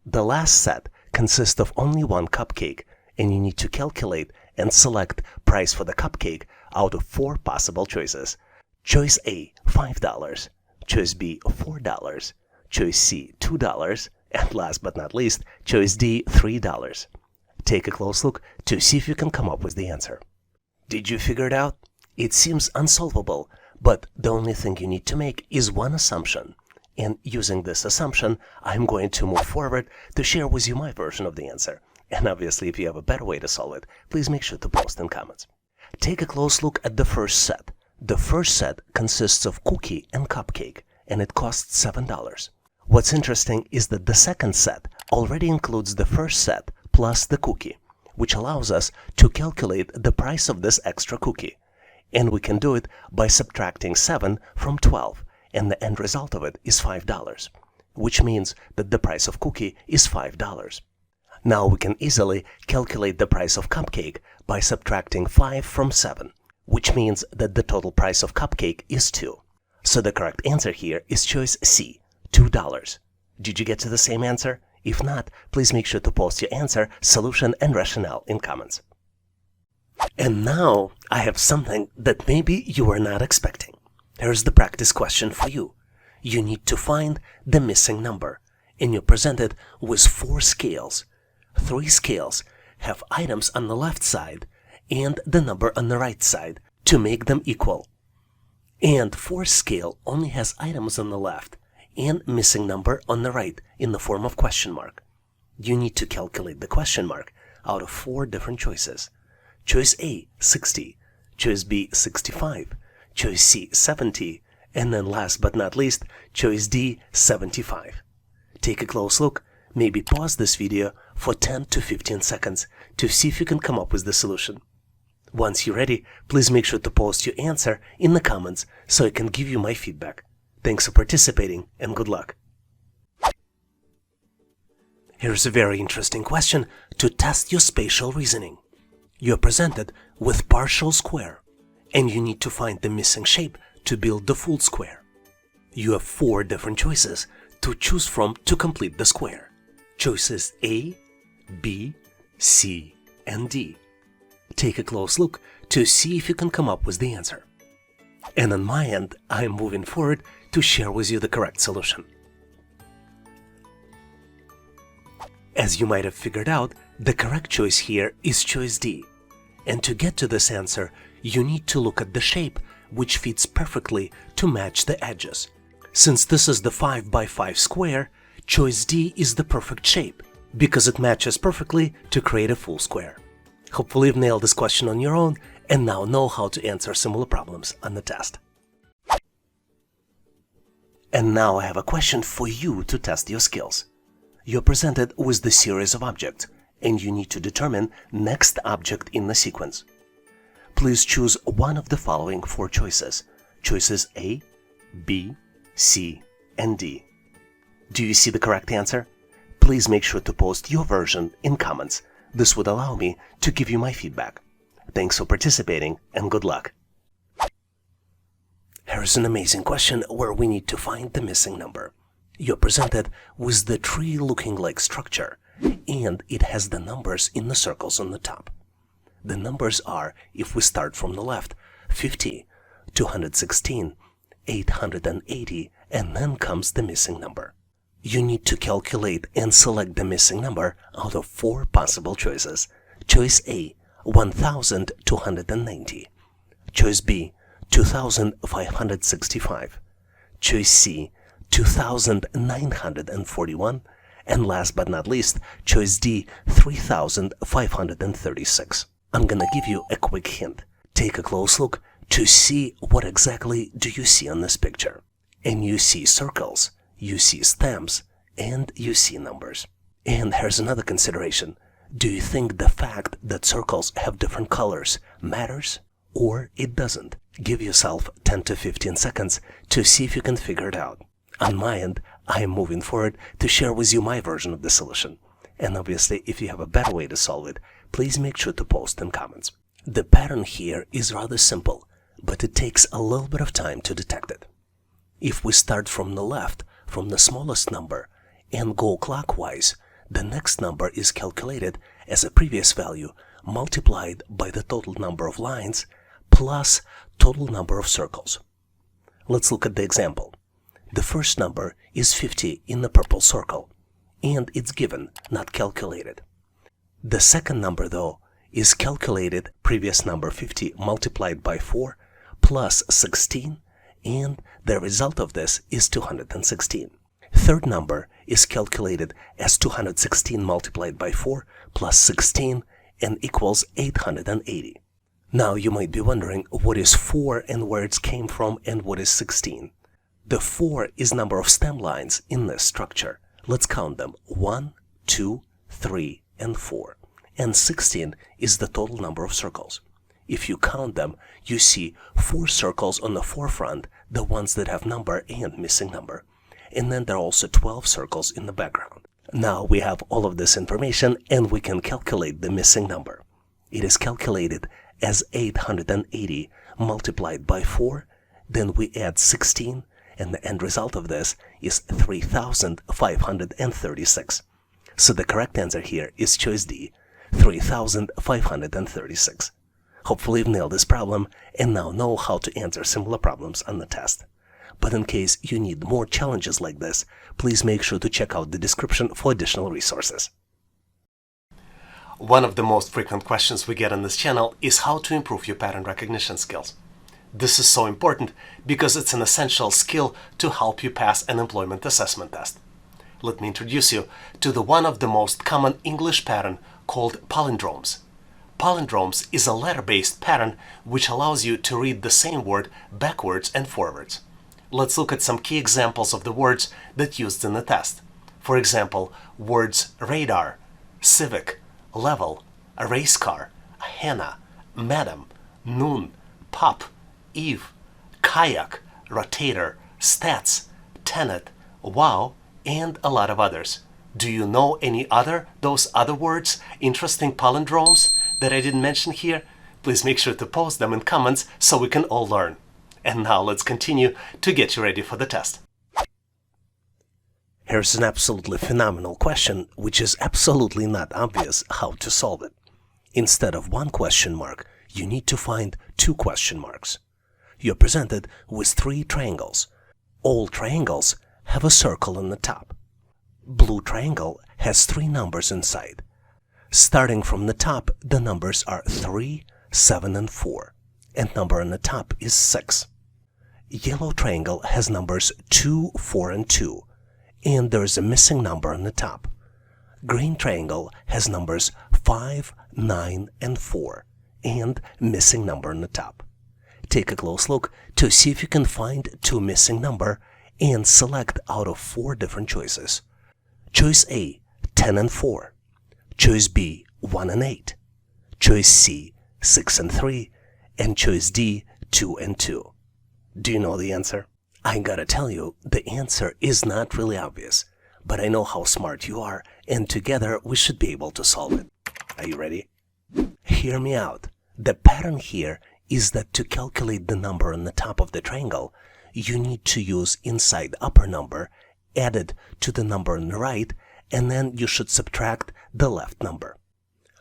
The last set consists of only 1 cupcake, and you need to calculate and select price for the cupcake out of 4 possible choices. Choice A, $5. Choice B, $4. Choice C, $2. And last but not least, choice D, $3. Take a close look to see if you can come up with the answer. Did you figure it out? It seems unsolvable, but the only thing you need to make is one assumption. And using this assumption, I'm going to move forward to share with you my version of the answer. And obviously, if you have a better way to solve it, please make sure to post in comments. Take a close look at the first set. The first set consists of cookie and cupcake, and it costs $7. What's interesting is that the second set already includes the first set plus the cookie, which allows us to calculate the price of this extra cookie. And we can do it by subtracting 7 from 12, and the end result of it is $5, which means that the price of cookie is $5. Now we can easily calculate the price of cupcake by subtracting 5 from 7, which means that the total price of cupcake is 2. So the correct answer here is choice C, $2. Did you get to the same answer? If not, please make sure to post your answer, solution, and rationale in comments. And now I have something that maybe you were not expecting. Here's the practice question for you. You need to find the missing number, and you're presented with 4 scales. 3 scales have items on the left side and the number on the right side to make them equal. And 4th scale only has items on the left and missing number on the right in the form of question mark. You need to calculate the question mark out of 4 different choices. Choice A, 60. Choice B, 65. Choice C, 70. And then last but not least, choice D, 75. Take a close look. Maybe pause this video for 10 to 15 seconds to see if you can come up with the solution. Once you're ready, please make sure to post your answer in the comments so I can give you my feedback. Thanks for participating and good luck. Here's a very interesting question to test your spatial reasoning. You're presented with partial square, and you need to find the missing shape to build the full square. You have 4 different choices to choose from to complete the square. Choices A, B, C, and D. Take a close look to see if you can come up with the answer. And on my end, I'm moving forward to share with you the correct solution. As you might have figured out, the correct choice here is choice D. And to get to this answer, you need to look at the shape which fits perfectly to match the edges. Since this is the 5 by 5 square, choice D is the perfect shape because it matches perfectly to create a full square. Hopefully you've nailed this question on your own and now know how to answer similar problems on the test. And now I have a question for you to test your skills. You're presented with the series of objects, and you need to determine next object in the sequence. Please choose one of the following 4 choices. Choices A, B, C, and D. Do you see the correct answer? Please make sure to post your version in comments. This would allow me to give you my feedback. Thanks for participating and good luck. Here's an amazing question where we need to find the missing number. You're presented with the tree-looking like structure, and it has the numbers in the circles on the top. The numbers are, if we start from the left, 50, 216, 880, and then comes the missing number. You need to calculate and select the missing number out of 4 possible choices. Choice A, 1290. Choice B, 2565. Choice C, 2941. And last but not least, choice D, 3536. I'm gonna give you a quick hint. Take a close look to see what exactly do you see on this picture. And you see circles. you see stamps, and you see numbers. And here's another consideration. Do you think the fact that circles have different colors matters? Or it doesn't? Give yourself 10 to 15 seconds to see if you can figure it out. On my end, I am moving forward to share with you my version of the solution. And obviously, if you have a better way to solve it, please make sure to post in comments. The pattern here is rather simple, but it takes a little bit of time to detect it. If we start from the left, from the smallest number, and go clockwise, the next number is calculated as a previous value multiplied by the total number of lines plus total number of circles. Let's look at the example. The first number is 50 in the purple circle, and it's given, not calculated. The second number, though, is calculated previous number 50 multiplied by 4 plus 16, and the result of this is 216. Third number is calculated as 216 multiplied by 4 plus 16 and equals 880. Now you might be wondering what is 4 and where it came from and what is 16. The 4 is number of stem lines in this structure. Let's count them. 1, 2, 3, and 4. And 16 is the total number of circles. If you count them, you see 4 circles on the forefront, the ones that have number and missing number. And then there are also 12 circles in the background. Now we have all of this information and we can calculate the missing number. It is calculated as 880 multiplied by 4, then we add 16, and the end result of this is 3,536. So the correct answer here is choice D, 3,536. Hopefully you've nailed this problem and now know how to answer similar problems on the test. But in case you need more challenges like this, please make sure to check out the description for additional resources. One of the most frequent questions we get on this channel is how to improve your pattern recognition skills. This is so important because it's an essential skill to help you pass an employment assessment test. Let me introduce you to one of the most common English pattern called palindromes. Palindromes is a letter-based pattern which allows you to read the same word backwards and forwards. Let's look at some key examples of the words that used in the test. For example, words radar, civic, level, a race car, henna, madam, noon, pop, eve, kayak, rotator, stats, tenet, wow, and a lot of others. Do you know those other words, interesting palindromes that I didn't mention here? Please make sure to post them in comments so we can all learn. And now let's continue to get you ready for the test. Here's an absolutely phenomenal question, which is absolutely not obvious how to solve it. Instead of one question mark, you need to find 2 question marks. You're presented with 3 triangles. All triangles have a circle on the top. Blue triangle has 3 numbers inside. Starting from the top, the numbers are 3, 7, and 4, and number on the top is 6. Yellow triangle has numbers 2, 4, and 2, and there is a missing number on the top. Green triangle has numbers 5, 9, and 4, and missing number on the top. Take a close look to see if you can find 2 missing number and select out of 4 different choices. Choice A, 10 and 4. Choice B, 1 and 8. Choice C, 6 and 3. And choice D, 2 and 2. Do you know the answer? I gotta tell you, the answer is not really obvious, but I know how smart you are, and together we should be able to solve it. Are you ready? Hear me out. The pattern here is that to calculate the number on the top of the triangle, you need to use inside upper number added to the number on the right, and then you should subtract the left number.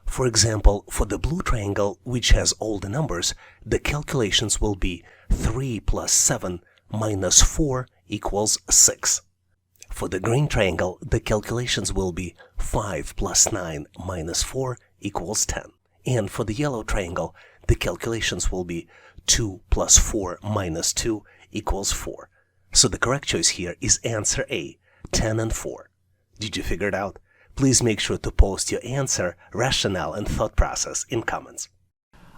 For example, for the blue triangle, which has all the numbers, the calculations will be 3 plus 7 minus 4 equals 6. For the green triangle, the calculations will be 5 plus 9 minus 4 equals 10. And for the yellow triangle, the calculations will be 2 plus 4 minus 2 equals 4. So the correct choice here is answer A, 10 and 4. Did you figure it out? Please make sure to post your answer, rationale, and thought process in comments.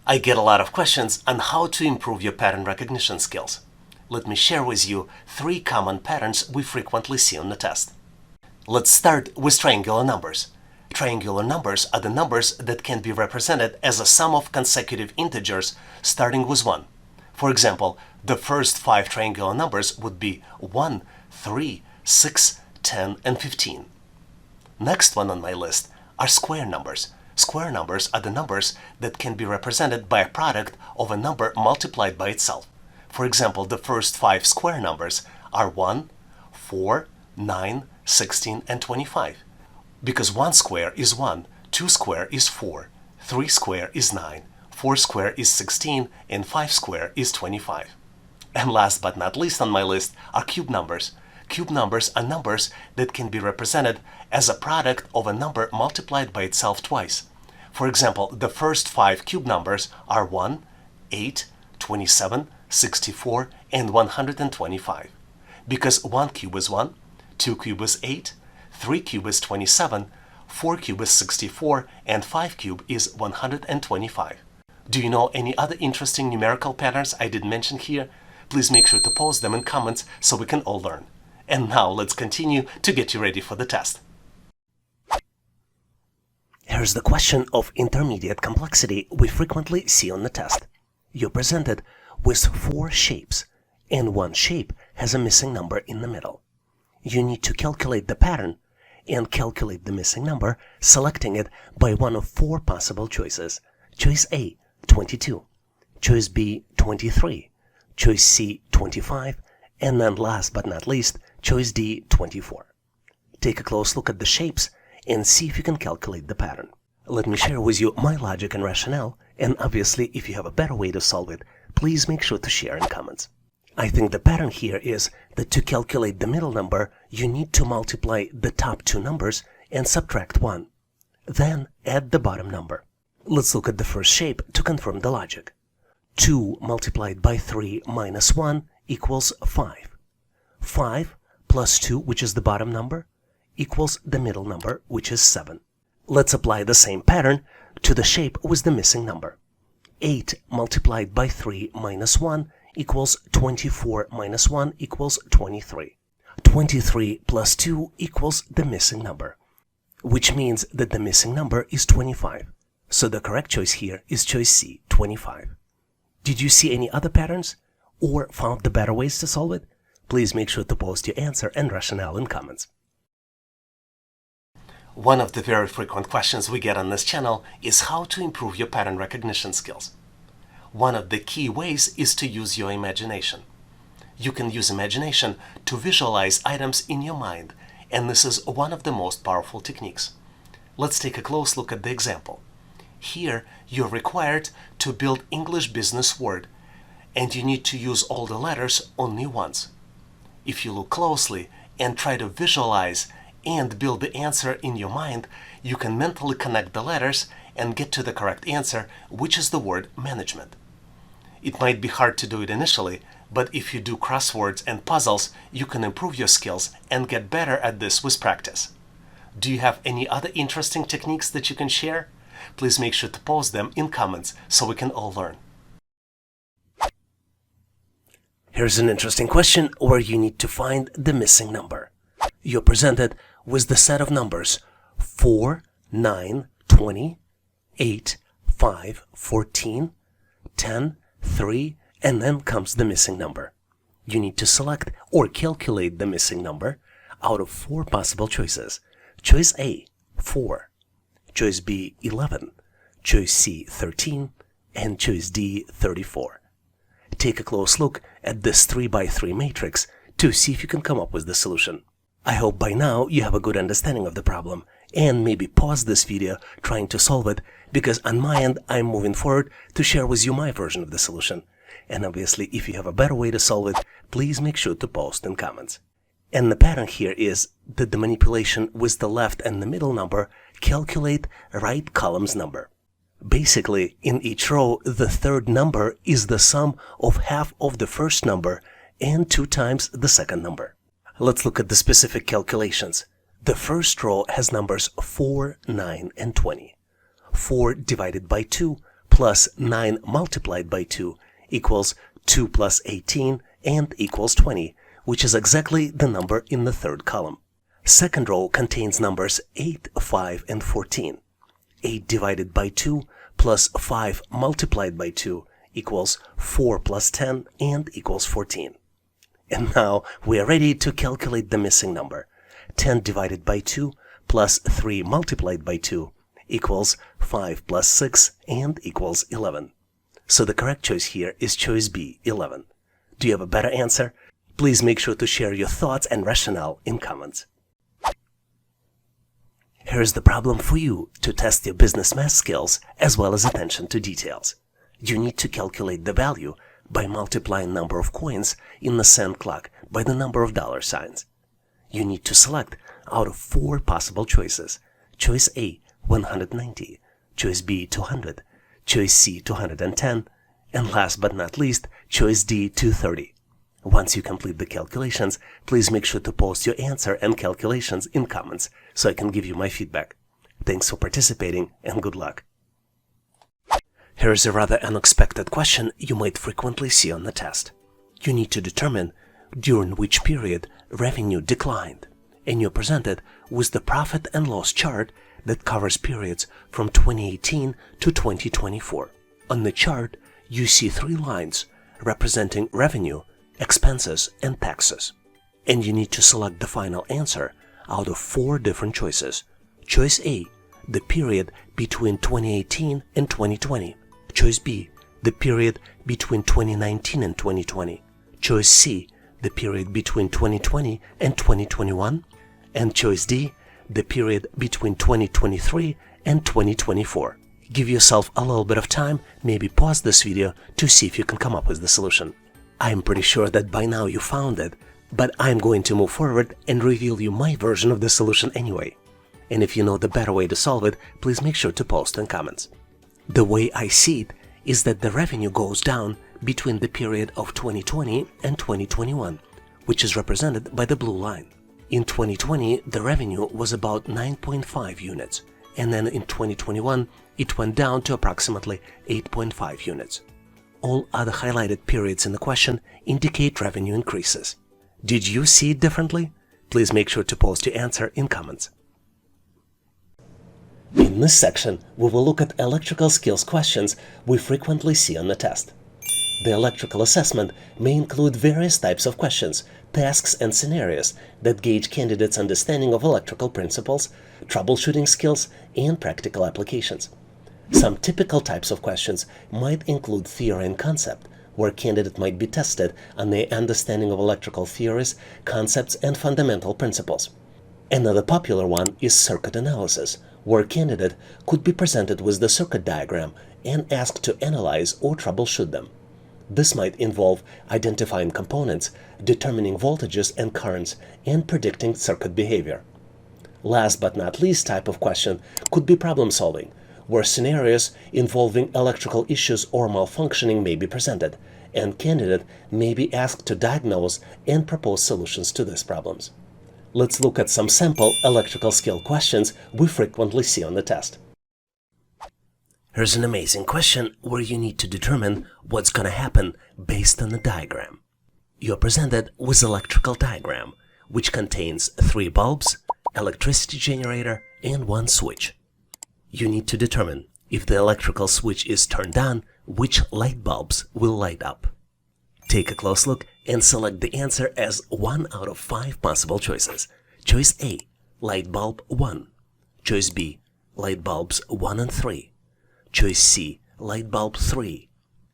I get a lot of questions on how to improve your pattern recognition skills. Let me share with you 3 common patterns we frequently see on the test. Let's start with triangular numbers. Triangular numbers are the numbers that can be represented as a sum of consecutive integers starting with 1. For example, the first 5 triangular numbers would be 1, 3, 6, 10, and 15. Next one on my list are square numbers. Square numbers are the numbers that can be represented by a product of a number multiplied by itself. For example, the first 5 square numbers are 1, 4, 9, 16, and 25. Because 1 square is 1, 2 square is 4, 3 square is 9, 4 square is 16, and 5 square is 25. And last but not least on my list are cube numbers. Cube numbers are numbers that can be represented as a product of a number multiplied by itself twice. For example, the first 5 cube numbers are 1, 8, 27, 64, and 125. Because 1 cube is 1, 2 cube is 8, 3 cube is 27, 4 cube is 64, and 5 cube is 125. Do you know any other interesting numerical patterns I didn't mention here? Please make sure to post them in comments so we can all learn. And now let's continue to get you ready for the test. Here's the question of intermediate complexity we frequently see on the test. You're presented with 4 shapes, and 1 shape has a missing number in the middle. You need to calculate the pattern and calculate the missing number, selecting it by one of 4 possible choices. Choice A, 22. Choice B, 23. Choice C, 25. And then last but not least, choice D, 24. Take a close look at the shapes and see if you can calculate the pattern. Let me share with you my logic and rationale, and obviously if you have a better way to solve it, please make sure to share in comments. I think the pattern here is that to calculate the middle number, you need to multiply the top 2 numbers and subtract 1. Then add the bottom number. Let's look at the first shape to confirm the logic. 2 multiplied by 3 minus 1 equals 5. 5 plus 2, which is the bottom number, equals the middle number, which is 7. Let's apply the same pattern to the shape with the missing number. 8 multiplied by 3 minus 1 equals 24 minus 1 equals 23. 23 plus 2 equals the missing number, which means that the missing number is 25. So the correct choice here is choice C, 25. Did you see any other patterns or found the better ways to solve it? Please make sure to post your answer and rationale in comments. One of the very frequent questions we get on this channel is how to improve your pattern recognition skills. One of the key ways is to use your imagination. You can use imagination to visualize items in your mind, and this is one of the most powerful techniques. Let's take a close look at the example. Here, you're required to build English business word, and you need to use all the letters only once. If you look closely and try to visualize and build the answer in your mind, you can mentally connect the letters and get to the correct answer, which is the word management. It might be hard to do it initially, but if you do crosswords and puzzles, you can improve your skills and get better at this with practice. Do you have any other interesting techniques that you can share? Please make sure to post them in comments so we can all learn. Here's an interesting question where you need to find the missing number. You're presented with the set of numbers 4, 9, 20, 8, 5, 14, 10, 3, and then comes the missing number. You need to select or calculate the missing number out of 4 possible choices. Choice A, 4. Choice B, 11. Choice C, 13. And choice D, 34. Take a close look at this 3x3 matrix to see if you can come up with the solution. I hope by now you have a good understanding of the problem and maybe pause this video trying to solve it, because on my end I'm moving forward to share with you my version of the solution. And obviously if you have a better way to solve it, please make sure to post in comments. And the pattern here is that the manipulation with the left and the middle number calculate right column's number. Basically, in each row, the third number is the sum of half of the first number and 2 times the second number. Let's look at the specific calculations. The first row has numbers 4, 9, and 20. 4 divided by 2 plus 9 multiplied by 2 equals 2 plus 18 and equals 20, which is exactly the number in the third column. Second row contains numbers 8, 5, and 14. 8 divided by 2 plus 5 multiplied by 2 equals 4 plus 10 and equals 14. And now we are ready to calculate the missing number. 10 divided by 2 plus 3 multiplied by 2 equals 5 plus 6 and equals 11. So the correct choice here is choice B, 11. Do you have a better answer? Please make sure to share your thoughts and rationale in comments. Here's the problem for you to test your business math skills as well as attention to details. You need to calculate the value by multiplying number of coins in the cent clock by the number of dollar signs. You need to select out of 4 possible choices. Choice A, 190, choice B, 200, choice C, 210, and last but not least, choice D, 230. Once you complete the calculations, please make sure to post your answer and calculations in comments so I can give you my feedback. Thanks for participating and good luck. Here's a rather unexpected question you might frequently see on the test. You need to determine during which period revenue declined, and you're presented with the profit and loss chart that covers periods from 2018 to 2024. On the chart, you see 3 lines representing revenue, expenses, and taxes. And you need to select the final answer out of 4 different choices. Choice A, the period between 2018 and 2020. Choice B, the period between 2019 and 2020. Choice C, the period between 2020 and 2021. And choice D, the period between 2023 and 2024. Give yourself a little bit of time, maybe pause this video to see if you can come up with the solution. I'm pretty sure that by now you found it, but I'm going to move forward and reveal you my version of the solution anyway. And if you know the better way to solve it, please make sure to post in comments. The way I see it is that the revenue goes down between the period of 2020 and 2021, which is represented by the blue line. In 2020, the revenue was about 9.5 units, and then in 2021, it went down to approximately 8.5 units. All other highlighted periods in the question indicate revenue increases. Did you see it differently? Please make sure to post your answer in comments. In this section, we will look at electrical skills questions we frequently see on the test. The electrical assessment may include various types of questions, tasks, and scenarios that gauge candidates' understanding of electrical principles, troubleshooting skills, and practical applications. Some typical types of questions might include theory and concept, where candidate might be tested on their understanding of electrical theories, concepts, and fundamental principles. Another popular one is circuit analysis, where a candidate could be presented with the circuit diagram and asked to analyze or troubleshoot them. This might involve identifying components, determining voltages and currents, and predicting circuit behavior. Last but not least type of question could be problem solving, where scenarios involving electrical issues or malfunctioning may be presented, and candidate may be asked to diagnose and propose solutions to these problems. Let's look at some sample electrical skill questions we frequently see on the test. Here's an amazing question where you need to determine what's going to happen based on the diagram. You're presented with electrical diagram, which contains 3 bulbs, electricity generator, and 1 switch. You need to determine if the electrical switch is turned on, which light bulbs will light up. Take a close look and select the answer as 1 out of 5 possible choices. Choice A, light bulb 1. Choice B, light bulbs 1 and 3. Choice C, light bulb 3.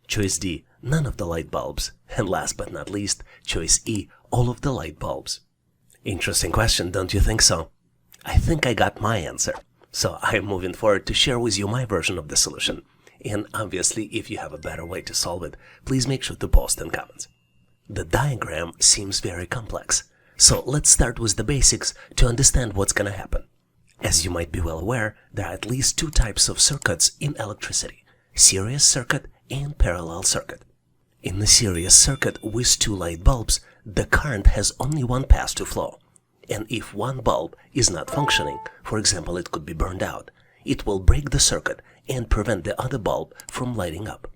Choice D, none of the light bulbs. And last but not least, choice E, all of the light bulbs. Interesting question, don't you think so? I think I got my answer. So I'm moving forward to share with you my version of the solution. And obviously, if you have a better way to solve it, please make sure to post in comments. The diagram seems very complex, so let's start with the basics to understand what's going to happen. As you might be well aware, there are at least 2 types of circuits in electricity: series circuit and parallel circuit. In the series circuit with 2 light bulbs, the current has only one path to flow. And if one bulb is not functioning, for example, it could be burned out, it will break the circuit and prevent the other bulb from lighting up.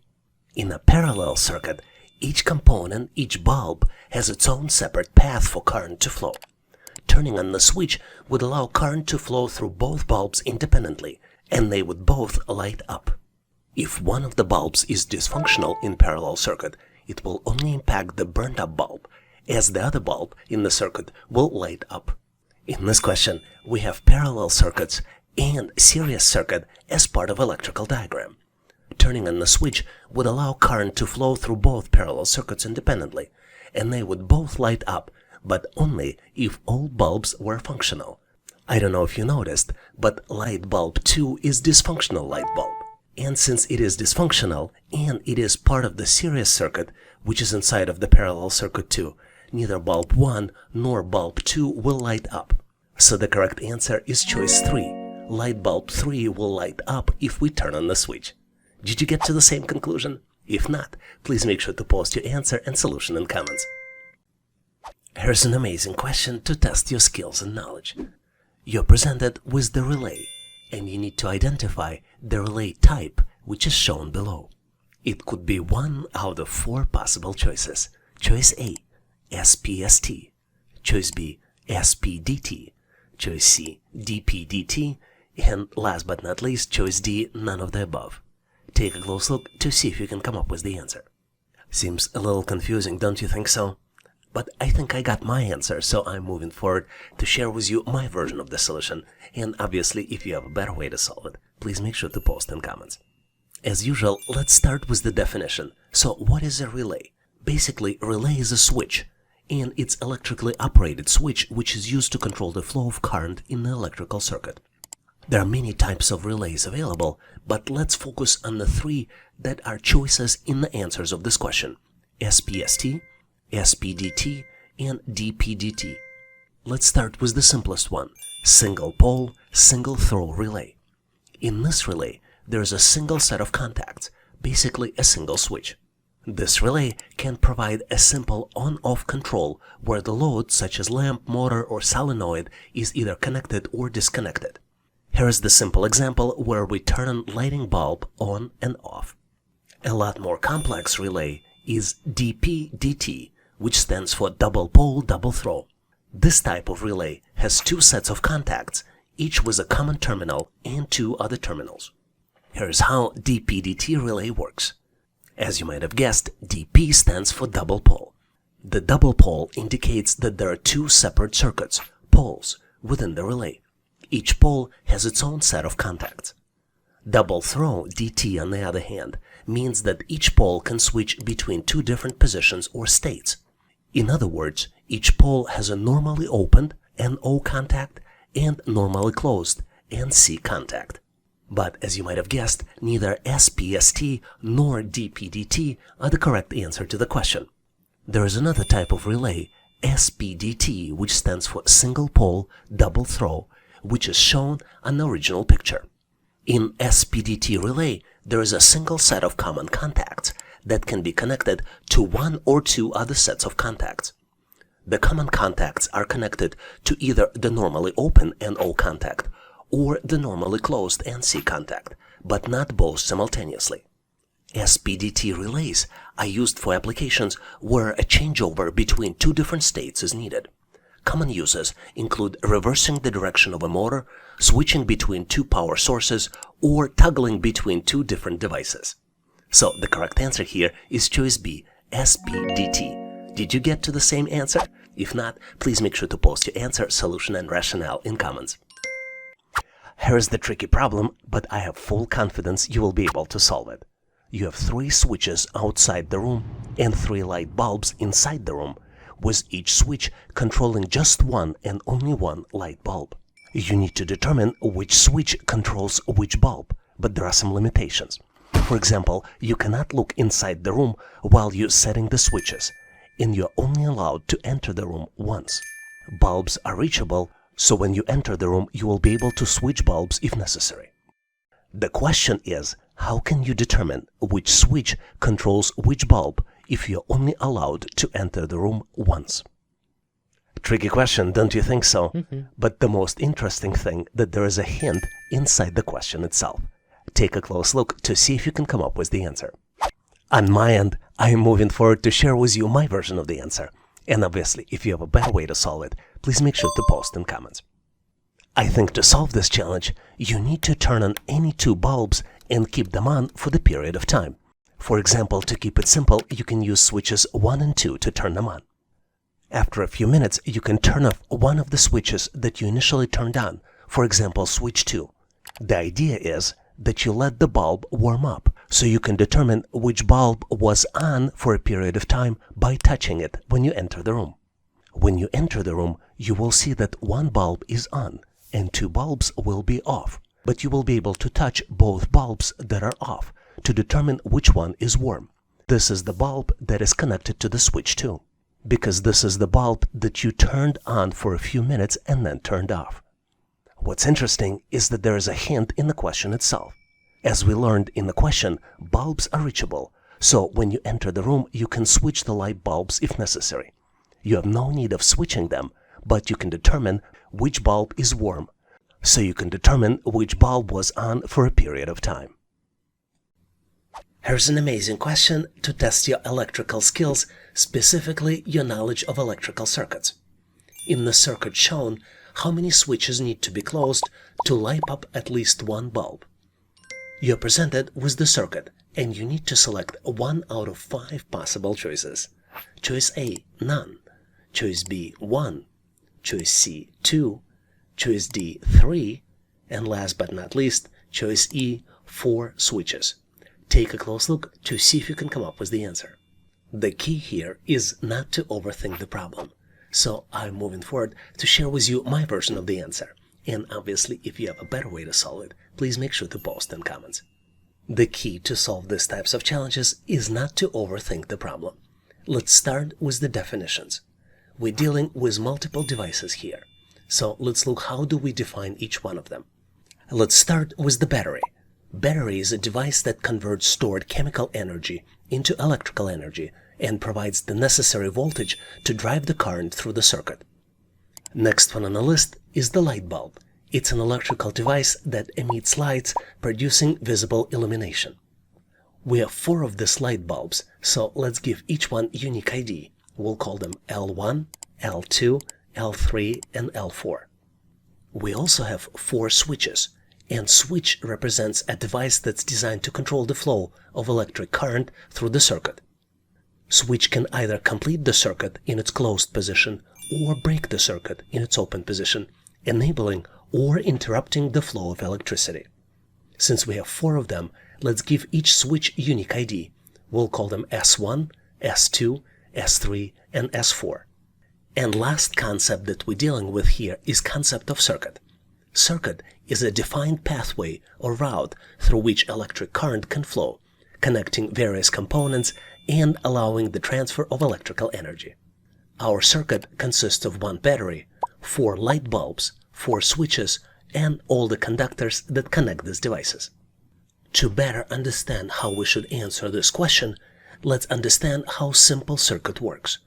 In a parallel circuit, Each component, each bulb, has its own separate path for current to flow. Turning on the switch would allow current to flow through both bulbs independently, and they would both light up. If one of the bulbs is dysfunctional in parallel circuit, it will only impact the burned up bulb, as the other bulb in the circuit will light up. In this question, we have parallel circuits and series circuit as part of electrical diagram. Turning on the switch would allow current to flow through both parallel circuits independently, and they would both light up, but only if all bulbs were functional. I don't know if you noticed, but light bulb 2 is dysfunctional light bulb. And since it is dysfunctional and it is part of the series circuit, which is inside of the parallel circuit too, neither bulb 1 nor bulb 2 will light up. So the correct answer is choice 3. Light bulb 3 will light up if we turn on the switch. Did you get to the same conclusion? If not, please make sure to post your answer and solution in comments. Here's an amazing question to test your skills and knowledge. You're presented with the relay, and you need to identify the relay type, which is shown below. It could be one out of 4 possible choices. Choice A, SPST. Choice B, SPDT. Choice C, DPDT. And last but not least, choice D, none of the above. Take a close look to see if you can come up with the answer. Seems a little confusing, don't you think so? But I think I got my answer, so I'm moving forward to share with you my version of the solution. And obviously, if you have a better way to solve it, please make sure to post in comments. As usual, let's start with the definition. So what is a relay? Basically, a relay is a switch, and it's electrically operated switch which is used to control the flow of current in the electrical circuit. There are many types of relays available, but let's focus on the 3 that are choices in the answers of this question: SPST, SPDT, and DPDT. Let's start with the simplest one: single pole, single throw relay. In this relay, there is a single set of contacts, basically a single switch. This relay can provide a simple on-off control where the load, such as lamp, motor, or solenoid, is either connected or disconnected. Here is the simple example where we turn on lighting bulb on and off. A lot more complex relay is DPDT, which stands for double pole, double throw. This type of relay has 2 sets of contacts, each with a common terminal and 2 other terminals. Here's how DPDT relay works. As you might have guessed, DP stands for double pole. The double pole indicates that there are 2 separate circuits, poles, within the relay. Each pole has its own set of contacts. Double throw, DT, on the other hand, means that each pole can switch between 2 different positions or states. In other words, each pole has a normally opened, NO contact, and normally closed, NC contact. But as you might have guessed, neither SPST nor DPDT are the correct answer to the question. There is another type of relay, SPDT, which stands for single pole, double throw, which is shown on the original picture. In SPDT relay, there is a single set of common contacts that can be connected to 1 or 2 other sets of contacts. The common contacts are connected to either the normally open NO contact or the normally closed NC contact, but not both simultaneously. SPDT relays are used for applications where a changeover between 2 different states is needed. Common uses include reversing the direction of a motor, switching between 2 power sources, or toggling between 2 different devices. So the correct answer here is choice B, SPDT. Did you get to the same answer? If not, please make sure to post your answer, solution, and rationale in comments. Here's the tricky problem, but I have full confidence you will be able to solve it. You have 3 switches outside the room and 3 light bulbs inside the room, with each switch controlling just 1 and only 1 light bulb. You need to determine which switch controls which bulb, but there are some limitations. For example, you cannot look inside the room while you're setting the switches, and you're only allowed to enter the room once. Bulbs are reachable, so when you enter the room, you will be able to switch bulbs if necessary. The question is, how can you determine which switch controls which bulb if you're only allowed to enter the room once? Tricky question, don't you think so? But the most interesting thing that there is a hint inside the question itself. Take a close look to see if you can come up with the answer. On my end, I am moving forward to share with you my version of the answer. And obviously, if you have a better way to solve it, please make sure to post in comments. I think to solve this challenge, you need to turn on any two bulbs and keep them on for the period of time. For example, to keep it simple, you can use switches 1 and 2 to turn them on. After a few minutes, you can turn off one of the switches that you initially turned on, for example, switch 2. The idea is that you let the bulb warm up, so you can determine which bulb was on for a period of time by touching it when you enter the room. When you enter the room, you will see that one bulb is on and two bulbs will be off, but you will be able to touch both bulbs that are off to determine which one is warm. This is the bulb that is connected to the switch 2, because this is the bulb that you turned on for a few minutes and then turned off. What's interesting is that there is a hint in the question itself. As we learned in the question, bulbs are reachable, so when you enter the room, you can switch the light bulbs if necessary. You have no need of switching them, but you can determine which bulb is warm, so you can determine which bulb was on for a period of time. Here's an amazing question to test your electrical skills, specifically your knowledge of electrical circuits. In the circuit shown, how many switches need to be closed to light up at least one bulb? You're presented with the circuit, and you need to select one out of 5 possible choices. Choice A, none. Choice B, 1. Choice C, 2. Choice D, 3. And last but not least, choice E, 4 switches. Take a close look to see if you can come up with the answer. The key here is not to overthink the problem. So I'm moving forward to share with you my version of the answer. And obviously, if you have a better way to solve it, please make sure to post in comments. The key to solve these types of challenges is not to overthink the problem. Let's start with the definitions. We're dealing with multiple devices here. So let's look how do we define each one of them. Let's start with the battery. Battery is a device that converts stored chemical energy into electrical energy and provides the necessary voltage to drive the current through the circuit. Next one on the list is the light bulb. It's an electrical device that emits lights, producing visible illumination. We have 4 of these light bulbs, so let's give each one unique ID. We'll call them L1, L2, L3, and L4. We also have 4 switches, and switch represents a device that's designed to control the flow of electric current through the circuit. Switch can either complete the circuit in its closed position or break the circuit in its open position, enabling or interrupting the flow of electricity. Since we have 4 of them, let's give each switch unique ID. We'll call them S1, S2, S3, and S4. And last concept that we're dealing with here is concept of circuit. Circuit is a defined pathway or route through which electric current can flow, connecting various components and allowing the transfer of electrical energy. Our circuit consists of 1 battery, 4 light bulbs, 4 switches, and all the conductors that connect these devices. To better understand how we should answer this question, let's understand how simple circuit works.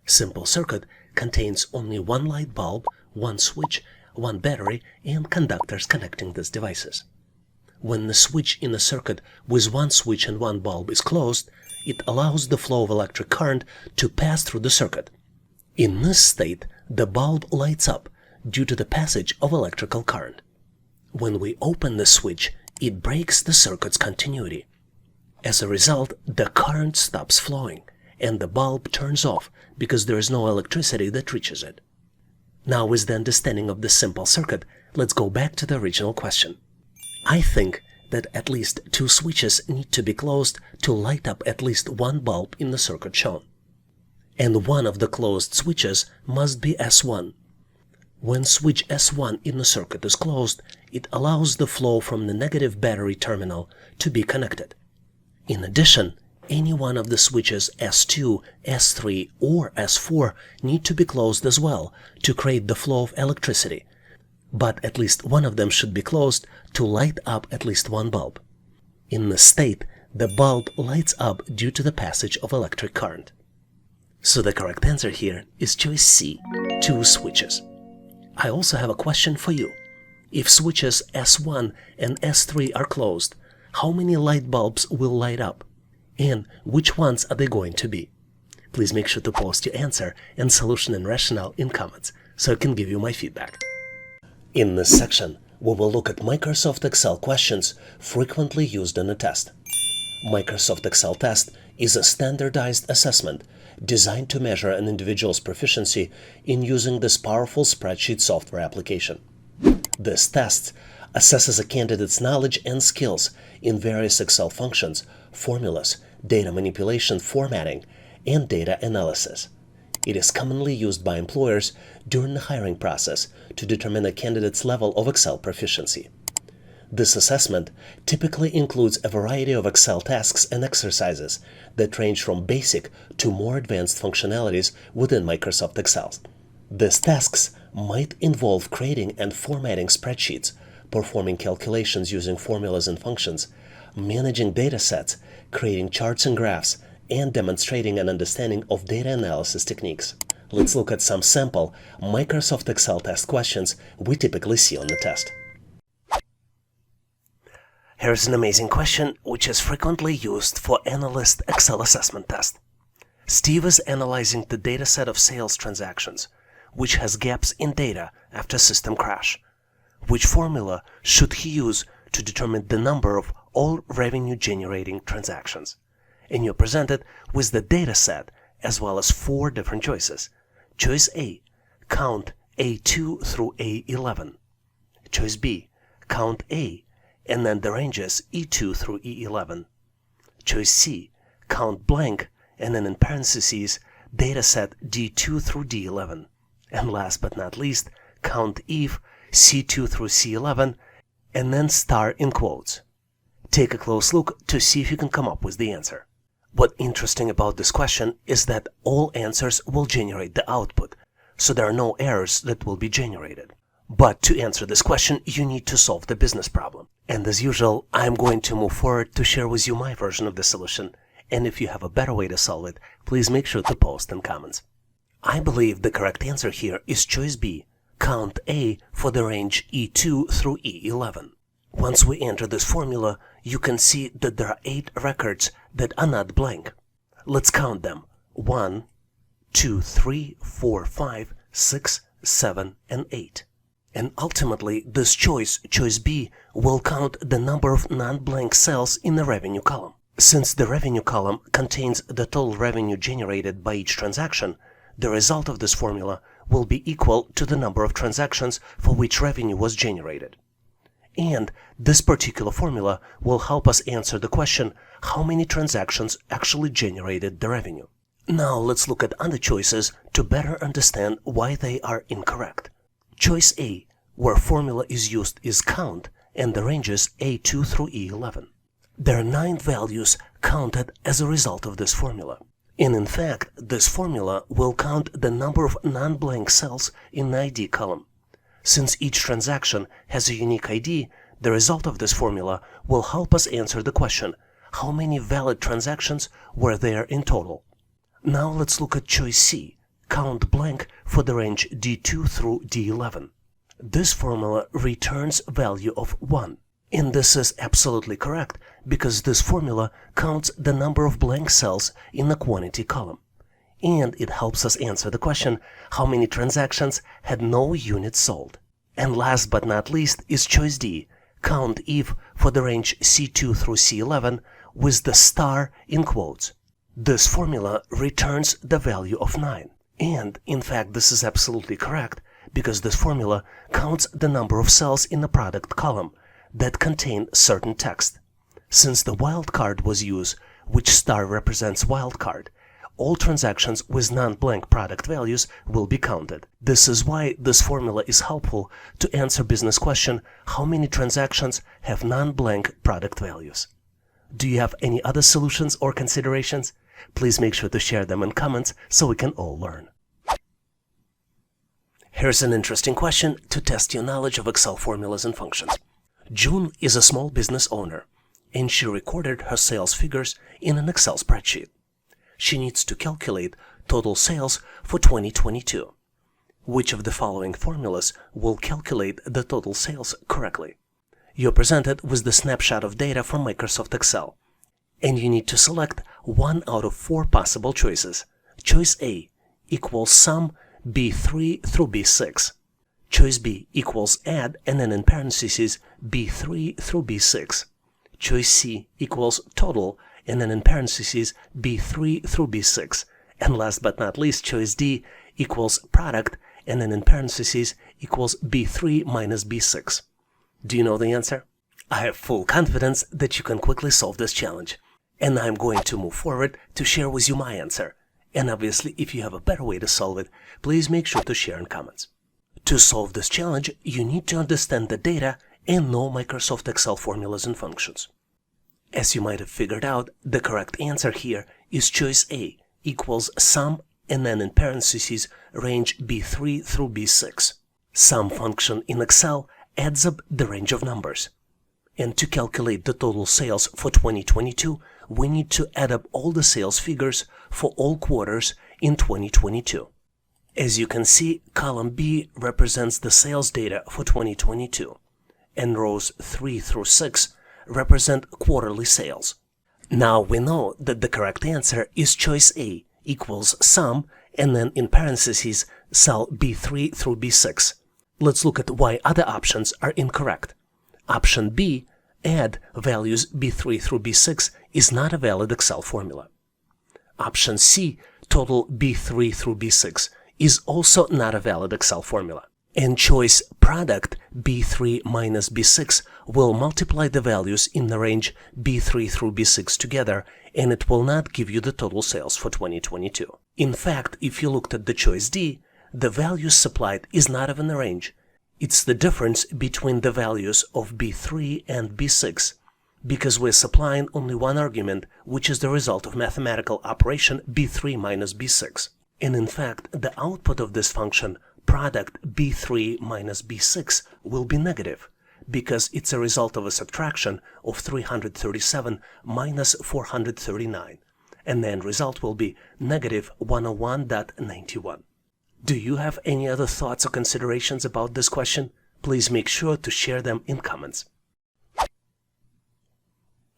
Simple circuit contains only 1 light bulb, 1 switch, 1 battery, and conductors connecting these devices. When the switch in a circuit with 1 switch and 1 bulb is closed, it allows the flow of electric current to pass through the circuit. In this state, the bulb lights up due to the passage of electrical current. When we open the switch, it breaks the circuit's continuity. As a result, the current stops flowing, and the bulb turns off because there is no electricity that reaches it. Now, with the understanding of this simple circuit, let's go back to the original question. I think that at least 2 switches need to be closed to light up at least 1 bulb in the circuit shown. And one of the closed switches must be S1. When switch S1 in the circuit is closed, it allows the flow from the negative battery terminal to be connected. In addition, any one of the switches S2, S3, or S4 need to be closed as well to create the flow of electricity, but at least one of them should be closed to light up at least 1 bulb. In this state, the bulb lights up due to the passage of electric current. So the correct answer here is choice C, 2 switches. I also have a question for you. If switches S1 and S3 are closed, how many light bulbs will light up? And which ones are they going to be? Please make sure to post your answer and solution and rationale in comments so I can give you my feedback. In this section, we will look at Microsoft Excel questions frequently used in a test. Microsoft Excel test is a standardized assessment designed to measure an individual's proficiency in using this powerful spreadsheet software application. This test assesses a candidate's knowledge and skills in various Excel functions, formulas, data manipulation, formatting, and data analysis. It is commonly used by employers during the hiring process to determine a candidate's level of Excel proficiency. This assessment typically includes a variety of Excel tasks and exercises that range from basic to more advanced functionalities within Microsoft Excel. These tasks might involve creating and formatting spreadsheets, performing calculations using formulas and functions, managing data sets, creating charts and graphs, and demonstrating an understanding of data analysis techniques. Let's look at some sample Microsoft Excel test questions we typically see on the test. Here's an amazing question which is frequently used for analyst Excel assessment test. Steve is analyzing the data set of sales transactions, which has gaps in data after system crash. Which formula should he use to determine the number of all revenue-generating transactions? And you're presented with the data set as well as 4 different choices. Choice A, count A2 through A11. Choice B, count A, and then the ranges E2 through E11. Choice C, count blank, and then in parentheses, data set D2 through D11. And last but not least, count if C2 through C11, and then star in quotes. Take a close look to see if you can come up with the answer. What's interesting about this question is that all answers will generate the output, so there are no errors that will be generated. But to answer this question, you need to solve the business problem. And as usual, I'm going to move forward to share with you my version of the solution. And if you have a better way to solve it, please make sure to post in comments. I believe the correct answer here is choice B, count A for the range E2 through E11. Once we enter this formula, you can see that there are 8 records that are not blank. Let's count them. 1, 2, 3, 4, 5, 6, 7, and 8. And ultimately, this choice B, will count the number of non-blank cells in the revenue column. Since the revenue column contains the total revenue generated by each transaction, the result of this formula will be equal to the number of transactions for which revenue was generated. And this particular formula will help us answer the question, how many transactions actually generated the revenue? Now let's look at other choices to better understand why they are incorrect. Choice A, where formula is used, is count, and the ranges A2 through E11. There are 9 values counted as a result of this formula. And in fact, this formula will count the number of non-blank cells in the ID column. Since each transaction has a unique ID, the result of this formula will help us answer the question, how many valid transactions were there in total? Now let's look at choice C, count blank for the range D2 through D11. This formula returns value of 1. And this is absolutely correct because this formula counts the number of blank cells in the quantity column. And it helps us answer the question, how many transactions had no units sold? And last but not least is choice D, count if for the range C2 through C11 with the star in quotes. This formula returns the value of 9. And in fact, this is absolutely correct because this formula counts the number of cells in the product column that contain certain text. Since the wildcard was used, which star represents wildcard, all transactions with non-blank product values will be counted. This is why this formula is helpful to answer business question, how many transactions have non-blank product values? Do you have any other solutions or considerations? Please make sure to share them in comments so we can all learn. Here's an interesting question to test your knowledge of Excel formulas and functions. June is a small business owner, and she recorded her sales figures in an Excel spreadsheet. She needs to calculate total sales for 2022. Which of the following formulas will calculate the total sales correctly? You're presented with the snapshot of data from Microsoft Excel. and you need to select one out of 4 possible choices. Choice A equals sum B3 through B6. Choice B equals add and then in parentheses B3 through B6. Choice C equals total and then in parentheses B3 through B6. And last but not least, choice D equals product and then in parentheses equals B3 minus B6. Do you know the answer? I have full confidence that you can quickly solve this challenge. And I'm going to move forward to share with you my answer. And obviously, if you have a better way to solve it, please make sure to share in comments. To solve this challenge, you need to understand the data and know Microsoft Excel formulas and functions. As you might have figured out, the correct answer here is choice A equals sum and then in parentheses range B3 through B6. Sum function in Excel adds up the range of numbers. And to calculate the total sales for 2022, we need to add up all the sales figures for all quarters in 2022. As you can see, column B represents the sales data for 2022, and rows 3 through 6 represent quarterly sales. Now we know that the correct answer is choice A equals sum and then in parentheses cell B3 through B6. Let's look at why other options are incorrect. Option B, add values B3 through B6, is not a valid Excel formula. Option C, total B3 through B6, is also not a valid Excel formula. And choice product B3 minus B6 will multiply the values in the range B3 through B6 together, and it will not give you the total sales for 2022. In fact, if you looked at the choice D, the values supplied is not even a range. It's the difference between the values of B3 and B6, because we're supplying only one argument, which is the result of mathematical operation B3 minus B6. And in fact, the output of this function, product B3 minus B6, will be negative, because it's a result of a subtraction of 337 minus 439, and the end result will be negative 101.91. Do you have any other thoughts or considerations about this question? Please make sure to share them in comments.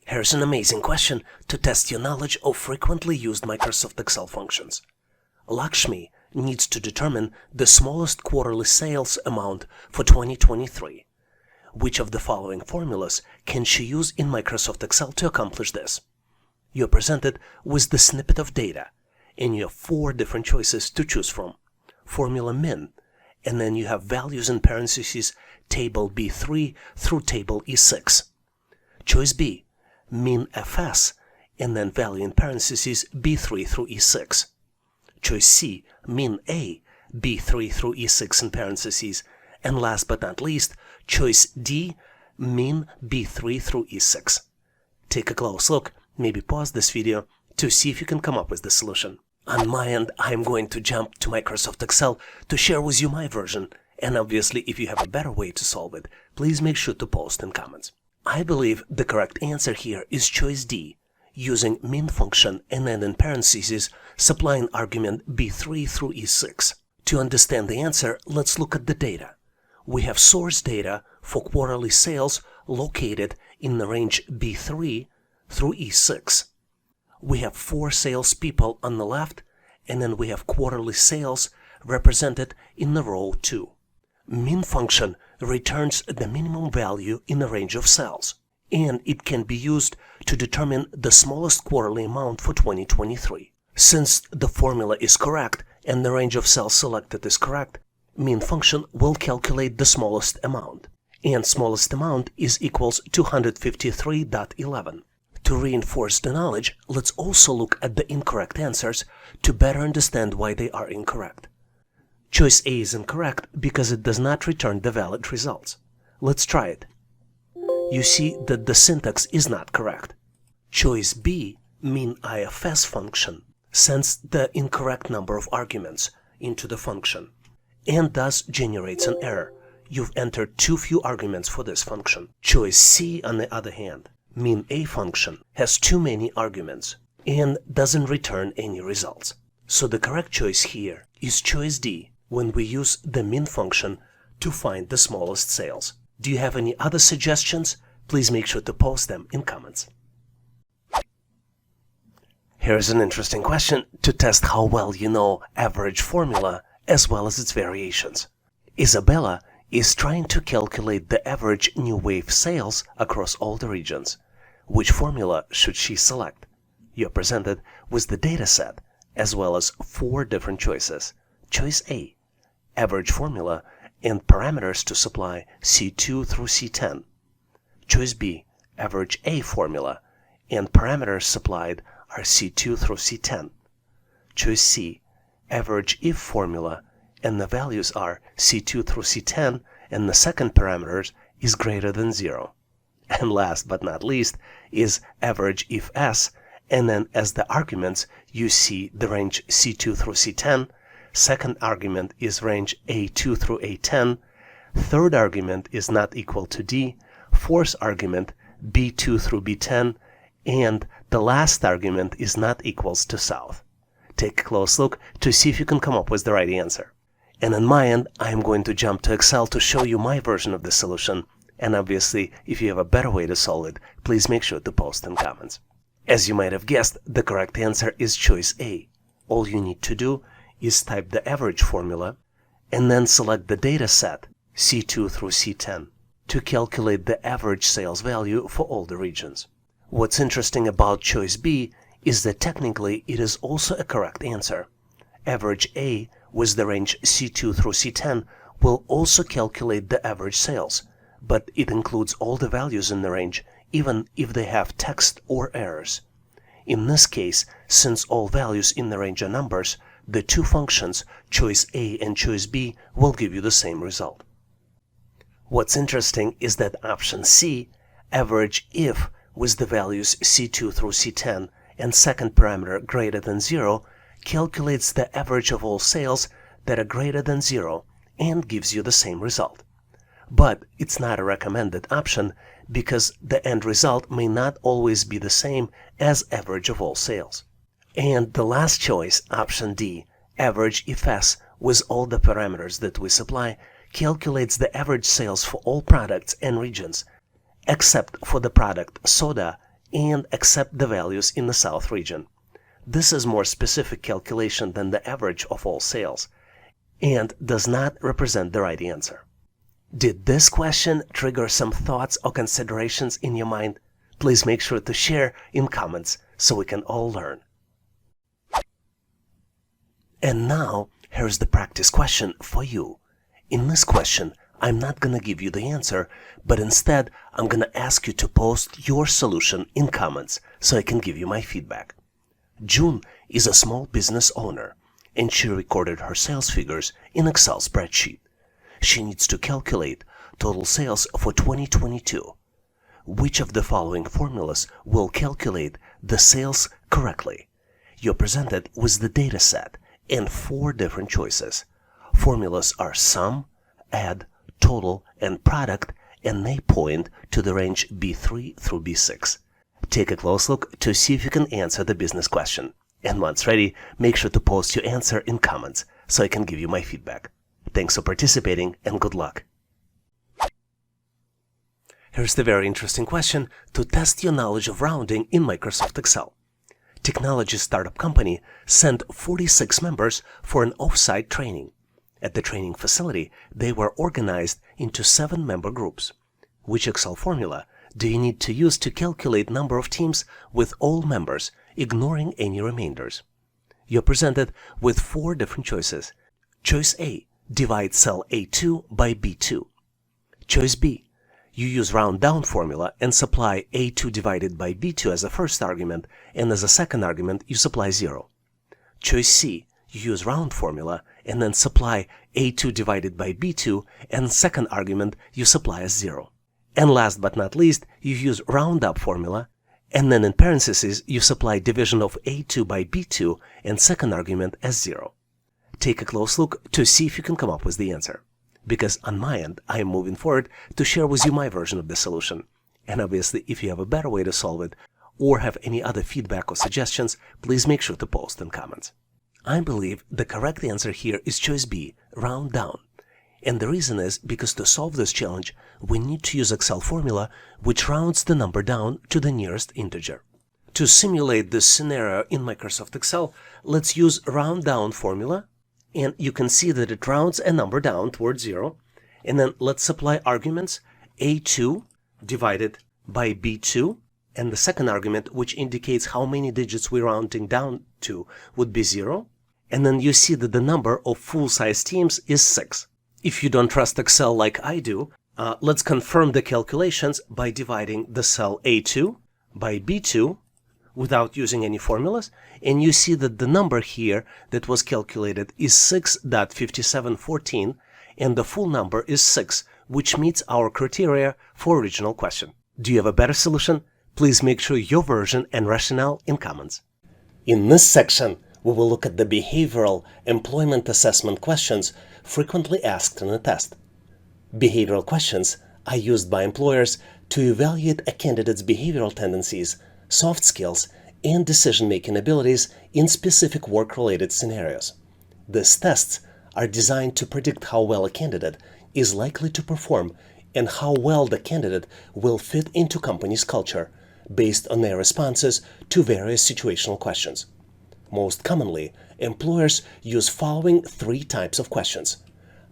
Here's an amazing question to test your knowledge of frequently used Microsoft Excel functions. Lakshmi needs to determine the smallest quarterly sales amount for 2023. Which of the following formulas can she use in Microsoft Excel to accomplish this? You're presented with the snippet of data, and you have 4 different choices to choose from. Formula min, and then you have values in parentheses table B3 through table E6. Choice B, min fs, and then value in parentheses B3 through E6. Choice C, min a, B3 through E6 in parentheses, and last but not least, choice D, min B3 through E6. Take a close look, maybe pause this video to see if you can come up with the solution. On my end, I'm going to jump to Microsoft Excel to share with you my version, and obviously if you have a better way to solve it, please make sure to post in comments. I believe the correct answer here is choice D, using min function and then in parentheses supplying argument B3 through E6. To understand the answer, let's look at the data. We have source data for quarterly sales located in the range B3 through E6. We have 4 salespeople on the left, and then we have quarterly sales represented in the row 2. Min function returns the minimum value in the range of cells, and it can be used to determine the smallest quarterly amount for 2023. Since the formula is correct and the range of cells selected is correct, min function will calculate the smallest amount, and smallest amount is equals 253.11. To reinforce the knowledge, let's also look at the incorrect answers to better understand why they are incorrect. Choice A is incorrect because it does not return the valid results. Let's try it. You see that the syntax is not correct. Choice B, min ifs function, sends the incorrect number of arguments into the function and thus generates an error. You've entered too few arguments for this function. Choice C, on the other hand, min a function, has too many arguments and doesn't return any results. So the correct choice here is choice D, when we use the min function to find the smallest sales. Do you have any other suggestions? Please make sure to post them in comments. Here's an interesting question to test how well you know average formula as well as its variations. Isabella is trying to calculate the average new wave sales across all the regions. Which formula should she select? You're presented with the data set as well as 4 different choices. Choice A, average formula and parameters to supply C2 through C10. Choice B, average A formula and parameters supplied are C2 through C10. Choice C, average if formula and the values are C2 through C10 and the second parameters is greater than 0. And last but not least is average if S, and then as the arguments you see the range C2 through C10, second argument is range A2 through A10, third argument is not equal to D, fourth argument B2 through B10, and the last argument is not equals to south. Take a close look to see if you can come up with the right answer. And on my end, I am going to jump to Excel to show you my version of the solution. And obviously, if you have a better way to solve it, please make sure to post in comments. As you might have guessed, the correct answer is choice A. All you need to do is type the average formula and then select the data set C2 through C10 to calculate the average sales value for all the regions. What's interesting about choice B is that technically it is also a correct answer. Average A with the range C2 through C10 will also calculate the average sales, but it includes all the values in the range, even if they have text or errors. In this case, since all values in the range are numbers, the two functions, choice A and choice B, will give you the same result. What's interesting is that option C, average if with the values C2 through C10 and second parameter greater than 0, calculates the average of all sales that are greater than 0 and gives you the same result. But it's not a recommended option because the end result may not always be the same as average of all sales. And the last choice, option D, average if S with all the parameters that we supply, calculates the average sales for all products and regions, except for the product soda and except the values in the South region. This is more specific calculation than the average of all sales and does not represent the right answer. Did this question trigger some thoughts or considerations in your mind? Please make sure to share in comments so we can all learn. And now, here's the practice question for you. In this question, I'm not going to give you the answer, but instead, I'm going to ask you to post your solution in comments so I can give you my feedback. June is a small business owner, and she recorded her sales figures in Excel spreadsheet. She needs to calculate total sales for 2022. Which of the following formulas will calculate the sales correctly? You're presented with the data set and 4 different choices. Formulas are sum, add, total, and product, and they point to the range B3 through B6. Take a close look to see if you can answer the business question. And once ready, make sure to post your answer in comments so I can give you my feedback. Thanks for participating and good luck. Here's the very interesting question to test your knowledge of rounding in Microsoft Excel. Technology startup company sent 46 members for an off-site training. At the training facility, they were organized into 7 member groups. Which Excel formula do you need to use to calculate number of teams with all members, ignoring any remainders? You're presented with 4 different choices. Choice A, divide cell A2 by B2. Choice B, you use round down formula and supply A2 divided by B2 as a first argument, and as a second argument you supply 0. Choice C, you use round formula and then supply A2 divided by B2, and second argument you supply as 0. And last but not least, you use round up formula, and then in parentheses you supply division of A2 by B2 and second argument as 0. Take a close look to see if you can come up with the answer. Because on my end, I am moving forward to share with you my version of the solution. And obviously, if you have a better way to solve it, or have any other feedback or suggestions, please make sure to post in comments. I believe the correct answer here is choice B, round down. And the reason is because to solve this challenge, we need to use Excel formula which rounds the number down to the nearest integer. To simulate this scenario in Microsoft Excel, let's use round down formula, and you can see that it rounds a number down towards 0. And then let's supply arguments A2 divided by B2, and the second argument, which indicates how many digits we're rounding down to, would be 0. And then you see that the number of full-size teams is 6. If you don't trust Excel like I do, let's confirm the calculations by dividing the cell A2 by B2 without using any formulas, and you see that the number here that was calculated is 6.5714, and the full number is 6, which meets our criteria for original question. Do you have a better solution? Please make sure your version and rationale in comments. In this section, we will look at the behavioral employment assessment questions frequently asked in a test. Behavioral questions are used by employers to evaluate a candidate's behavioral tendencies, soft skills, and decision-making abilities in specific work-related scenarios. These tests are designed to predict how well a candidate is likely to perform and how well the candidate will fit into company's culture based on their responses to various situational questions. Most commonly, employers use following 3 types of questions.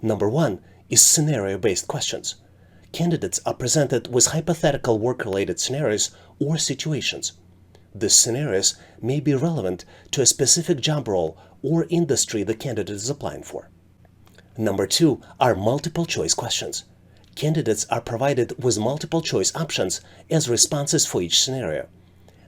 Number 1 is scenario-based questions. Candidates are presented with hypothetical work-related scenarios or situations. These scenarios may be relevant to a specific job role or industry the candidate is applying for. Number 2 are multiple-choice questions. Candidates are provided with multiple-choice options as responses for each scenario.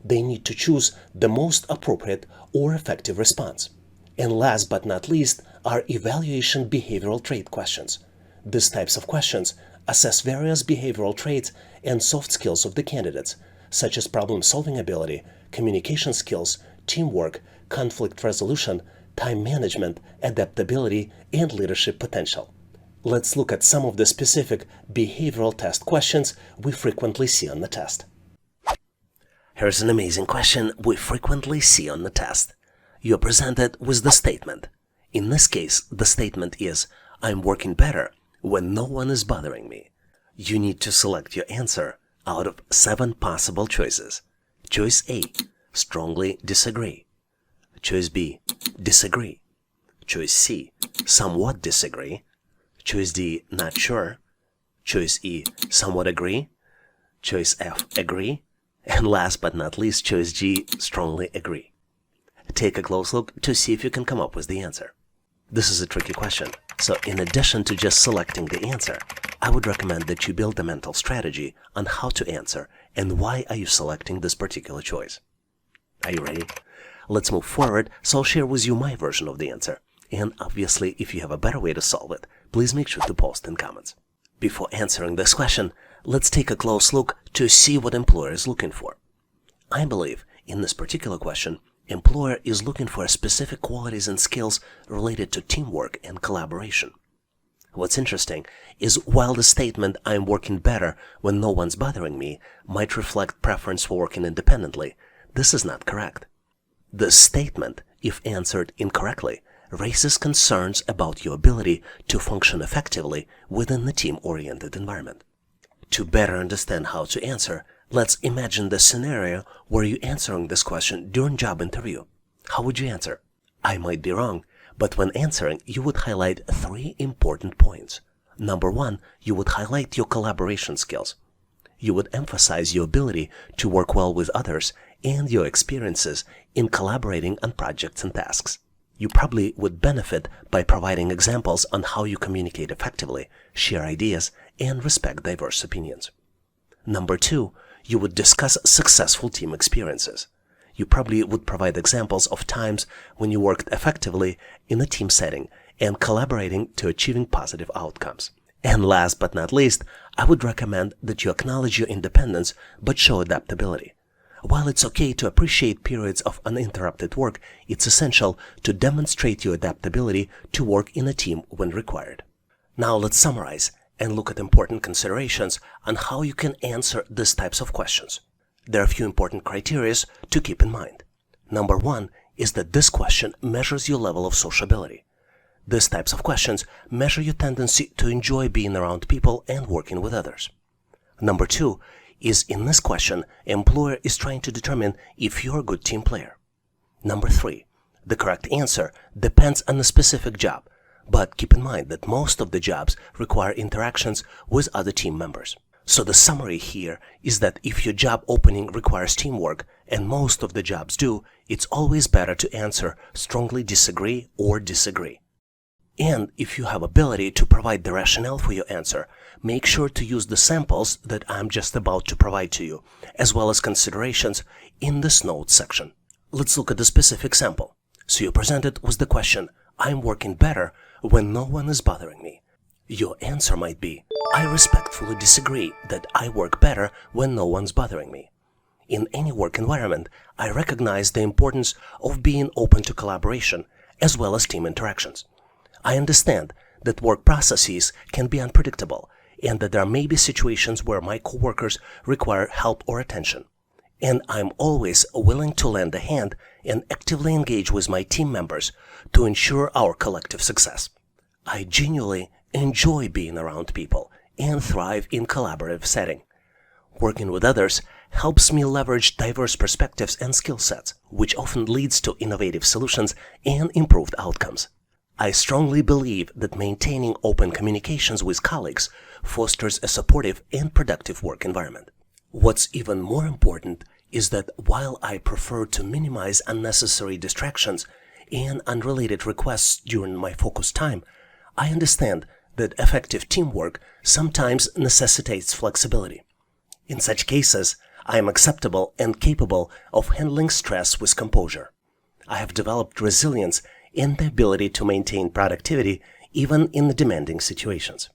They need to choose the most appropriate or effective response. And last but not least are evaluation behavioral trait questions. These types of questions assess various behavioral traits and soft skills of the candidates, such as problem-solving ability, communication skills, teamwork, conflict resolution, time management, adaptability, and leadership potential. Let's look at some of the specific behavioral test questions we frequently see on the test. Here's an amazing question we frequently see on the test. You're presented with the statement. In this case, the statement is, I'm working better when no one is bothering me. You need to select your answer out of 7 possible choices. Choice A, strongly disagree. Choice B, disagree. Choice C, somewhat disagree. Choice D, not sure. Choice E, somewhat agree. Choice F, agree. And last but not least, choice G, strongly agree. Take a close look to see if you can come up with the answer. This is a tricky question, so in addition to just selecting the answer, I would recommend that you build a mental strategy on how to answer and why are you selecting this particular choice. Are you ready? Let's move forward, so I'll share with you my version of the answer. And obviously, if you have a better way to solve it, please make sure to post in comments. Before answering this question, let's take a close look to see what employer is looking for. I believe in this particular question, employer is looking for specific qualities and skills related to teamwork and collaboration. What's interesting is while the statement, I'm working better when no one's bothering me, might reflect preference for working independently, this is not correct. This statement, if answered incorrectly, raises concerns about your ability to function effectively within the team-oriented environment. To better understand how to answer, let's imagine the scenario where you're answering this question during job interview. How would you answer? I might be wrong, but when answering, you would highlight 3 important points. Number 1, you would highlight your collaboration skills. You would emphasize your ability to work well with others and your experiences in collaborating on projects and tasks. You probably would benefit by providing examples on how you communicate effectively, share ideas, and respect diverse opinions. Number 2, you would discuss successful team experiences. You probably would provide examples of times when you worked effectively in a team setting and collaborating to achieving positive outcomes. And last but not least, I would recommend that you acknowledge your independence but show adaptability. While it's okay to appreciate periods of uninterrupted work, it's essential to demonstrate your adaptability to work in a team when required. Now let's summarize and look at important considerations on how you can answer these types of questions. There are a few important criteria to keep in mind. Number 1 is that this question measures your level of sociability. These types of questions measure your tendency to enjoy being around people and working with others. Number 2, is in this question, employer is trying to determine if you're a good team player. Number 3. The correct answer depends on the specific job, but keep in mind that most of the jobs require interactions with other team members. So the summary here is that if your job opening requires teamwork, and most of the jobs do, it's always better to answer strongly disagree or disagree. And if you have ability to provide the rationale for your answer, make sure to use the samples that I'm just about to provide to you, as well as considerations in this notes section. Let's look at the specific sample. So you're presented with the question, I'm working better when no one is bothering me. Your answer might be, I respectfully disagree that I work better when no one's bothering me. In any work environment, I recognize the importance of being open to collaboration as well as team interactions. I understand that work processes can be unpredictable and that there may be situations where my coworkers require help or attention. And I'm always willing to lend a hand and actively engage with my team members to ensure our collective success. I genuinely enjoy being around people and thrive in collaborative setting. Working with others helps me leverage diverse perspectives and skill sets, which often leads to innovative solutions and improved outcomes. I strongly believe that maintaining open communications with colleagues fosters a supportive and productive work environment. What's even more important is that while I prefer to minimize unnecessary distractions and unrelated requests during my focus time, I understand that effective teamwork sometimes necessitates flexibility. In such cases, I am acceptable and capable of handling stress with composure. I have developed resilience and the ability to maintain productivity even in the demanding situations.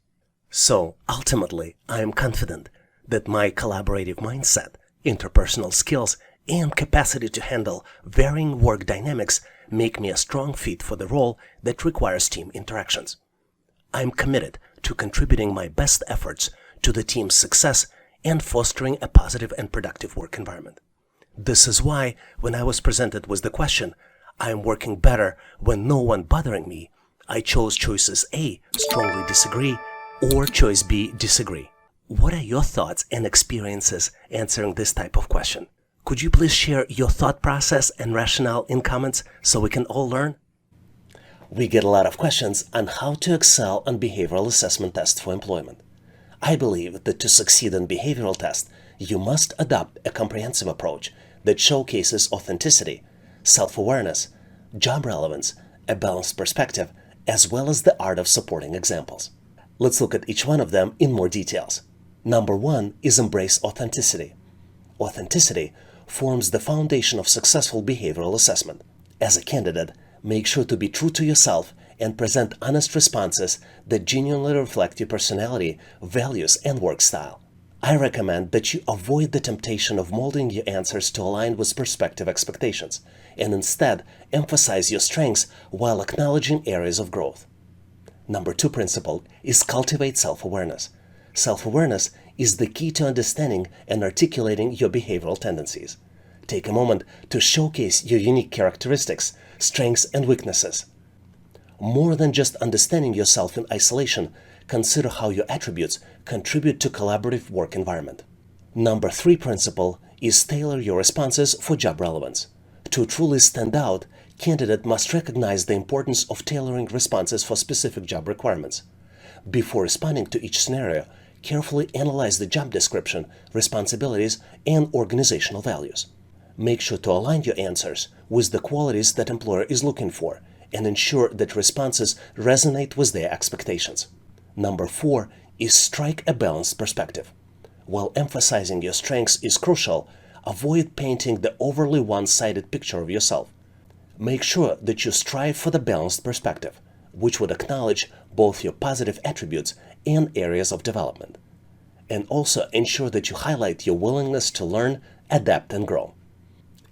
So, ultimately, I am confident that my collaborative mindset, interpersonal skills, and capacity to handle varying work dynamics make me a strong fit for the role that requires team interactions. I am committed to contributing my best efforts to the team's success and fostering a positive and productive work environment. This is why, when I was presented with the question, I am working better when no one bothering me, I chose choices A, strongly disagree, or choice B, disagree. What are your thoughts and experiences answering this type of question? Could you please share your thought process and rationale in comments so we can all learn? We get a lot of questions on how to excel on behavioral assessment tests for employment. I believe that to succeed on behavioral tests, you must adopt a comprehensive approach that showcases authenticity, self-awareness, job relevance, a balanced perspective, as well as the art of supporting examples. Let's look at each one of them in more details. Number 1 is embrace authenticity. Authenticity forms the foundation of successful behavioral assessment. As a candidate, make sure to be true to yourself and present honest responses that genuinely reflect your personality, values, and work style. I recommend that you avoid the temptation of molding your answers to align with prospective expectations, and instead emphasize your strengths while acknowledging areas of growth. Number 2 principle is cultivate self-awareness. Self-awareness is the key to understanding and articulating your behavioral tendencies. Take a moment to showcase your unique characteristics, strengths, and weaknesses. More than just understanding yourself in isolation, consider how your attributes contribute to collaborative work environment. Number 3 principle is tailor your responses for job relevance. To truly stand out, candidate must recognize the importance of tailoring responses for specific job requirements. Before responding to each scenario, carefully analyze the job description, responsibilities, and organizational values. Make sure to align your answers with the qualities that employer is looking for and ensure that responses resonate with their expectations. Number 4 is strike a balanced perspective. While emphasizing your strengths is crucial, avoid painting the overly one-sided picture of yourself. Make sure that you strive for the balanced perspective, which would acknowledge both your positive attributes and areas of development. And also ensure that you highlight your willingness to learn, adapt, and grow.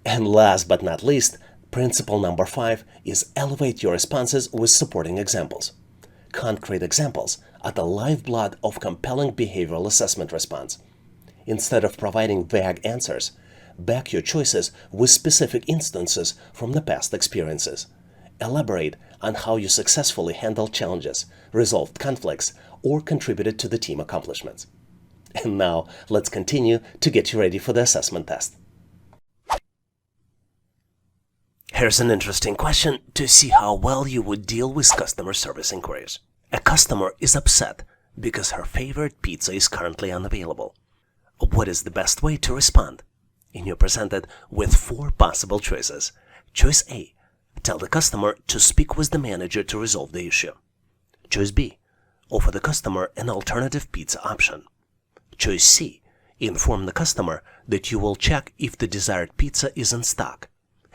And last but not least, principle number 5 is elevate your responses with supporting examples. Concrete examples are the lifeblood of compelling behavioral assessment response. Instead of providing vague answers, back your choices with specific instances from the past experiences. Elaborate on how you successfully handled challenges, resolved conflicts, or contributed to the team accomplishments. And now, let's continue to get you ready for the assessment test. Here's an interesting question to see how well you would deal with customer service inquiries. A customer is upset because her favorite pizza is currently unavailable. What is the best way to respond? And you're presented with 4 possible choices. Choice A. Tell the customer to speak with the manager to resolve the issue. Choice B. Offer the customer an alternative pizza option. Choice C. Inform the customer that you will check if the desired pizza is in stock.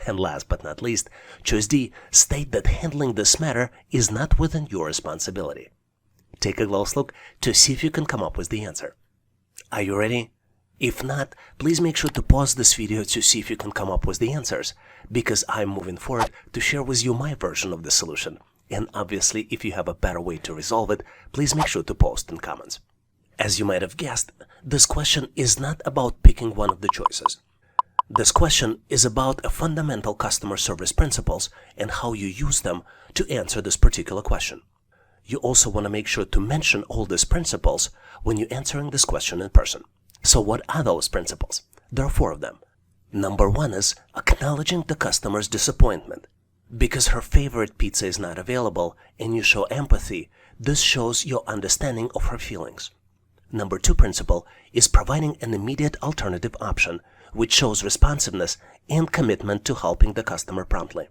And last but not least, choice D. State that handling this matter is not within your responsibility. Take a close look to see if you can come up with the answer. Are you ready? If not, please make sure to pause this video to see if you can come up with the answers, because I'm moving forward to share with you my version of the solution. And obviously, if you have a better way to resolve it, please make sure to post in comments. As you might have guessed, this question is not about picking one of the choices. This question is about fundamental customer service principles and how you use them to answer this particular question. You also want to make sure to mention all these principles when you're answering this question in person. So what are those principles? There are 4 of them. Number 1 is acknowledging the customer's disappointment. Because her favorite pizza is not available and you show empathy, this shows your understanding of her feelings. Number 2 principle is providing an immediate alternative option, which shows responsiveness and commitment to helping the customer promptly.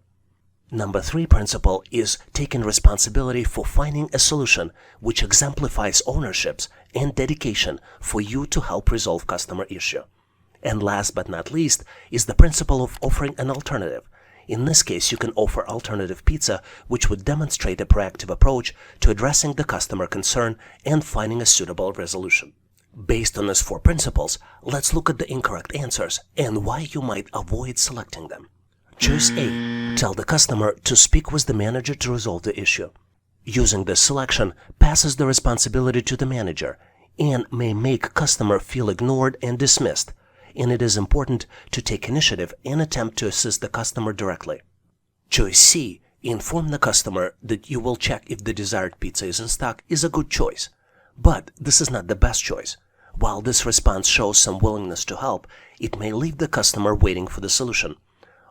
Number 3 principle is taking responsibility for finding a solution, which exemplifies ownerships and dedication for you to help resolve customer issue. And last but not least is the principle of offering an alternative. In this case, you can offer alternative pizza, which would demonstrate a proactive approach to addressing the customer concern and finding a suitable resolution. Based on these 4 principles, let's look at the incorrect answers and why you might avoid selecting them. Choice A. Tell the customer to speak with the manager to resolve the issue. Using this selection passes the responsibility to the manager and may make customer feel ignored and dismissed, and it is important to take initiative and attempt to assist the customer directly. Choice C. Inform the customer that you will check if the desired pizza is in stock is a good choice. But this is not the best choice. While this response shows some willingness to help, it may leave the customer waiting for the solution.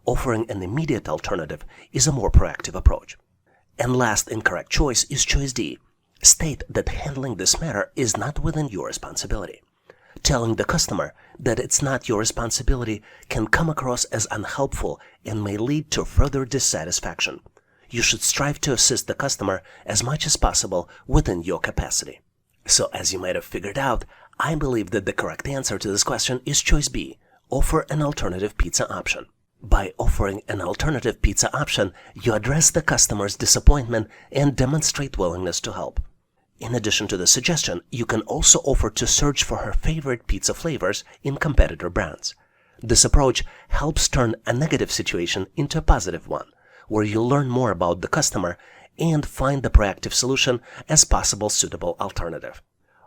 Offering an immediate alternative is a more proactive approach. And last incorrect choice is choice D. State that handling this matter is not within your responsibility. Telling the customer that it's not your responsibility can come across as unhelpful and may lead to further dissatisfaction. You should strive to assist the customer as much as possible within your capacity. So as you might have figured out, I believe that the correct answer to this question is choice B. Offer an alternative pizza option. By offering an alternative pizza option, you address the customer's disappointment and demonstrate willingness to help. In addition to the suggestion, you can also offer to search for her favorite pizza flavors in competitor brands. This approach helps turn a negative situation into a positive one, where you learn more about the customer and find the proactive solution as possible suitable alternative.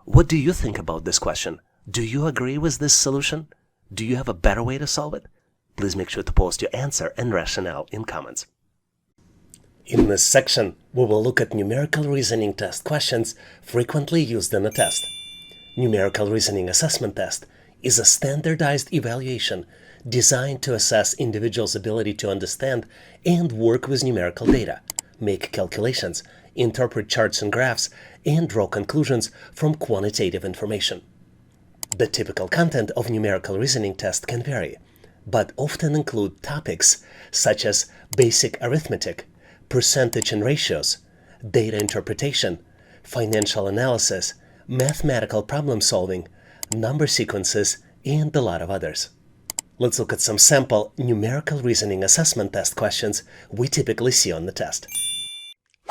What do you think about this question? Do you agree with this solution? Do you have a better way to solve it? Please make sure to post your answer and rationale in comments. In this section, we will look at numerical reasoning test questions frequently used in a test. Numerical reasoning assessment test is a standardized evaluation designed to assess individuals' ability to understand and work with numerical data, make calculations, interpret charts and graphs, and draw conclusions from quantitative information. The typical content of numerical reasoning test can vary, but often include topics such as basic arithmetic, percentage and ratios, data interpretation, financial analysis, mathematical problem solving, number sequences, and a lot of others. Let's look at some sample numerical reasoning assessment test questions we typically see on the test.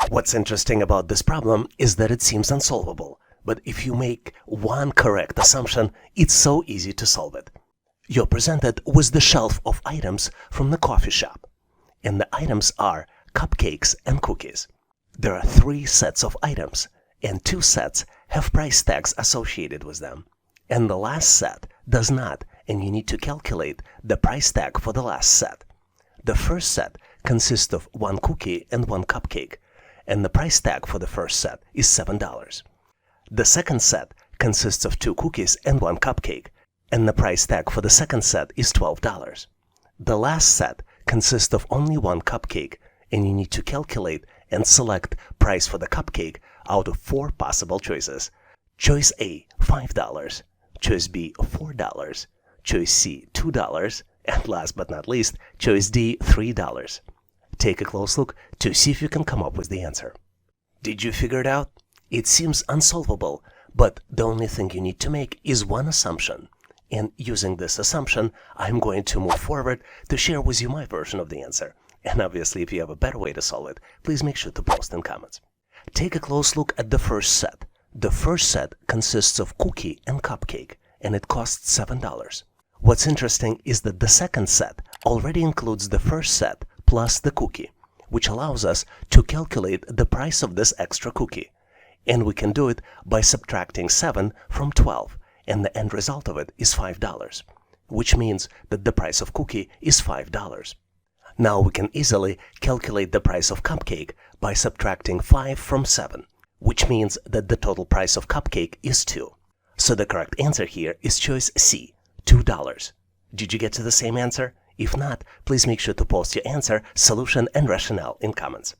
What's interesting about this problem is that it seems unsolvable, but if you make one correct assumption, it's so easy to solve it. You're presented with the shelf of items from the coffee shop, and the items are cupcakes and cookies. There are 3 sets of items, and 2 sets have price tags associated with them, and the last set does not, and you need to calculate the price tag for the last set. The first set consists of 1 cookie and 1 cupcake, and the price tag for the first set is $7. The second set consists of 2 cookies and 1 cupcake, and the price tag for the second set is $12. The last set consists of only 1 cupcake, and you need to calculate and select price for the cupcake out of 4 possible choices. Choice A, $5. Choice B, $4. Choice C, $2. And last but not least, choice D, $3. Take a close look to see if you can come up with the answer. Did you figure it out? It seems unsolvable, but the only thing you need to make is one assumption. And using this assumption, I'm going to move forward to share with you my version of the answer. And obviously, if you have a better way to solve it, please make sure to post in comments. Take a close look at the first set. The first set consists of cookie and cupcake, and it costs $7. What's interesting is that the second set already includes the first set plus the cookie, which allows us to calculate the price of this extra cookie. And we can do it by subtracting 7 from 12, and the end result of it is $5, which means that the price of cookie is $5. Now we can easily calculate the price of cupcake by subtracting 5 from 7, which means that the total price of cupcake is 2. So the correct answer here is choice C, $2. Did you get to the same answer? If not, please make sure to post your answer, solution, and rationale in comments.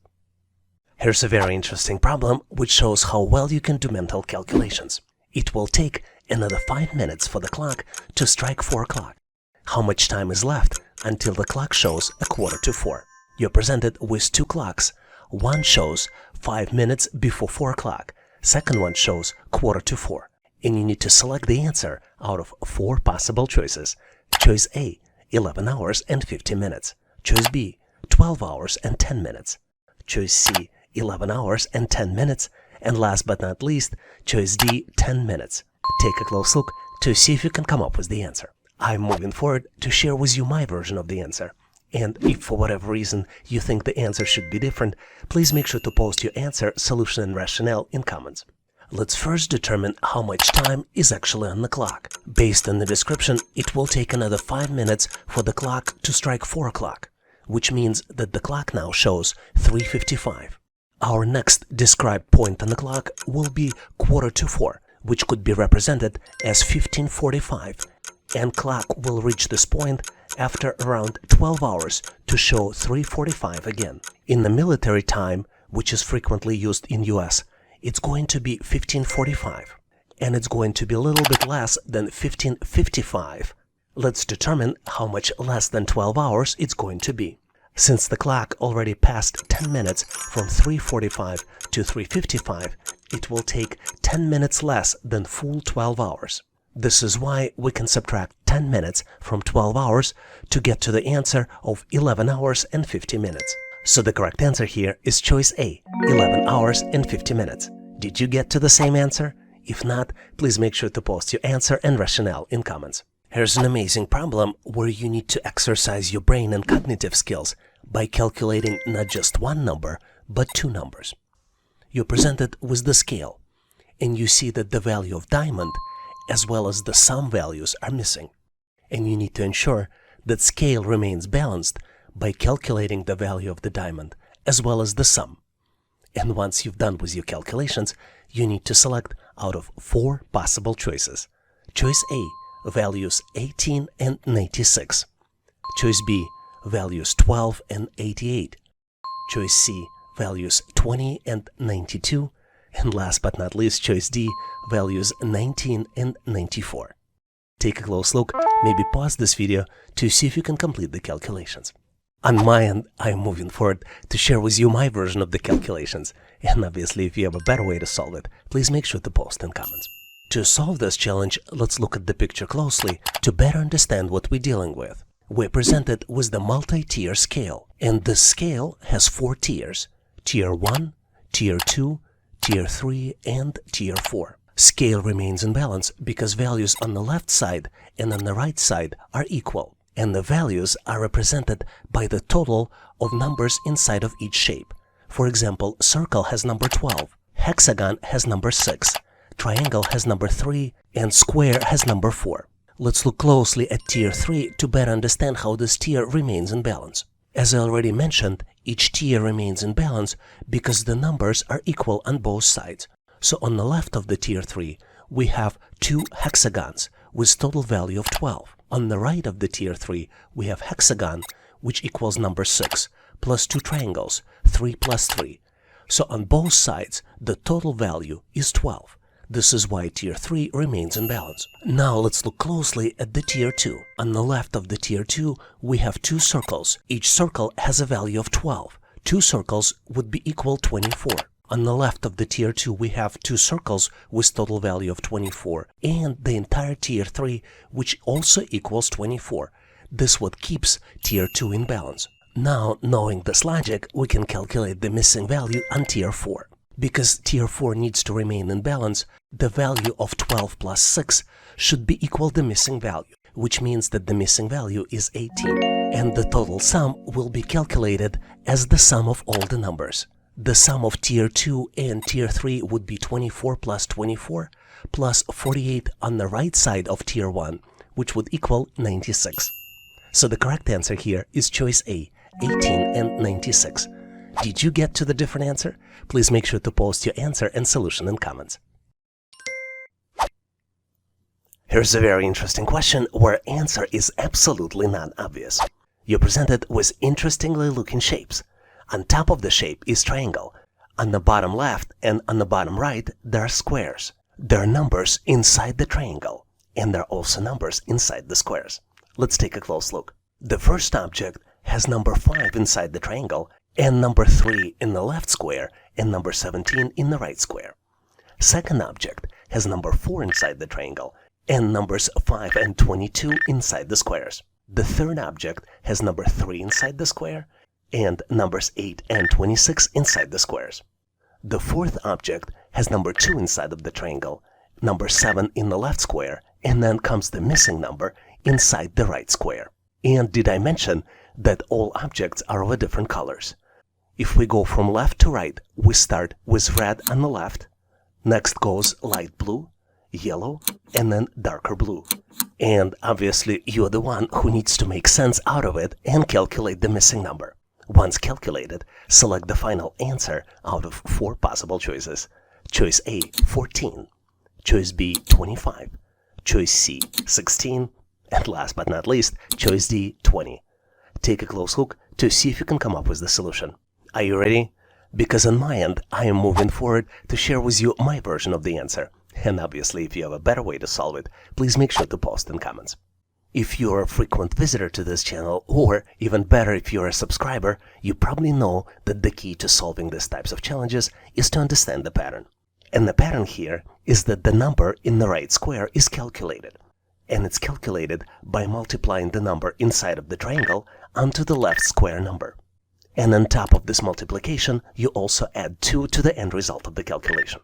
Here's a very interesting problem which shows how well you can do mental calculations. It will take another 5 minutes for the clock to strike 4 o'clock. How much time is left until the clock shows 3:45? You're presented with 2 clocks. One shows 5 minutes before 4 o'clock. Second one shows 3:45. And you need to select the answer out of 4 possible choices. Choice A, 11 hours and 50 minutes. Choice B, 12 hours and 10 minutes. Choice C, 11 hours and 10 minutes. And last but not least, choice D, 10 minutes. Take a close look to see if you can come up with the answer. I'm moving forward to share with you my version of the answer. And if for whatever reason you think the answer should be different, please make sure to post your answer, solution, and rationale in comments. Let's first determine how much time is actually on the clock. Based on the description, it will take another 5 minutes for the clock to strike 4 o'clock, which means that the clock now shows 3:55. Our next described point on the clock will be 3:45, which could be represented as 15:45, and clock will reach this point after around 12 hours to show 3:45 again. In the military time, which is frequently used in US, it's going to be 15:45, and it's going to be a little bit less than 15:55. Let's determine how much less than 12 hours it's going to be. Since the clock already passed 10 minutes from 3:45 to 3:55, it will take 10 minutes less than full 12 hours. This is why we can subtract 10 minutes from 12 hours to get to the answer of 11 hours and 50 minutes. So the correct answer here is choice A, 11 hours and 50 minutes. Did you get to the same answer? If not, please make sure to post your answer and rationale in comments. Here's an amazing problem where you need to exercise your brain and cognitive skills by calculating not just one number, but 2 numbers. You're presented with the scale, and you see that the value of diamond as well as the sum values are missing. And you need to ensure that scale remains balanced by calculating the value of the diamond as well as the sum. And once you've done with your calculations, you need to select out of 4 possible choices. Choice A, values 18 and 96. Choice B, values 12 and 88. Choice C, values 20 and 92. And last but not least, choice D, values 19 and 94. Take a close look, maybe pause this video to see if you can complete the calculations. On my end, I am moving forward to share with you my version of the calculations. And obviously, if you have a better way to solve it, please make sure to post in comments. To solve this challenge, let's look at the picture closely to better understand what we're dealing with. We're presented with the multi-tier scale, and this scale has 4 tiers: Tier 1, Tier 2, Tier 3, and Tier 4. Scale remains in balance because values on the left side and on the right side are equal, and the values are represented by the total of numbers inside of each shape. For example, circle has number 12, hexagon has number 6, triangle has number 3, and square has number 4. Let's look closely at Tier 3 to better understand how this tier remains in balance. As I already mentioned, each tier remains in balance because the numbers are equal on both sides. So on the left of the Tier 3, we have 2 hexagons with total value of 12. On the right of the tier 3, we have hexagon, which equals number 6, plus 2 triangles, 3 plus 3. So on both sides, the total value is 12. This is why tier 3 remains in balance. Now let's look closely at the tier 2. On the left of the tier 2, we have 2 circles. Each circle has a value of 12. 2 circles would be equal 24. On the left of the tier 2, we have 2 circles with total value of 24 and the entire tier 3, which also equals 24. This what keeps tier 2 in balance. Now, knowing this logic, we can calculate the missing value on tier 4. Because tier 4 needs to remain in balance, the value of 12 plus 6 should be equal to the missing value, which means that the missing value is 18. And the total sum will be calculated as the sum of all the numbers. The sum of tier 2 and tier 3 would be 24 plus 24 plus 48 on the right side of tier 1, which would equal 96. So the correct answer here is choice A, 18 and 96. Did you get to the different answer? Please make sure to post your answer and solution in comments. Here's a very interesting question where answer is absolutely not obvious. You're presented with interestingly looking shapes. On top of the shape is triangle. On the bottom left and on the bottom right, there are squares. There are numbers inside the triangle, and there are also numbers inside the squares. Let's take a close look. The first object has number 5 inside the triangle, and number 3 in the left square, and number 17 in the right square. Second object has number 4 inside the triangle, and numbers 5 and 22 inside the squares. The third object has number 3 inside the square, and numbers 8 and 26 inside the squares. The fourth object has number 2 inside of the triangle, number 7 in the left square, and then comes the missing number inside the right square. And did I mention that all objects are of different colors? If we go from left to right, we start with red on the left, next goes light blue, yellow, and then darker blue. And obviously you're the one who needs to make sense out of it and calculate the missing number. Once calculated, select the final answer out of 4 possible choices. Choice A, 14. Choice B, 25. Choice C, 16. And last but not least, choice D, 20. Take a close look to see if you can come up with the solution. Are you ready? Because on my end, I am moving forward to share with you my version of the answer. And obviously, if you have a better way to solve it, please make sure to post in comments. If you're a frequent visitor to this channel, or even better if you're a subscriber, you probably know that the key to solving these types of challenges is to understand the pattern. And the pattern here is that the number in the right square is calculated. And it's calculated by multiplying the number inside of the triangle onto the left square number. And on top of this multiplication, you also add 2 to the end result of the calculation.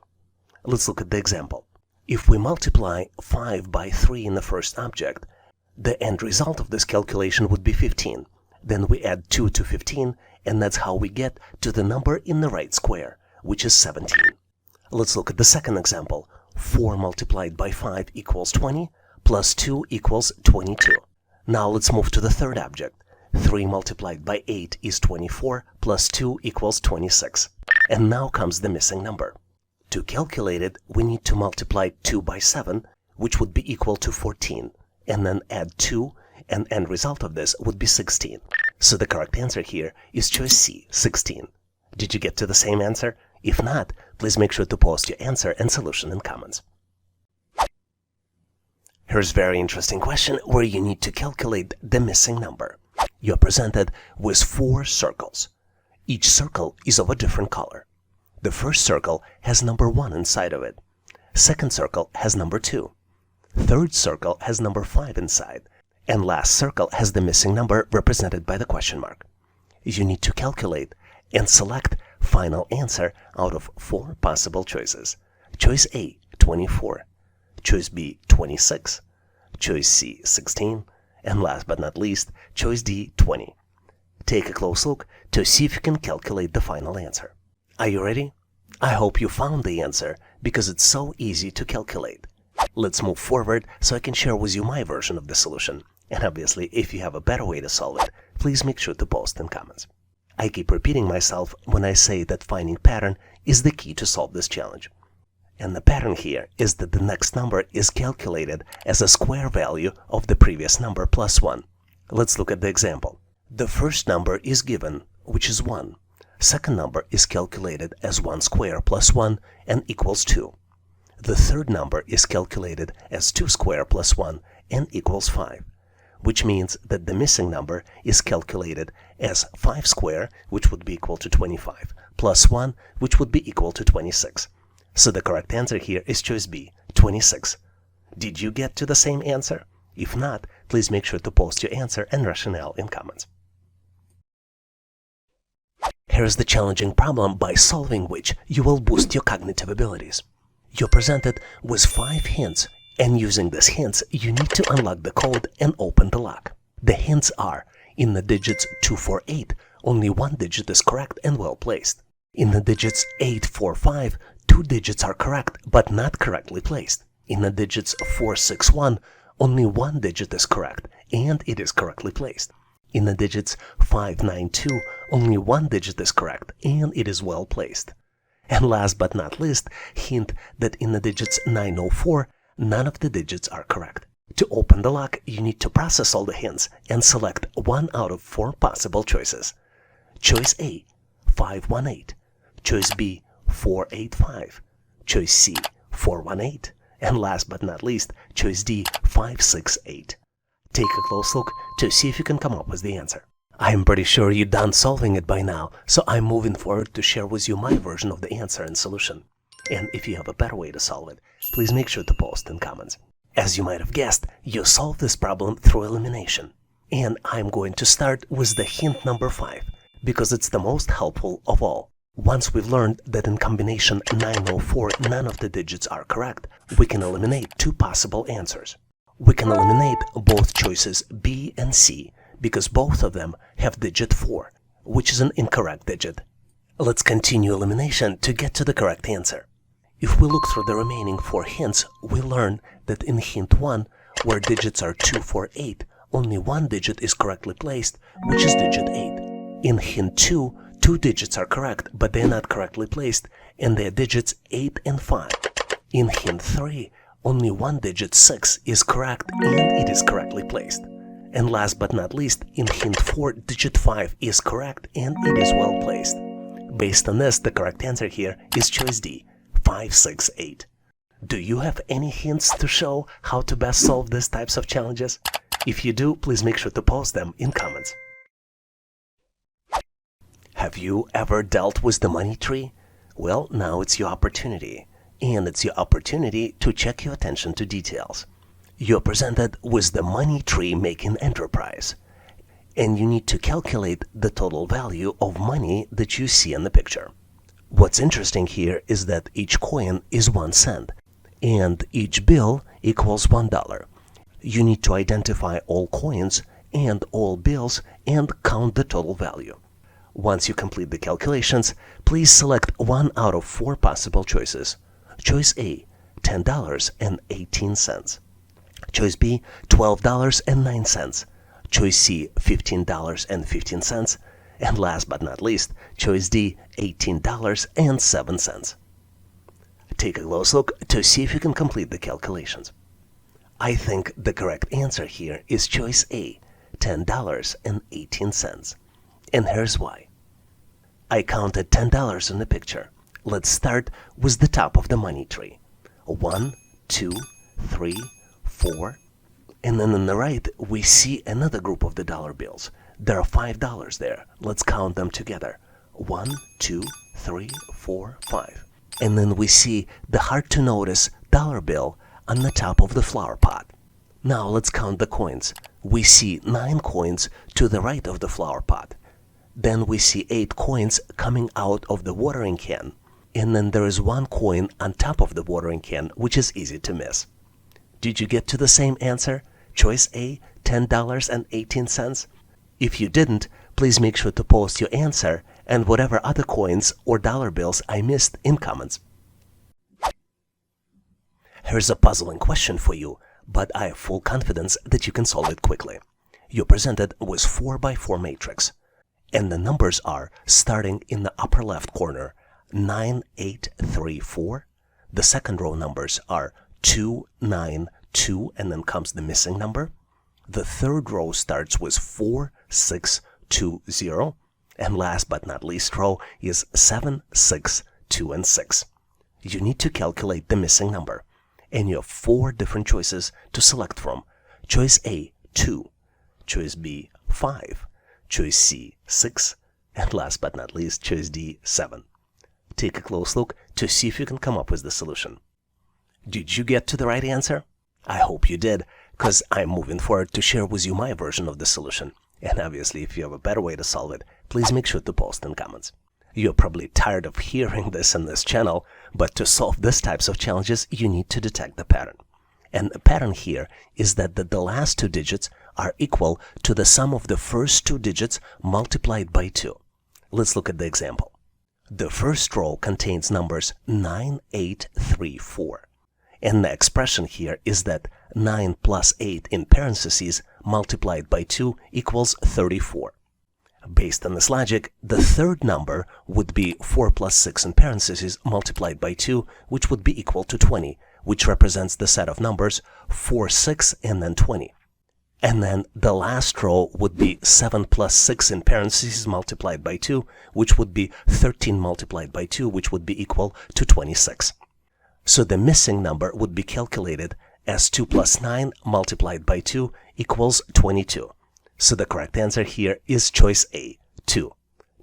Let's look at the example. If we multiply 5 by 3 in the first object, the end result of this calculation would be 15. Then we add 2 to 15, and that's how we get to the number in the right square, which is 17. Let's look at the second example. 4 multiplied by 5 equals 20, plus 2 equals 22. Now let's move to the third object. 3 multiplied by 8 is 24, plus 2 equals 26. And now comes the missing number. To calculate it, we need to multiply 2 by 7, which would be equal to 14. And then add 2, and end result of this would be 16. So the correct answer here is choice C, 16. Did you get to the same answer? If not, please make sure to post your answer and solution in comments. Here's a very interesting question where you need to calculate the missing number. You're presented with 4 circles. Each circle is of a different color. The first circle has number 1 inside of it. Second circle has number 2. Third circle has number 5 inside, and last circle has the missing number represented by the question mark. You need to calculate and select final answer out of 4 possible choices. Choice A, 24. Choice B, 26. Choice C, 16. And last but not least, choice D, 20. Take a close look to see if you can calculate the final answer. Are you ready? I hope you found the answer because it's so easy to calculate. Let's move forward so I can share with you my version of the solution. And obviously, if you have a better way to solve it, please make sure to post in comments. I keep repeating myself when I say that finding pattern is the key to solve this challenge. And the pattern here is that the next number is calculated as a square value of the previous number plus 1. Let's look at the example. The first number is given, which is 1. Second number is calculated as 1 square plus 1 and equals 2. The third number is calculated as 2 square plus 1 and equals 5, which means that the missing number is calculated as 5 square, which would be equal to 25, plus 1, which would be equal to 26. So the correct answer here is choice B, 26. Did you get to the same answer? If not, please make sure to post your answer and rationale in comments. Here's the challenging problem by solving which you will boost your cognitive abilities. You're presented with 5 hints, and using these hints, you need to unlock the code and open the lock. The hints are: in the digits 248, only 1 digit is correct and well placed. In the digits 845, 2 digits are correct but not correctly placed. In the digits 461, only 1 digit is correct and it is correctly placed. In the digits 592, only 1 digit is correct and it is well placed. And last but not least, hint that in the digits 904, none of the digits are correct. To open the lock, you need to process all the hints and select 1 out of 4 possible choices. Choice A, 518. Choice B, 485. Choice C, 418. And last but not least, choice D, 568. Take a close look to see if you can come up with the answer. I'm pretty sure you're done solving it by now, so I'm moving forward to share with you my version of the answer and solution. And if you have a better way to solve it, please make sure to post in comments. As you might have guessed, you solve this problem through elimination. And I'm going to start with the hint number 5, because it's the most helpful of all. Once we've learned that in combination 904 none of the digits are correct, we can eliminate 2 possible answers. We can eliminate both choices B and C, because both of them have digit 4, which is an incorrect digit. Let's continue elimination to get to the correct answer. If we look through the remaining 4 hints, we learn that in hint 1, where digits are 2, 4, 8, only 1 digit is correctly placed, which is digit 8. In hint 2, 2 digits are correct, but they're not correctly placed, and they're digits 8 and 5. In hint 3, only 1 digit 6 is correct and it is correctly placed. And last but not least, in hint 4, digit 5 is correct and it is well placed. Based on this, the correct answer here is choice D, 568. Do you have any hints to show how to best solve these types of challenges? If you do, please make sure to post them in comments. Have you ever dealt with the money tree? Well, now it's your opportunity. And it's your opportunity to check your attention to details. You're presented with the money tree making enterprise. And you need to calculate the total value of money that you see in the picture. What's interesting here is that each coin is 1 cent, and each bill equals $1. You need to identify all coins and all bills and count the total value. Once you complete the calculations, please select 1 out of 4 possible choices. Choice A, $10.18. Choice B, $12.09. Choice C, $15.15. And last but not least, choice D, $18.07. Take a close look to see if you can complete the calculations. I think the correct answer here is choice A, $10.18. And here's why. I counted $10 in the picture. Let's start with the top of the money tree. 1, 2, 3, 4. And then on the right, we see another group of the dollar bills. There are $5 there. Let's count them together. 1, 2, 3, 4, 5. And then we see the hard-to-notice dollar bill on the top of the flower pot. Now let's count the coins. We see 9 coins to the right of the flower pot. Then we see 8 coins coming out of the watering can. And then there is 1 coin on top of the watering can, which is easy to miss. Did you get to the same answer? Choice A, $10.18? If you didn't, please make sure to post your answer and whatever other coins or dollar bills I missed in comments. Here's a puzzling question for you, but I have full confidence that you can solve it quickly. You're presented with 4x4 matrix, and the numbers are starting in the upper left corner, 9, 8, 3, 4. The second row numbers are 2, 9, 2, and then comes the missing number. The third row starts with 4, 6, 2, 0. And last but not least row is 7, 6, 2, and 6. You need to calculate the missing number. And you have 4 different choices to select from. Choice A, 2. Choice B, 5. Choice C, 6. And last but not least, choice D, 7. Take a close look to see if you can come up with the solution. Did you get to the right answer? I hope you did, because I'm moving forward to share with you my version of the solution. And obviously, if you have a better way to solve it, please make sure to post in comments. You're probably tired of hearing this in this channel, but to solve these types of challenges, you need to detect the pattern. And the pattern here is that the last 2 digits are equal to the sum of the first 2 digits multiplied by 2. Let's look at the example. The first row contains numbers 9, 8, 3, 4. And the expression here is that 9 plus 8 in parentheses multiplied by 2 equals 34. Based on this logic, the third number would be 4 plus 6 in parentheses multiplied by 2, which would be equal to 20, which represents the set of numbers 4, 6, and then 20. And then the last row would be 7 plus 6 in parentheses multiplied by 2, which would be 13 multiplied by 2, which would be equal to 26. So the missing number would be calculated as 2 plus 9 multiplied by 2 equals 22. So the correct answer here is choice A, 2.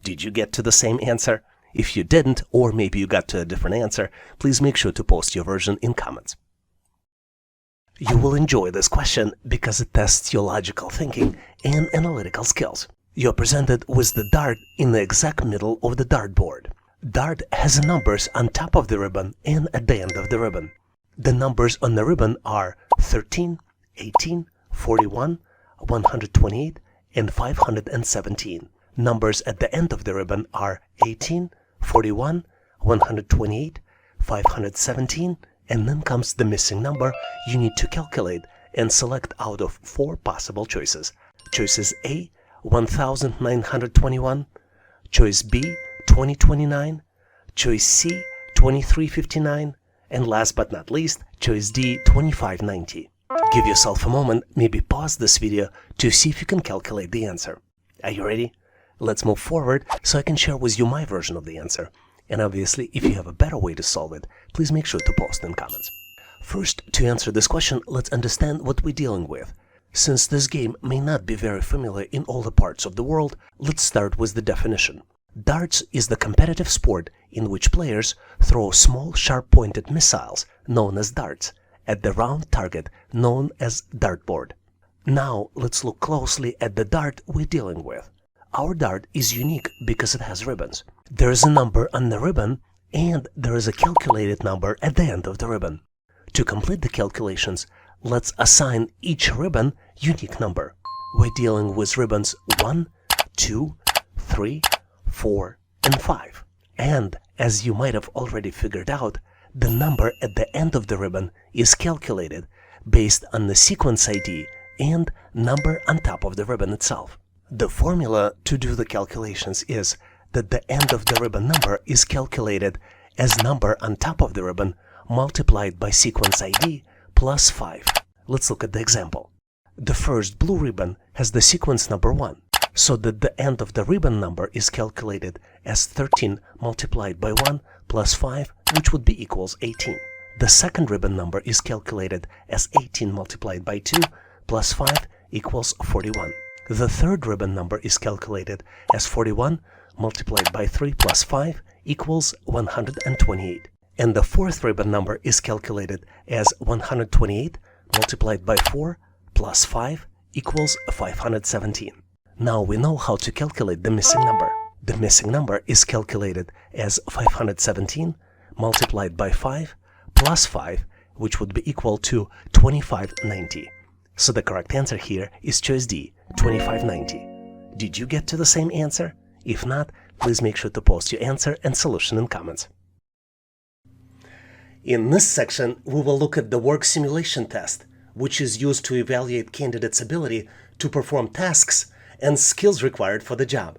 Did you get to the same answer? If you didn't, or maybe you got to a different answer, please make sure to post your version in comments. You will enjoy this question because it tests your logical thinking and analytical skills. You're presented with the dart in the exact middle of the dartboard. Dart has numbers on top of the ribbon and at the end of the ribbon. The numbers on the ribbon are 13, 18, 41, 128, and 517. Numbers at the end of the ribbon are 18, 41, 128, 517, and then comes the missing number you need to calculate and select out of 4 possible choices. Choices A, 1921, choice B, 2029, choice C, 2359, and last but not least, choice D, 2590. Give yourself a moment, maybe pause this video to see if you can calculate the answer. Are you ready? Let's move forward so I can share with you my version of the answer. And obviously, if you have a better way to solve it, please make sure to post in comments. First, to answer this question, let's understand what we're dealing with. Since this game may not be very familiar in all the parts of the world, let's start with the definition. Darts is the competitive sport in which players throw small sharp-pointed missiles, known as darts, at the round target known as dartboard. Now, let's look closely at the dart we're dealing with. Our dart is unique because it has ribbons. There is a number on the ribbon, and there is a calculated number at the end of the ribbon. To complete the calculations, let's assign each ribbon unique number. We're dealing with ribbons 1, 2, 3, 4, and 5. And, as you might have already figured out, the number at the end of the ribbon is calculated based on the sequence ID and number on top of the ribbon itself. The formula to do the calculations is that the end of the ribbon number is calculated as number on top of the ribbon multiplied by sequence ID plus 5. Let's look at the example. The first blue ribbon has the sequence number 1, so that the end of the ribbon number is calculated as 13 multiplied by 1 plus 5, which would be equals 18. The second ribbon number is calculated as 18 multiplied by 2 plus 5 equals 41. The third ribbon number is calculated as 41 multiplied by 3 plus 5 equals 128. And the fourth ribbon number is calculated as 128 multiplied by 4 plus 5 equals 517. Now we know how to calculate the missing number. The missing number is calculated as 517 multiplied by 5 plus 5, which would be equal to 2590. So the correct answer here is choice D, 2590. Did you get to the same answer? If not, please make sure to post your answer and solution in comments. In this section, we will look at the work simulation test, which is used to evaluate candidates' ability to perform tasks and skills required for the job.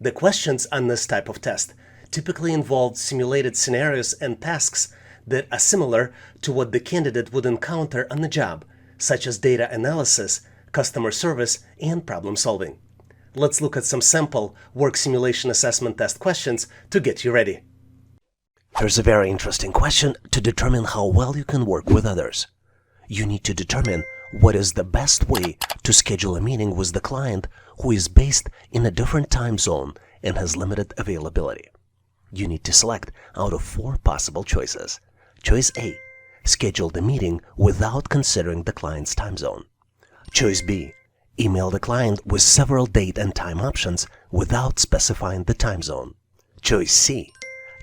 The questions on this type of test typically involve simulated scenarios and tasks that are similar to what the candidate would encounter on the job, such as data analysis, customer service, and problem solving. Let's look at some sample work simulation assessment test questions to get you ready. Here's a very interesting question to determine how well you can work with others. You need to determine what is the best way to schedule a meeting with the client who is based in a different time zone and has limited availability. You need to select out of 4 possible choices. Choice A, schedule the meeting without considering the client's time zone. Choice B, email the client with several date and time options without specifying the time zone. Choice C,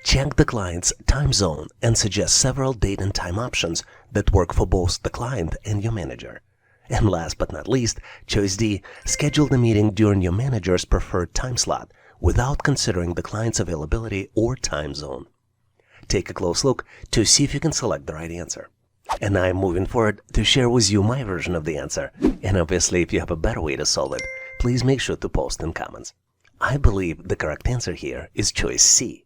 check the client's time zone and suggest several date and time options that work for both the client and your manager. And last but not least, choice D, schedule the meeting during your manager's preferred time slot without considering the client's availability or time zone. Take a close look to see if you can select the right answer. And I'm moving forward to share with you my version of the answer. And obviously, if you have a better way to solve it, please make sure to post in comments. I believe the correct answer here is choice C.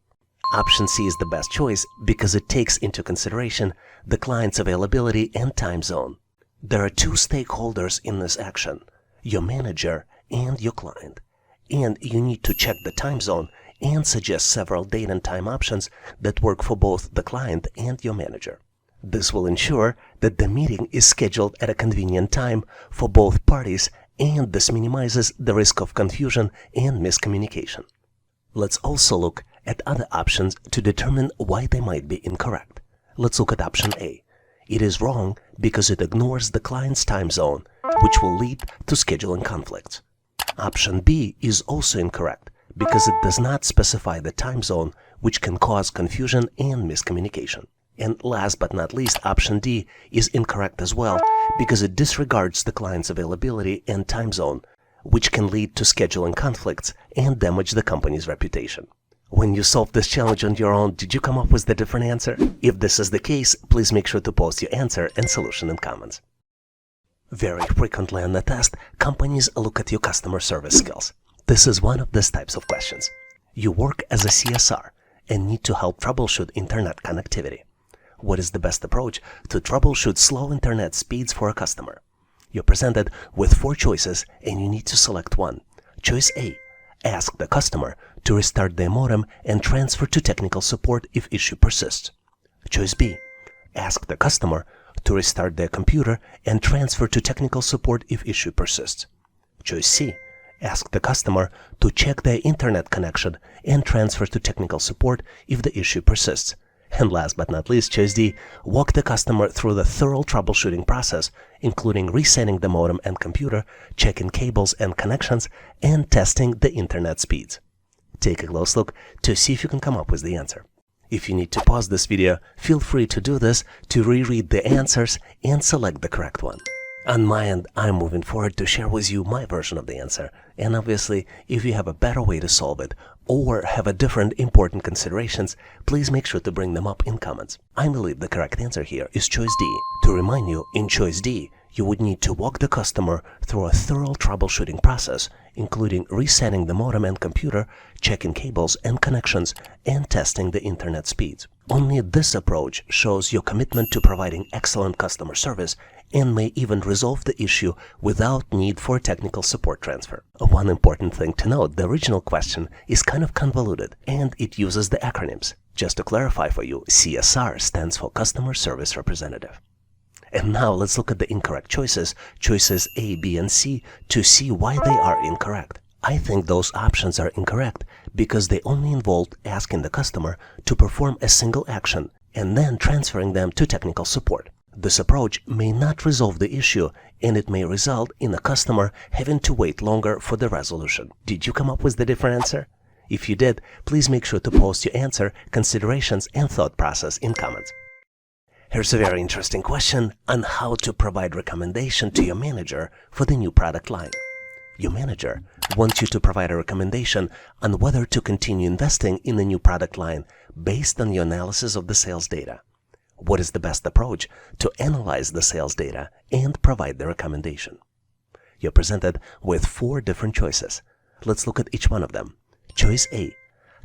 Option C is the best choice because it takes into consideration the client's availability and time zone. There are 2 stakeholders in this action, your manager and your client. And you need to check the time zone and suggest several date and time options that work for both the client and your manager. This will ensure that the meeting is scheduled at a convenient time for both parties, and this minimizes the risk of confusion and miscommunication. Let's also look at other options to determine why they might be incorrect. Let's look at option A. It is wrong because it ignores the client's time zone, which will lead to scheduling conflicts. Option B is also incorrect because it does not specify the time zone, which can cause confusion and miscommunication. And last but not least, option D is incorrect as well because it disregards the client's availability and time zone, which can lead to scheduling conflicts and damage the company's reputation. When you solved this challenge on your own, did you come up with a different answer? If this is the case, please make sure to post your answer and solution in comments. Very frequently on the test, companies look at your customer service skills. This is one of these types of questions. You work as a CSR and need to help troubleshoot internet connectivity. What is the best approach to troubleshoot slow internet speeds for a customer? You're presented with 4 choices and you need to select one. Choice A, ask the customer to restart their modem and transfer to technical support if issue persists. Choice B, ask the customer to restart their computer and transfer to technical support if issue persists. Choice C, ask the customer to check their internet connection and transfer to technical support if the issue persists. And last but not least, choice D, walk the customer through the thorough troubleshooting process, including resetting the modem and computer, checking cables and connections, and testing the internet speeds. Take a close look to see if you can come up with the answer. If you need to pause this video, feel free to do this to reread the answers and select the correct one. On my end, I'm moving forward to share with you my version of the answer. And obviously, if you have a better way to solve it or have a different important considerations, please make sure to bring them up in comments. I believe the correct answer here is choice D. To remind you, in choice D, you would need to walk the customer through a thorough troubleshooting process, including resetting the modem and computer, checking cables and connections, and testing the internet speeds. Only this approach shows your commitment to providing excellent customer service and may even resolve the issue without need for technical support transfer. One important thing to note, the original question is kind of convoluted and it uses the acronyms. Just to clarify for you, CSR stands for Customer Service Representative. And now let's look at the incorrect choices, choices A, B, and C, to see why they are incorrect. I think those options are incorrect because they only involved asking the customer to perform a single action and then transferring them to technical support. This approach may not resolve the issue and it may result in a customer having to wait longer for the resolution. Did you come up with the different answer? If you did, please make sure to post your answer, considerations, and thought process in comments. Here's a very interesting question on how to provide recommendation to your manager for the new product line. Your manager wants you to provide a recommendation on whether to continue investing in the new product line based on your analysis of the sales data. What is the best approach to analyze the sales data and provide the recommendation? You're presented with 4 different choices. Let's look at each one of them. Choice A,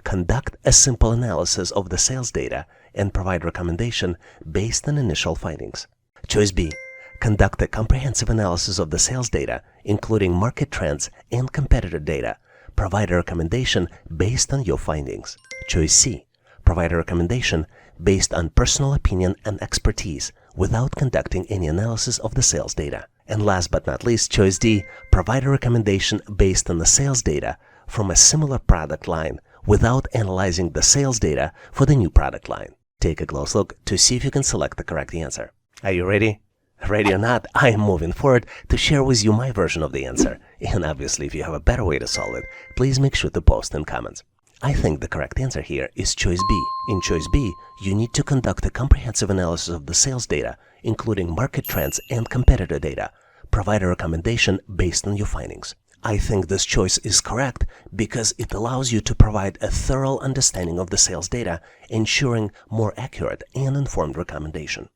Conduct a simple analysis of the sales data and provide recommendation based on initial findings. Choice B. Conduct a comprehensive analysis of the sales data, including market trends and competitor data. Provide a recommendation based on your findings. Choice C. Provide a recommendation based on personal opinion and expertise without conducting any analysis of the sales data. And last but not least, choice D. Provide a recommendation based on the sales data from a similar product line without analyzing the sales data for the new product line. Take a close look to see if you can select the correct answer. Are you ready? Ready or not, I am moving forward to share with you my version of the answer. And obviously, if you have a better way to solve it, please make sure to post in comments. I think the correct answer here is choice B. In choice B, you need to conduct a comprehensive analysis of the sales data, including market trends and competitor data. Provide a recommendation based on your findings. I think this choice is correct because it allows you to provide a thorough understanding of the sales data, ensuring more accurate and informed recommendation.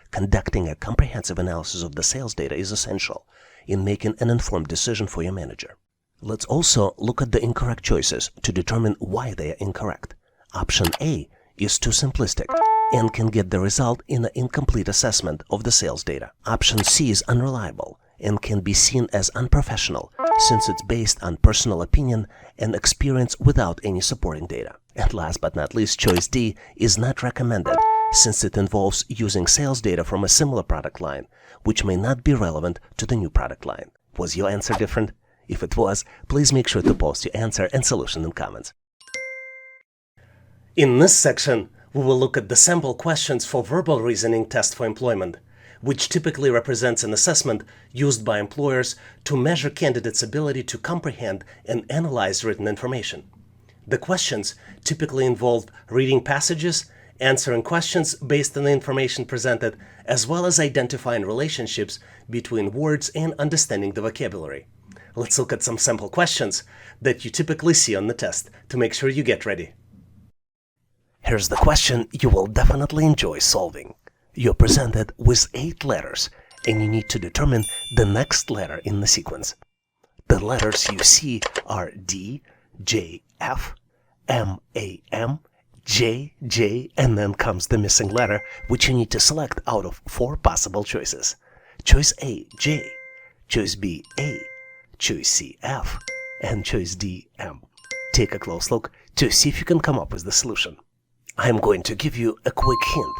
Conducting a comprehensive analysis of the sales data is essential in making an informed decision for your manager. Let's also look at the incorrect choices to determine why they are incorrect. Option A is too simplistic and can get the result in an incomplete assessment of the sales data. Option C is unreliable and can be seen as unprofessional since it's based on personal opinion and experience without any supporting data. And last but not least, choice D is not recommended since it involves using sales data from a similar product line, which may not be relevant to the new product line. Was your answer different? If it was, please make sure to post your answer and solution in comments. In this section, we will look at the sample questions for verbal reasoning test for employment, which typically represents an assessment used by employers to measure candidates' ability to comprehend and analyze written information. The questions typically involve reading passages, answering questions based on the information presented, as well as identifying relationships between words and understanding the vocabulary. Let's look at some sample questions that you typically see on the test to make sure you get ready. Here's the question you will definitely enjoy solving. You're presented with 8 letters, and you need to determine the next letter in the sequence. The letters you see are D, J, F, M, A, M, J, J, and then comes the missing letter, which you need to select out of 4 possible choices. Choice A, J, choice B, A, choice C, F, and choice D, M. Take a close look to see if you can come up with the solution. I'm going to give you a quick hint.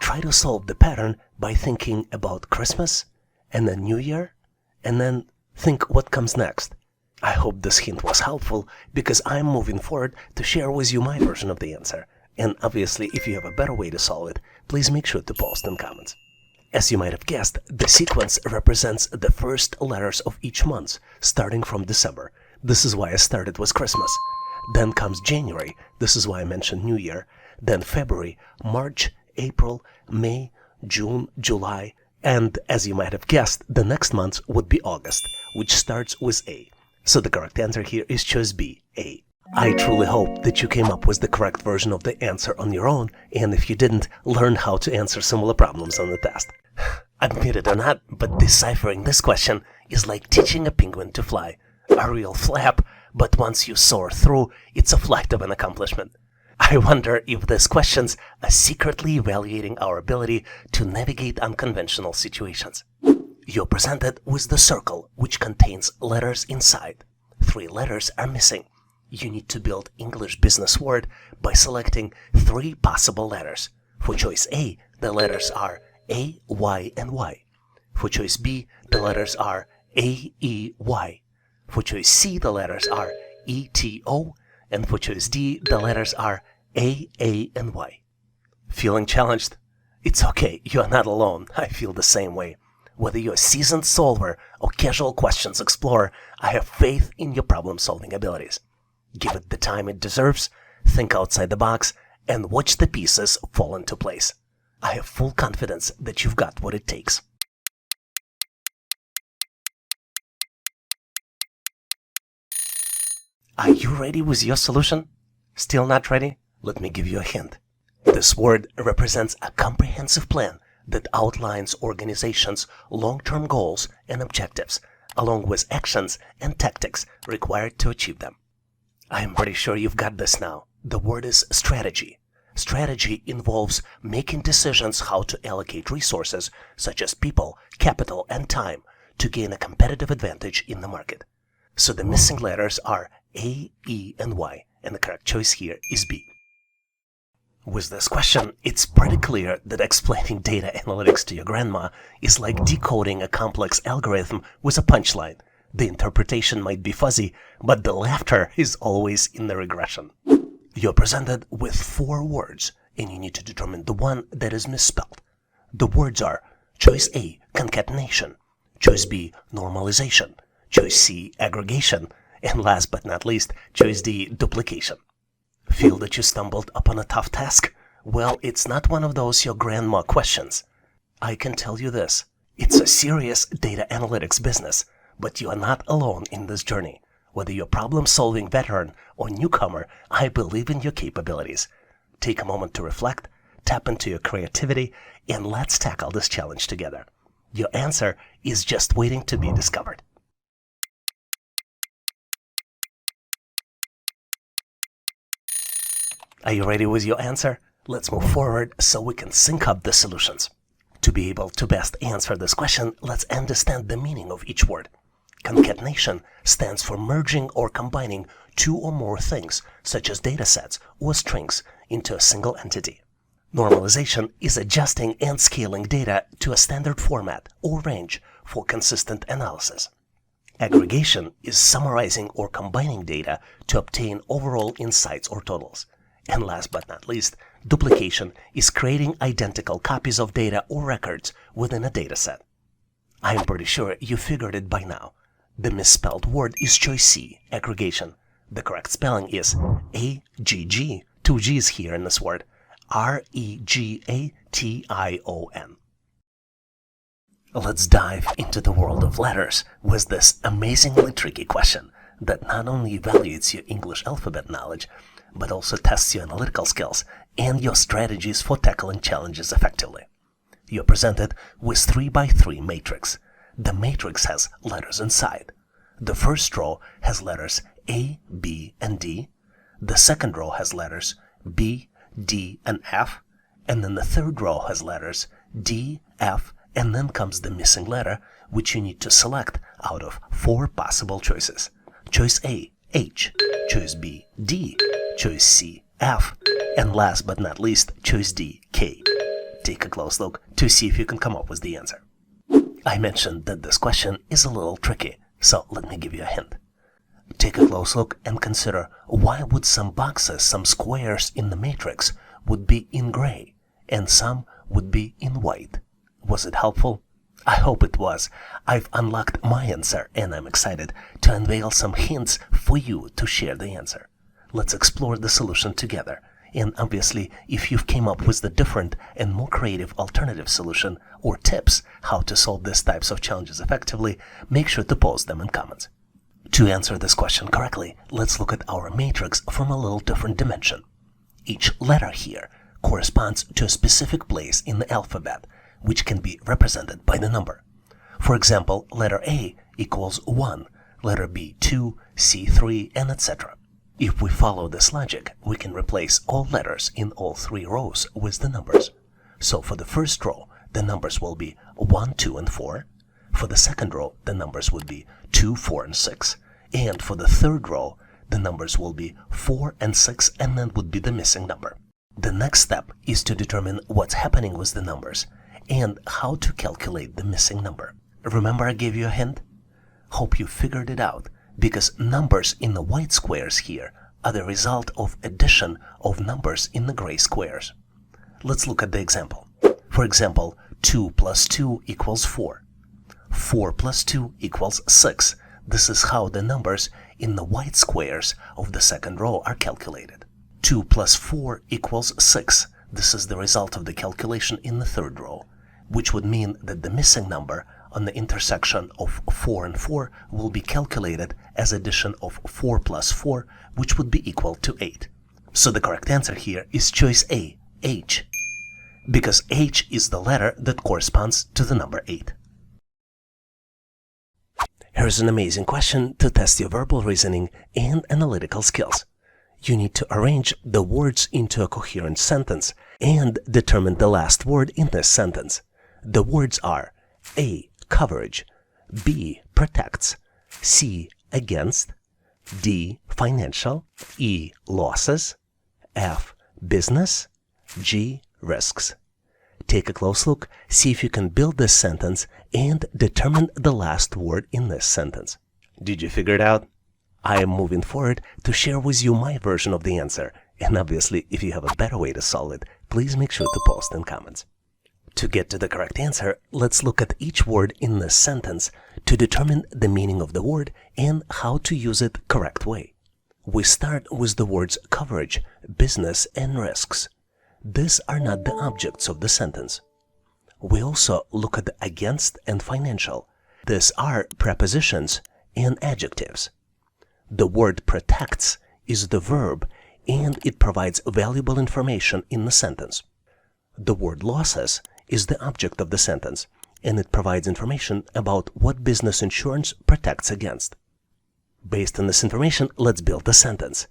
Try to solve the pattern by thinking about Christmas, and then New Year, and then think what comes next. I hope this hint was helpful because I'm moving forward to share with you my version of the answer. And obviously, if you have a better way to solve it, please make sure to post in comments. As you might have guessed, the sequence represents the first letters of each month, starting from December. This is why I started with Christmas. Then comes January. This is why I mentioned New Year. Then February, March, April, May, June, July, and as you might have guessed, the next month would be August, which starts with A. So the correct answer here is choice B, A. I truly hope that you came up with the correct version of the answer on your own, and if you didn't, learn how to answer similar problems on the test. Admit it or not, but deciphering this question is like teaching a penguin to fly. A real flap, but once you soar through, it's a flight of an accomplishment. I wonder if these questions are secretly evaluating our ability to navigate unconventional situations. You're presented with the circle, which contains letters inside. 3 letters are missing. You need to build English business word by selecting 3 possible letters. For choice A, the letters are A, Y, and Y. For choice B, the letters are A, E, Y. For choice C, the letters are E, T, O. And for choice D, the letters are A, and Y. Feeling challenged? It's okay, you're not alone. I feel the same way. Whether you're a seasoned solver or casual questions explorer, I have faith in your problem-solving abilities. Give it the time it deserves, think outside the box, and watch the pieces fall into place. I have full confidence that you've got what it takes. Are you ready with your solution? Still not ready? Let me give you a hint. This word represents a comprehensive plan that outlines organizations' long-term goals and objectives, along with actions and tactics required to achieve them. I am pretty sure you've got this now. The word is strategy. Strategy involves making decisions how to allocate resources such as people, capital, and time to gain a competitive advantage in the market. So the missing letters are A, E, and Y, and the correct choice here is B. With this question, it's pretty clear that explaining data analytics to your grandma is like decoding a complex algorithm with a punchline. The interpretation might be fuzzy, but the laughter is always in the regression. You're presented with 4 words, and you need to determine the one that is misspelled. The words are choice A, concatenation, choice B, normalization, choice C, aggregation, and last but not least, choice D, duplication. Feel that you stumbled upon a tough task? Well, it's not one of those your grandma questions. I can tell you this, it's a serious data analytics business, but you are not alone in this journey. Whether you're a problem-solving veteran or newcomer, I believe in your capabilities. Take a moment to reflect, tap into your creativity, and let's tackle this challenge together. Your answer is just waiting to be discovered. Are you ready with your answer? Let's move forward so we can sync up the solutions. To be able to best answer this question, let's understand the meaning of each word. Concatenation stands for merging or combining 2 or more things, such as datasets or strings, into a single entity. Normalization is adjusting and scaling data to a standard format or range for consistent analysis. Aggregation is summarizing or combining data to obtain overall insights or totals. And last but not least, duplication is creating identical copies of data or records within a dataset. I'm pretty sure you figured it by now. The misspelled word is choice C, aggregation. The correct spelling is A-G-G, 2 G's here in this word, R-E-G-A-T-I-O-N. Let's dive into the world of letters with this amazingly tricky question that not only evaluates your English alphabet knowledge, but also tests your analytical skills and your strategies for tackling challenges effectively. You're presented with 3x3 matrix. The matrix has letters inside. The first row has letters A, B, and D. The second row has letters B, D, and F. And then the third row has letters D, F, and then comes the missing letter, which you need to select out of 4 possible choices. Choice A, H. Choice B, D. Choice C, F. And last but not least, choice D, K. Take a close look to see if you can come up with the answer. I mentioned that this question is a little tricky, so let me give you a hint. Take a close look and consider why would some boxes, some squares in the matrix would be in gray and some would be in white. Was it helpful? I hope it was. I've unlocked my answer and I'm excited to unveil some hints for you to share the answer. Let's explore the solution together. And obviously, if you've came up with the different and more creative alternative solution or tips how to solve these types of challenges effectively, make sure to post them in comments. To answer this question correctly, let's look at our matrix from a little different dimension. Each letter here corresponds to a specific place in the alphabet, which can be represented by the number. For example, letter A equals 1, letter B 2, C 3, and etc. If we follow this logic, we can replace all letters in all 3 rows with the numbers. So for the first row, the numbers will be 1, 2, and 4. For the second row, the numbers would be 2, 4, and 6. And for the third row, the numbers will be 4 and 6, and then would be the missing number. The next step is to determine what's happening with the numbers and how to calculate the missing number. Remember I gave you a hint? Hope you figured it out, because numbers in the white squares here are the result of addition of numbers in the gray squares. Let's look at the example. For example, 2 plus 2 equals 4. 4 plus 2 equals 6. This is how the numbers in the white squares of the second row are calculated. 2 plus 4 equals 6. This is the result of the calculation in the third row, which would mean that the missing number on the intersection of 4 and 4 will be calculated as addition of 4 plus 4, which would be equal to 8. So the correct answer here is choice A, H, because H is the letter that corresponds to the number 8. Here's an amazing question to test your verbal reasoning and analytical skills. You need to arrange the words into a coherent sentence and determine the last word in this sentence. The words are A. Coverage, B. Protects, C. Against, D. Financial, E. Losses, F. Business, G. Risks. Take a close look, see if you can build this sentence and determine the last word in this sentence. Did you figure it out? I am moving forward to share with you my version of the answer, and obviously if you have a better way to solve it, please make sure to post in comments. To get to the correct answer, let's look at each word in this sentence to determine the meaning of the word and how to use it correct way. We start with the words coverage, business, and risks. These are not the objects of the sentence. We also look at the against and financial. These are prepositions and adjectives. The word protects is the verb and it provides valuable information in the sentence. The word losses is the object of the sentence and it provides information about what business insurance protects against. Based on this information, let's build the sentence.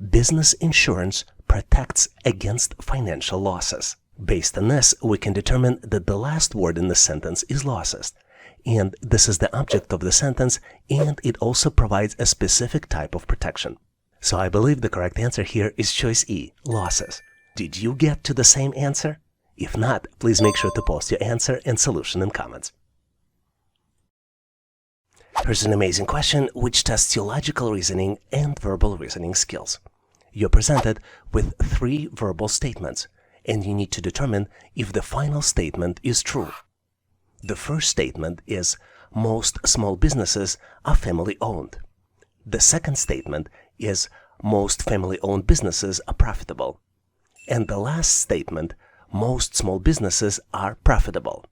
Business insurance protects against financial losses. Based on this, we can determine that the last word in the sentence is losses. And this is the object of the sentence, and it also provides a specific type of protection. So I believe the correct answer here is choice E, losses. Did you get to the same answer? If not, please make sure to post your answer and solution in comments. Here's an amazing question which tests your logical reasoning and verbal reasoning skills. You're presented with 3 verbal statements, and you need to determine if the final statement is true. The first statement is, most small businesses are family-owned. The second statement is, most family-owned businesses are profitable. And the last statement, most small businesses are profitable.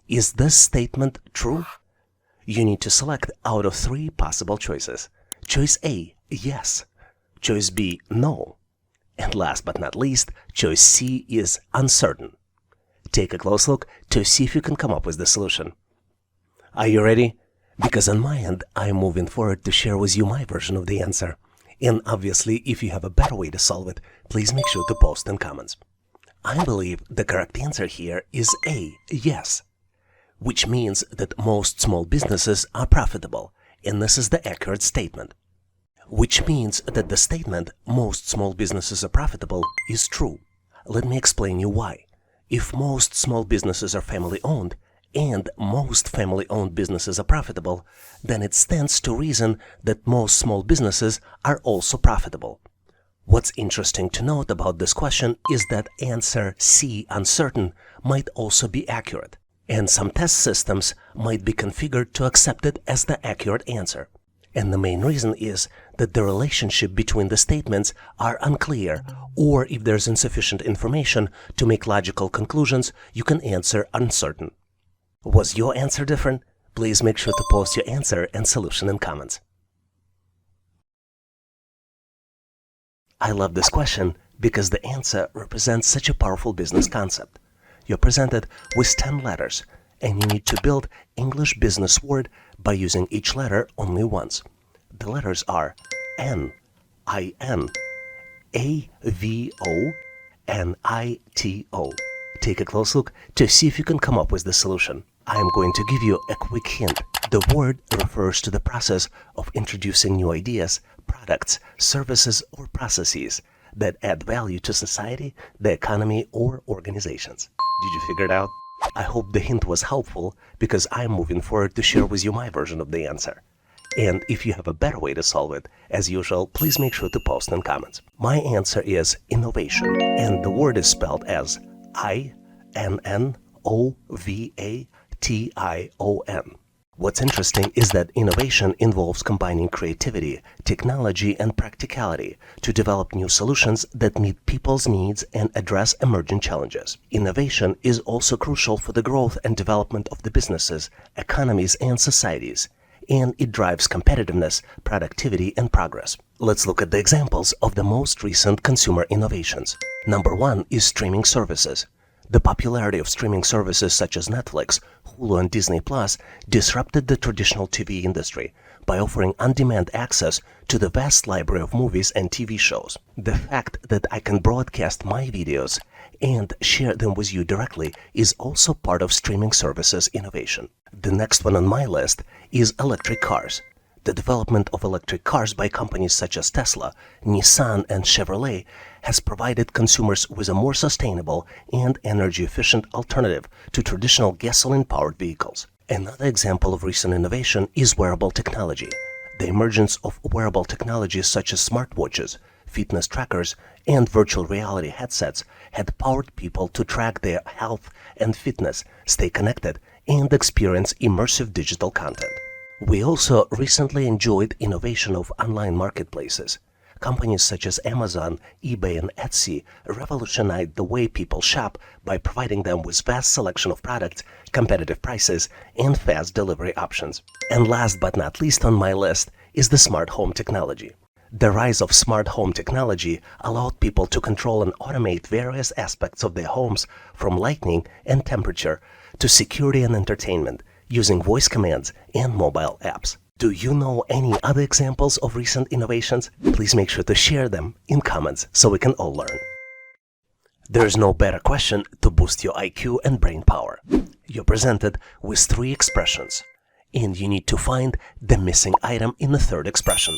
Is this statement true? You need to select out of 3 possible choices. Choice A, yes. Choice B, no. And last but not least, choice C is uncertain. Take a close look to see if you can come up with the solution. Are you ready? Because on my end, I'm moving forward to share with you my version of the answer. And obviously, if you have a better way to solve it, please make sure to post in comments. I believe the correct answer here is A, yes, which means that most small businesses are profitable, and this is the accurate statement. Which means that the statement, most small businesses are profitable, is true. Let me explain you why. If most small businesses are family-owned, and most family-owned businesses are profitable, then it stands to reason that most small businesses are also profitable. What's interesting to note about this question is that answer C, uncertain, might also be accurate, and some test systems might be configured to accept it as the accurate answer. And the main reason is that the relationship between the statements are unclear, or if there's insufficient information to make logical conclusions, you can answer uncertain. Was your answer different? Please make sure to post your answer and solution in comments. I love this question because the answer represents such a powerful business concept. You're presented with 10 letters, and you need to build English business word by using each letter only once. The letters are N, I-N, A-V-O, and I-T-O. Take a close look to see if you can come up with the solution. I am going to give you a quick hint. The word refers to the process of introducing new ideas, products, services, or processes that add value to society, the economy, or organizations. Did you figure it out? I hope the hint was helpful because I'm moving forward to share with you my version of the answer. And if you have a better way to solve it, as usual, please make sure to post in comments. My answer is innovation, and the word is spelled as I-N-N-O-V-A-T-I-O-N. What's interesting is that innovation involves combining creativity, technology, and practicality to develop new solutions that meet people's needs and address emerging challenges. Innovation is also crucial for the growth and development of the businesses, economies, and societies, and it drives competitiveness, productivity, and progress. Let's look at the examples of the most recent consumer innovations. Number 1 is streaming services. The popularity of streaming services such as Netflix, Hulu, and Disney Plus disrupted the traditional TV industry, by offering on-demand access to the vast library of movies and TV shows. The fact that I can broadcast my videos and share them with you directly is also part of streaming services innovation. The next one on my list is electric cars. The development of electric cars by companies such as Tesla, Nissan, and Chevrolet has provided consumers with a more sustainable and energy-efficient alternative to traditional gasoline-powered vehicles. Another example of recent innovation is wearable technology. The emergence of wearable technologies such as smartwatches, fitness trackers, and virtual reality headsets had powered people to track their health and fitness, stay connected, and experience immersive digital content. We also recently enjoyed innovation of online marketplaces. Companies such as Amazon, eBay, and Etsy revolutionized the way people shop by providing them with vast selection of products, competitive prices, and fast delivery options. And last but not least on my list is the smart home technology. The rise of smart home technology allowed people to control and automate various aspects of their homes, from lighting and temperature to security and entertainment, using voice commands and mobile apps. Do you know any other examples of recent innovations? Please make sure to share them in comments so we can all learn. There's no better question to boost your IQ and brain power. You're presented with 3 expressions, and you need to find the missing item in the third expression.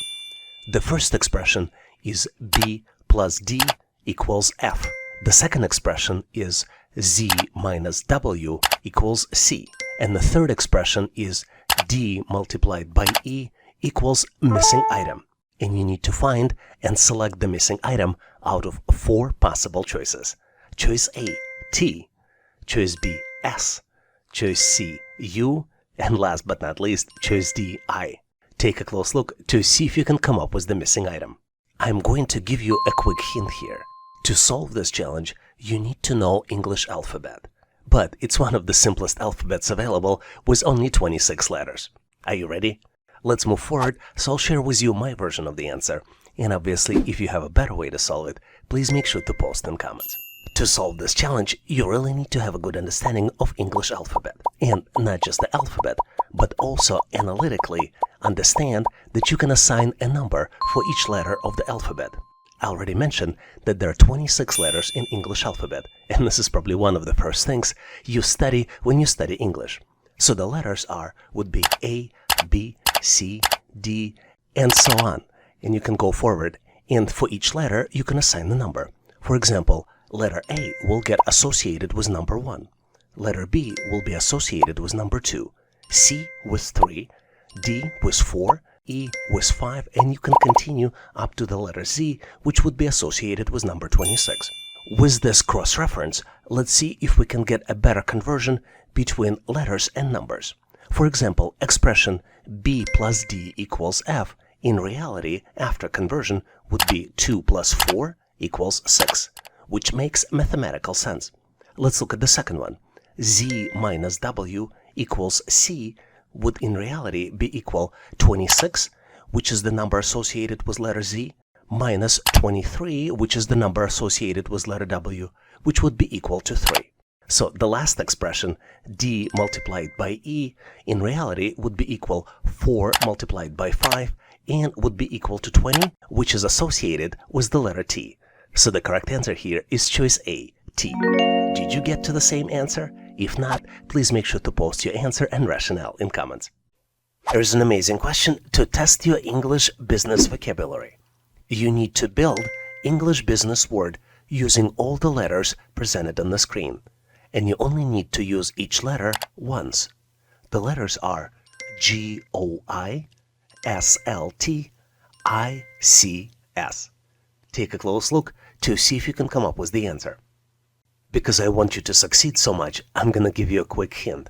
The first expression is B plus D equals F. The second expression is Z minus W equals C. And the third expression is D multiplied by E equals missing item. And you need to find and select the missing item out of 4 possible choices. Choice A, T. Choice B, S. Choice C, U. And last but not least, choice D, I. Take a close look to see if you can come up with the missing item. I'm going to give you a quick hint here. To solve this challenge, you need to know English alphabet. But it's one of the simplest alphabets available with only 26 letters. Are you ready? Let's move forward, so I'll share with you my version of the answer. And obviously, if you have a better way to solve it, please make sure to post in comments. To solve this challenge, you really need to have a good understanding of English alphabet. And not just the alphabet, but also analytically understand that you can assign a number for each letter of the alphabet. I already mentioned that there are 26 letters in English alphabet, and this is probably one of the first things you study when you study English. So the letters would be A, B, C, D, and so on. And you can go forward, and for each letter, you can assign the number. For example, letter A will get associated with number 1. Letter B will be associated with number 2. C with 3, D with 4, E with 5, and you can continue up to the letter Z, which would be associated with number 26. With this cross-reference, let's see if we can get a better conversion between letters and numbers. For example, expression B plus D equals F, in reality, after conversion, would be 2 plus 4 equals 6, which makes mathematical sense. Let's look at the second one. Z minus W equals C would in reality be equal 26, which is the number associated with letter Z, minus 23, which is the number associated with letter W, which would be equal to 3. So the last expression, D multiplied by E, in reality would be equal 4 multiplied by 5, and would be equal to 20, which is associated with the letter T. So the correct answer here is choice A, T. Did you get to the same answer? If not, please make sure to post your answer and rationale in comments. Here's an amazing question to test your English business vocabulary. You need to build English business word using all the letters presented on the screen, and you only need to use each letter once. The letters are G, O, I, S, L, T, I, C, S. Take a close look to see if you can come up with the answer. Because I want you to succeed so much, I'm gonna give you a quick hint.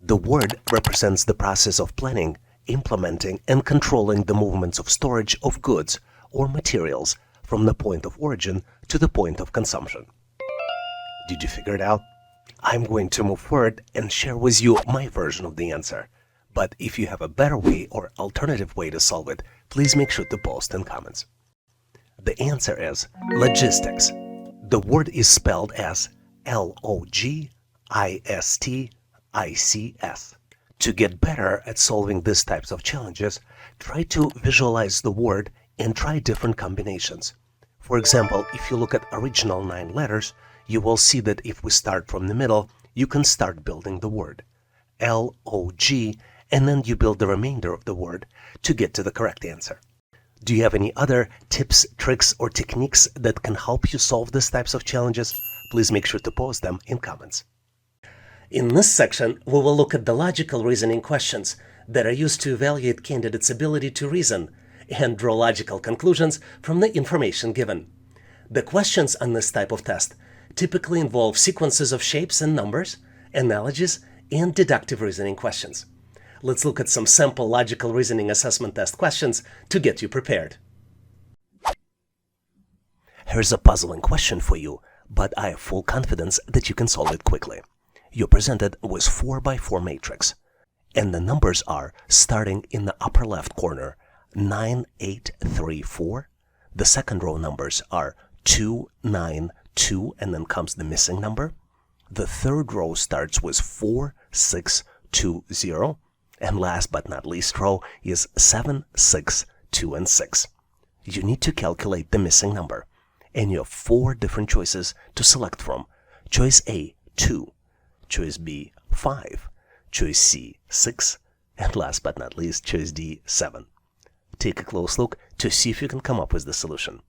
The word represents the process of planning, implementing, and controlling the movements of storage of goods or materials from the point of origin to the point of consumption. Did you figure it out? I'm going to move forward and share with you my version of the answer. But if you have a better way or alternative way to solve it, please make sure to post in comments. The answer is logistics. The word is spelled as Logistics. To get better at solving these types of challenges, try to visualize the word and try different combinations. For example, if you look at original 9 letters, you will see that if we start from the middle, you can start building the word L-O-G, and then you build the remainder of the word to get to the correct answer. Do you have any other tips, tricks, or techniques that can help you solve these types of challenges? Please make sure to post them in comments. In this section, we will look at the logical reasoning questions that are used to evaluate candidates' ability to reason and draw logical conclusions from the information given. The questions on this type of test typically involve sequences of shapes and numbers, analogies, and deductive reasoning questions. Let's look at some sample logical reasoning assessment test questions to get you prepared. Here's a puzzling question for you, but I have full confidence that you can solve it quickly. You're presented with 4x4 matrix, and the numbers are, starting in the upper left corner, 9, 8, 3, 4. The second row numbers are 2, 9, 2, and then comes the missing number. The third row starts with 4, 6, 2, 0. And last but not least row is 7, 6, 2, and 6. You need to calculate the missing number, and you have 4 different choices to select from. Choice A, 2. Choice B, 5. Choice C, 6. And last but not least, choice D, 7. Take a close look to see if you can come up with the solution.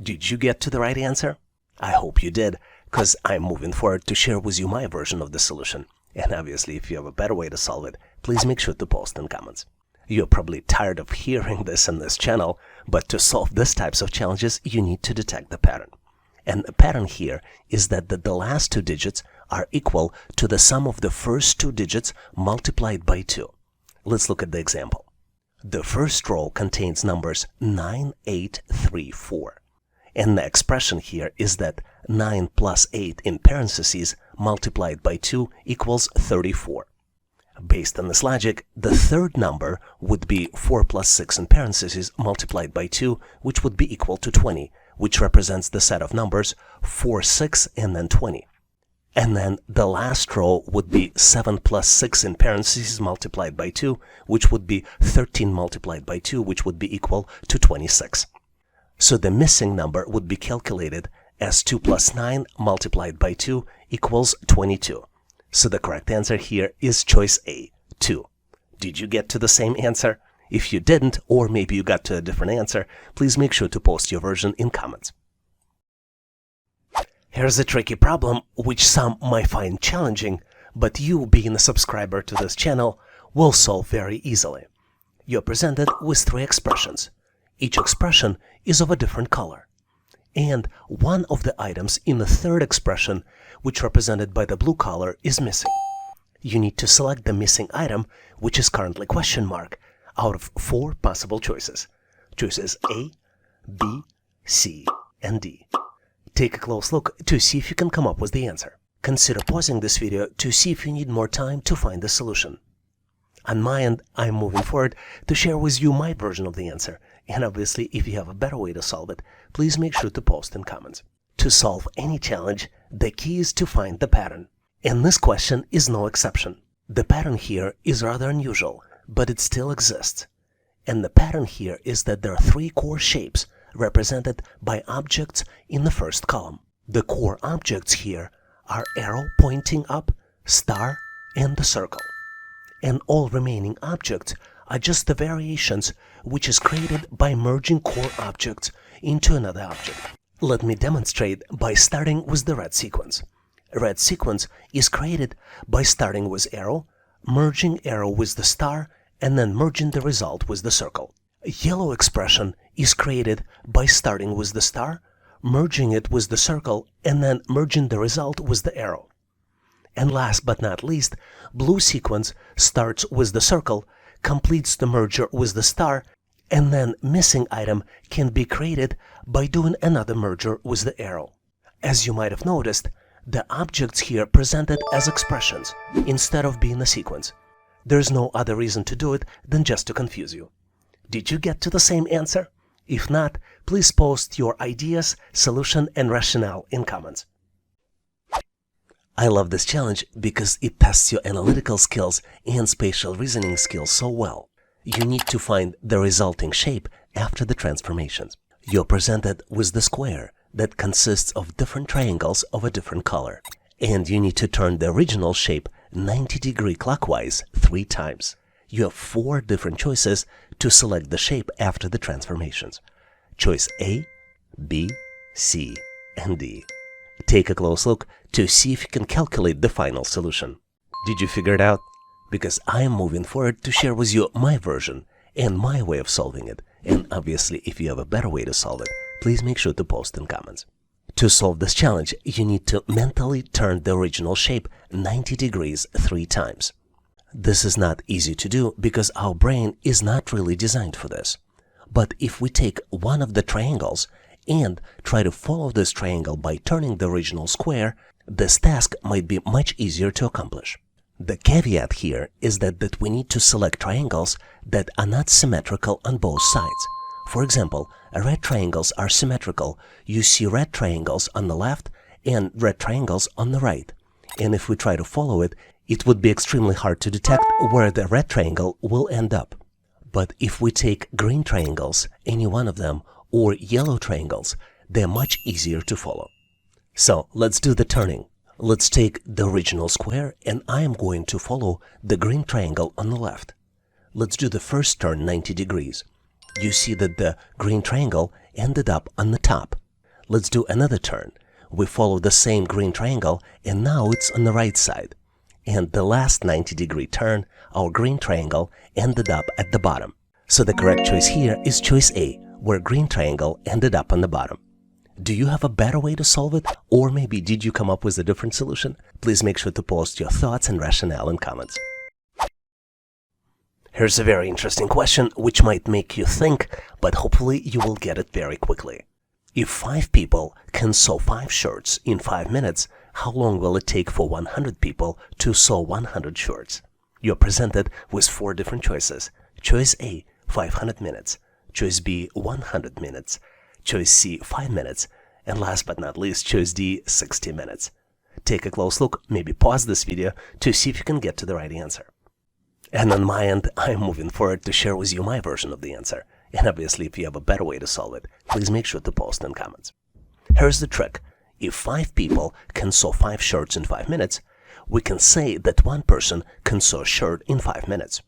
Did you get to the right answer? I hope you did, because I'm moving forward to share with you my version of the solution. And obviously, if you have a better way to solve it, please make sure to post in comments. You're probably tired of hearing this on this channel, but to solve these types of challenges, you need to detect the pattern. And the pattern here is that the last 2 digits are equal to the sum of the first 2 digits multiplied by 2. Let's look at the example. The first row contains numbers 9, 8, 3, 4. And the expression here is that 9 plus 8 in parentheses multiplied by 2 equals 34. Based on this logic, the third number would be 4 plus 6 in parentheses multiplied by 2, which would be equal to 20, which represents the set of numbers 4, 6, and then 20. And then the last row would be 7 plus 6 in parentheses multiplied by 2, which would be 13 multiplied by 2, which would be equal to 26. So the missing number would be calculated as 2 plus 9 multiplied by 2 equals 22. So the correct answer here is choice A, 2. Did you get to the same answer? If you didn't, or maybe you got to a different answer, please make sure to post your version in comments. Here's a tricky problem which some might find challenging, but you, being a subscriber to this channel, will solve very easily. You're presented with 3 expressions. Each expression is of a different color. And one of the items in the third expression, which represented by the blue color, is missing. You need to select the missing item, which is currently question mark, out of 4 possible choices. Choices A, B, C, and D. Take a close look to see if you can come up with the answer. Consider pausing this video to see if you need more time to find the solution. On my end, I'm moving forward to share with you my version of the answer. And obviously, if you have a better way to solve it, please make sure to post in comments. To solve any challenge, the key is to find the pattern. And this question is no exception. The pattern here is rather unusual, but it still exists. And the pattern here is that there are 3 core shapes represented by objects in the first column. The core objects here are arrow pointing up, star, and the circle. And all remaining objects are just the variations which is created by merging core objects into another object. Let me demonstrate by starting with the red sequence. Red sequence is created by starting with arrow, merging arrow with the star, and then merging the result with the circle. Yellow expression is created by starting with the star, merging it with the circle, and then merging the result with the arrow. And last but not least, blue sequence starts with the circle, completes the merger with the star, and then missing item can be created by doing another merger with the arrow. As you might have noticed, the objects here presented as expressions instead of being a sequence. There's no other reason to do it than just to confuse you. Did you get to the same answer? If not, please post your ideas, solution, and rationale in comments. I love this challenge because it tests your analytical skills and spatial reasoning skills so well. You need to find the resulting shape after the transformations. You're presented with the square that consists of different triangles of a different color. And you need to turn the original shape 90-degree clockwise 3 times. You have 4 different choices to select the shape after the transformations. Choice A, B, C, and D. Take a close look to see if you can calculate the final solution. Did you figure it out? Because I am moving forward to share with you my version and my way of solving it. And obviously, if you have a better way to solve it, please make sure to post in comments. To solve this challenge, you need to mentally turn the original shape 90 degrees 3 times. This is not easy to do because our brain is not really designed for this. But if we take one of the triangles and try to follow this triangle by turning the original square, this task might be much easier to accomplish. The caveat here is that we need to select triangles that are not symmetrical on both sides. For example, red triangles are symmetrical. You see red triangles on the left and red triangles on the right. And if we try to follow it, it would be extremely hard to detect where the red triangle will end up. But if we take green triangles, any one of them, or yellow triangles, they're much easier to follow. So let's do the turning. Let's take the original square and I am going to follow the green triangle on the left. Let's do the first turn 90 degrees. You see that the green triangle ended up on the top. Let's do another turn. We follow the same green triangle and now it's on the right side. And the last 90-degree turn, our green triangle ended up at the bottom. So the correct choice here is choice A, where green triangle ended up on the bottom. Do you have a better way to solve it? Or maybe did you come up with a different solution? Please make sure to post your thoughts and rationale in comments. Here's a very interesting question which might make you think, but hopefully you will get it very quickly. If 5 people can sew 5 shirts in 5 minutes, how long will it take for 100 people to sew 100 shirts? You're presented with 4 different choices. Choice A, 500 minutes. Choice B, 100 minutes. Choice C, 5 minutes. And last but not least, choice D, 60 minutes. Take a close look, maybe pause this video to see if you can get to the right answer. And on my end, I'm moving forward to share with you my version of the answer. And obviously, if you have a better way to solve it, please make sure to post in comments. Here's the trick. If 5 people can sew 5 shirts in 5 minutes, we can say that one person can sew a shirt in 5 minutes.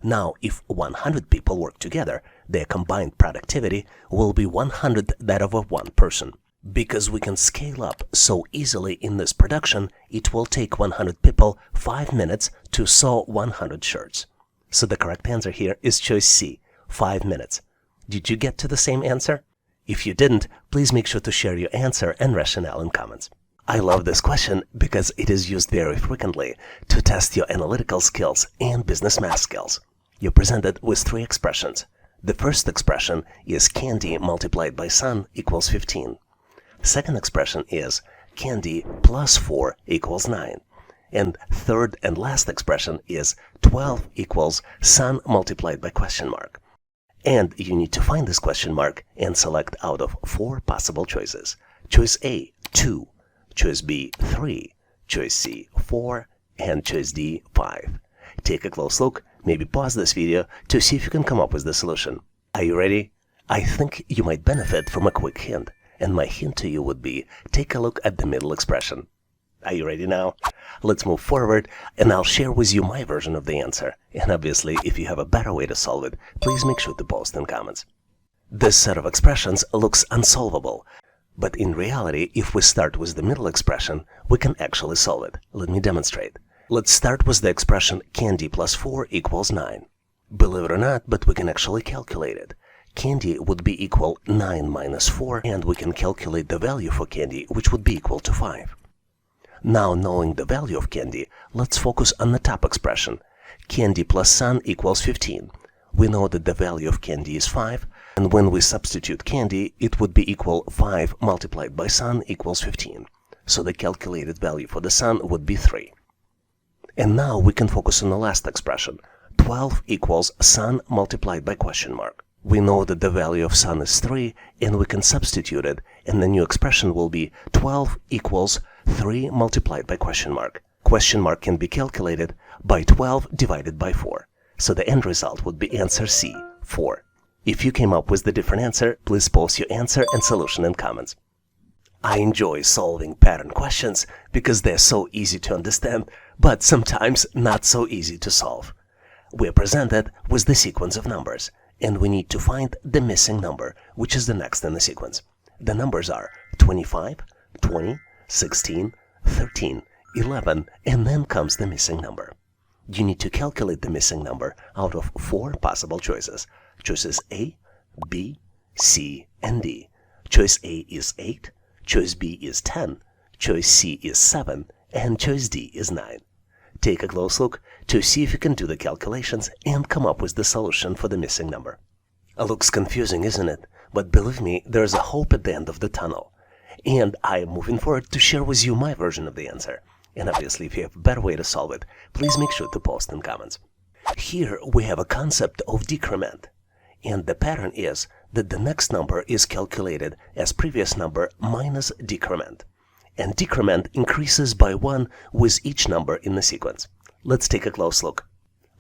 Now, if 100 people work together, their combined productivity will be 100 that of one person. Because we can scale up so easily in this production, it will take 100 people 5 minutes to sew 100 shirts. So the correct answer here is choice C, 5 minutes. Did you get to the same answer? If you didn't, please make sure to share your answer and rationale in comments. I love this question because it is used very frequently to test your analytical skills and business math skills. You're presented with 3 expressions. The first expression is candy multiplied by sun equals 15. Second expression is candy plus 4 equals 9. And third and last expression is 12 equals sun multiplied by question mark. And you need to find this question mark and select out of 4 possible choices. Choice A, 2. Choice B, 3. Choice C, 4. And choice D, 5. Take a close look, maybe pause this video to see if you can come up with the solution. Are you ready? I think you might benefit from a quick hint. And my hint to you would be, take a look at the middle expression. Are you ready now? Let's move forward and I'll share with you my version of the answer. And obviously, if you have a better way to solve it, please make sure to post in comments. This set of expressions looks unsolvable. But in reality, if we start with the middle expression, we can actually solve it. Let me demonstrate. Let's start with the expression candy plus 4 equals 9. Believe it or not, but we can actually calculate it. Candy would be equal 9 minus 4, and we can calculate the value for candy, which would be equal to 5. Now, knowing the value of candy, let's focus on the top expression. Candy plus sun equals 15. We know that the value of candy is 5, and when we substitute candy, it would be equal 5 multiplied by sun equals 15. So the calculated value for the sun would be 3. And now we can focus on the last expression. 12 equals sun multiplied by question mark. We know that the value of sun is 3, and we can substitute it, and the new expression will be 12 equals 3 multiplied by question mark. Question mark can be calculated by 12 divided by 4. So the end result would be answer C, 4. If you came up with the different answer, please post your answer and solution in comments. I enjoy solving pattern questions because they're so easy to understand, but sometimes not so easy to solve. We're presented with the sequence of numbers, and we need to find the missing number, which is the next in the sequence. The numbers are 25, 20, 16, 13, 11, and then comes the missing number. You need to calculate the missing number out of 4 possible choices. Choices A, B, C, and D. Choice A is 8, choice B is 10, choice C is 7, and choice D is 9. Take a close look to see if you can do the calculations and come up with the solution for the missing number. Looks confusing, isn't it? But believe me, there's a hope at the end of the tunnel. And I am moving forward to share with you my version of the answer. And obviously, if you have a better way to solve it, please make sure to post in comments. Here we have a concept of decrement. And the pattern is that the next number is calculated as previous number minus decrement. And decrement increases by 1 with each number in the sequence. Let's take a close look.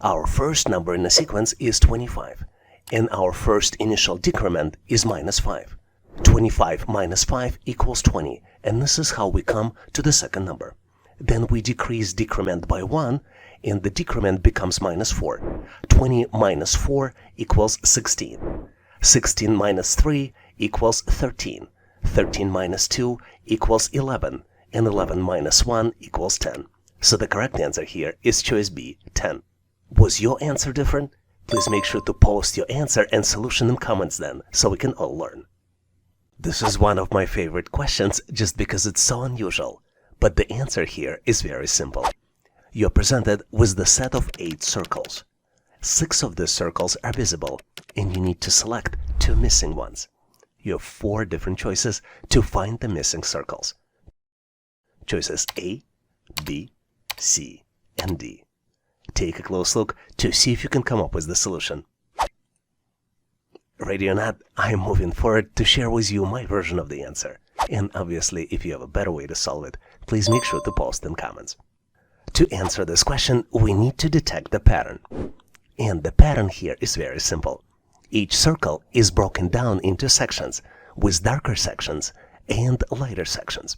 Our first number in the sequence is 25. And our first initial decrement is minus 5. 25 minus 5 equals 20. And this is how we come to the second number. Then we decrease decrement by 1, and the decrement becomes minus 4. 20 minus 4 equals 16. 16 minus 3 equals 13. 13 minus 2 equals 11. And 11 minus 1 equals 10. So the correct answer here is choice B, 10. Was your answer different? Please make sure to post your answer and solution in comments then, so we can all learn. This is one of my favorite questions just because it's so unusual. But the answer here is very simple. You're presented with the set of 8 circles. 6 of these circles are visible, and you need to select 2 missing ones. You have 4 different choices to find the missing circles. Choices A, B, C, and D. Take a close look to see if you can come up with the solution. Ready or not, I am moving forward to share with you my version of the answer. And obviously, if you have a better way to solve it, please make sure to post in comments. To answer this question, we need to detect the pattern. And the pattern here is very simple. Each circle is broken down into sections, with darker sections and lighter sections.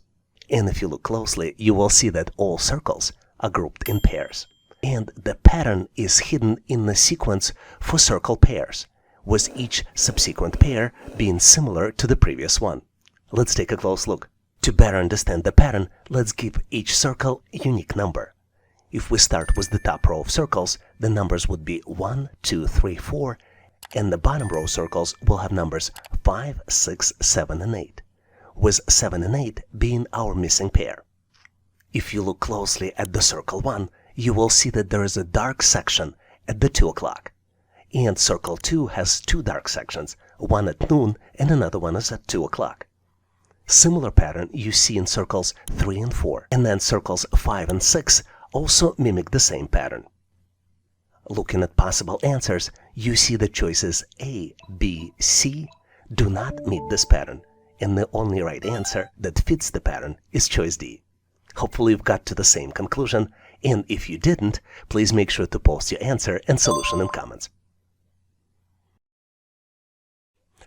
And if you look closely, you will see that all circles are grouped in pairs. And the pattern is hidden in the sequence for circle pairs, with each subsequent pair being similar to the previous one. Let's take a close look. To better understand the pattern, let's give each circle a unique number. If we start with the top row of circles, the numbers would be 1, 2, 3, 4, and the bottom row circles will have numbers 5, 6, 7, and 8, with 7 and 8 being our missing pair. If you look closely at the circle 1, you will see that there is a dark section at the 2 o'clock. And circle 2 has 2 dark sections, one at noon and another one is at 2 o'clock. Similar pattern you see in circles 3 and 4, and then circles 5 and 6 also mimic the same pattern. Looking at possible answers, you see the choices A, B, C do not meet this pattern, and the only right answer that fits the pattern is choice D. Hopefully you've got to the same conclusion, and if you didn't, please make sure to post your answer and solution in comments.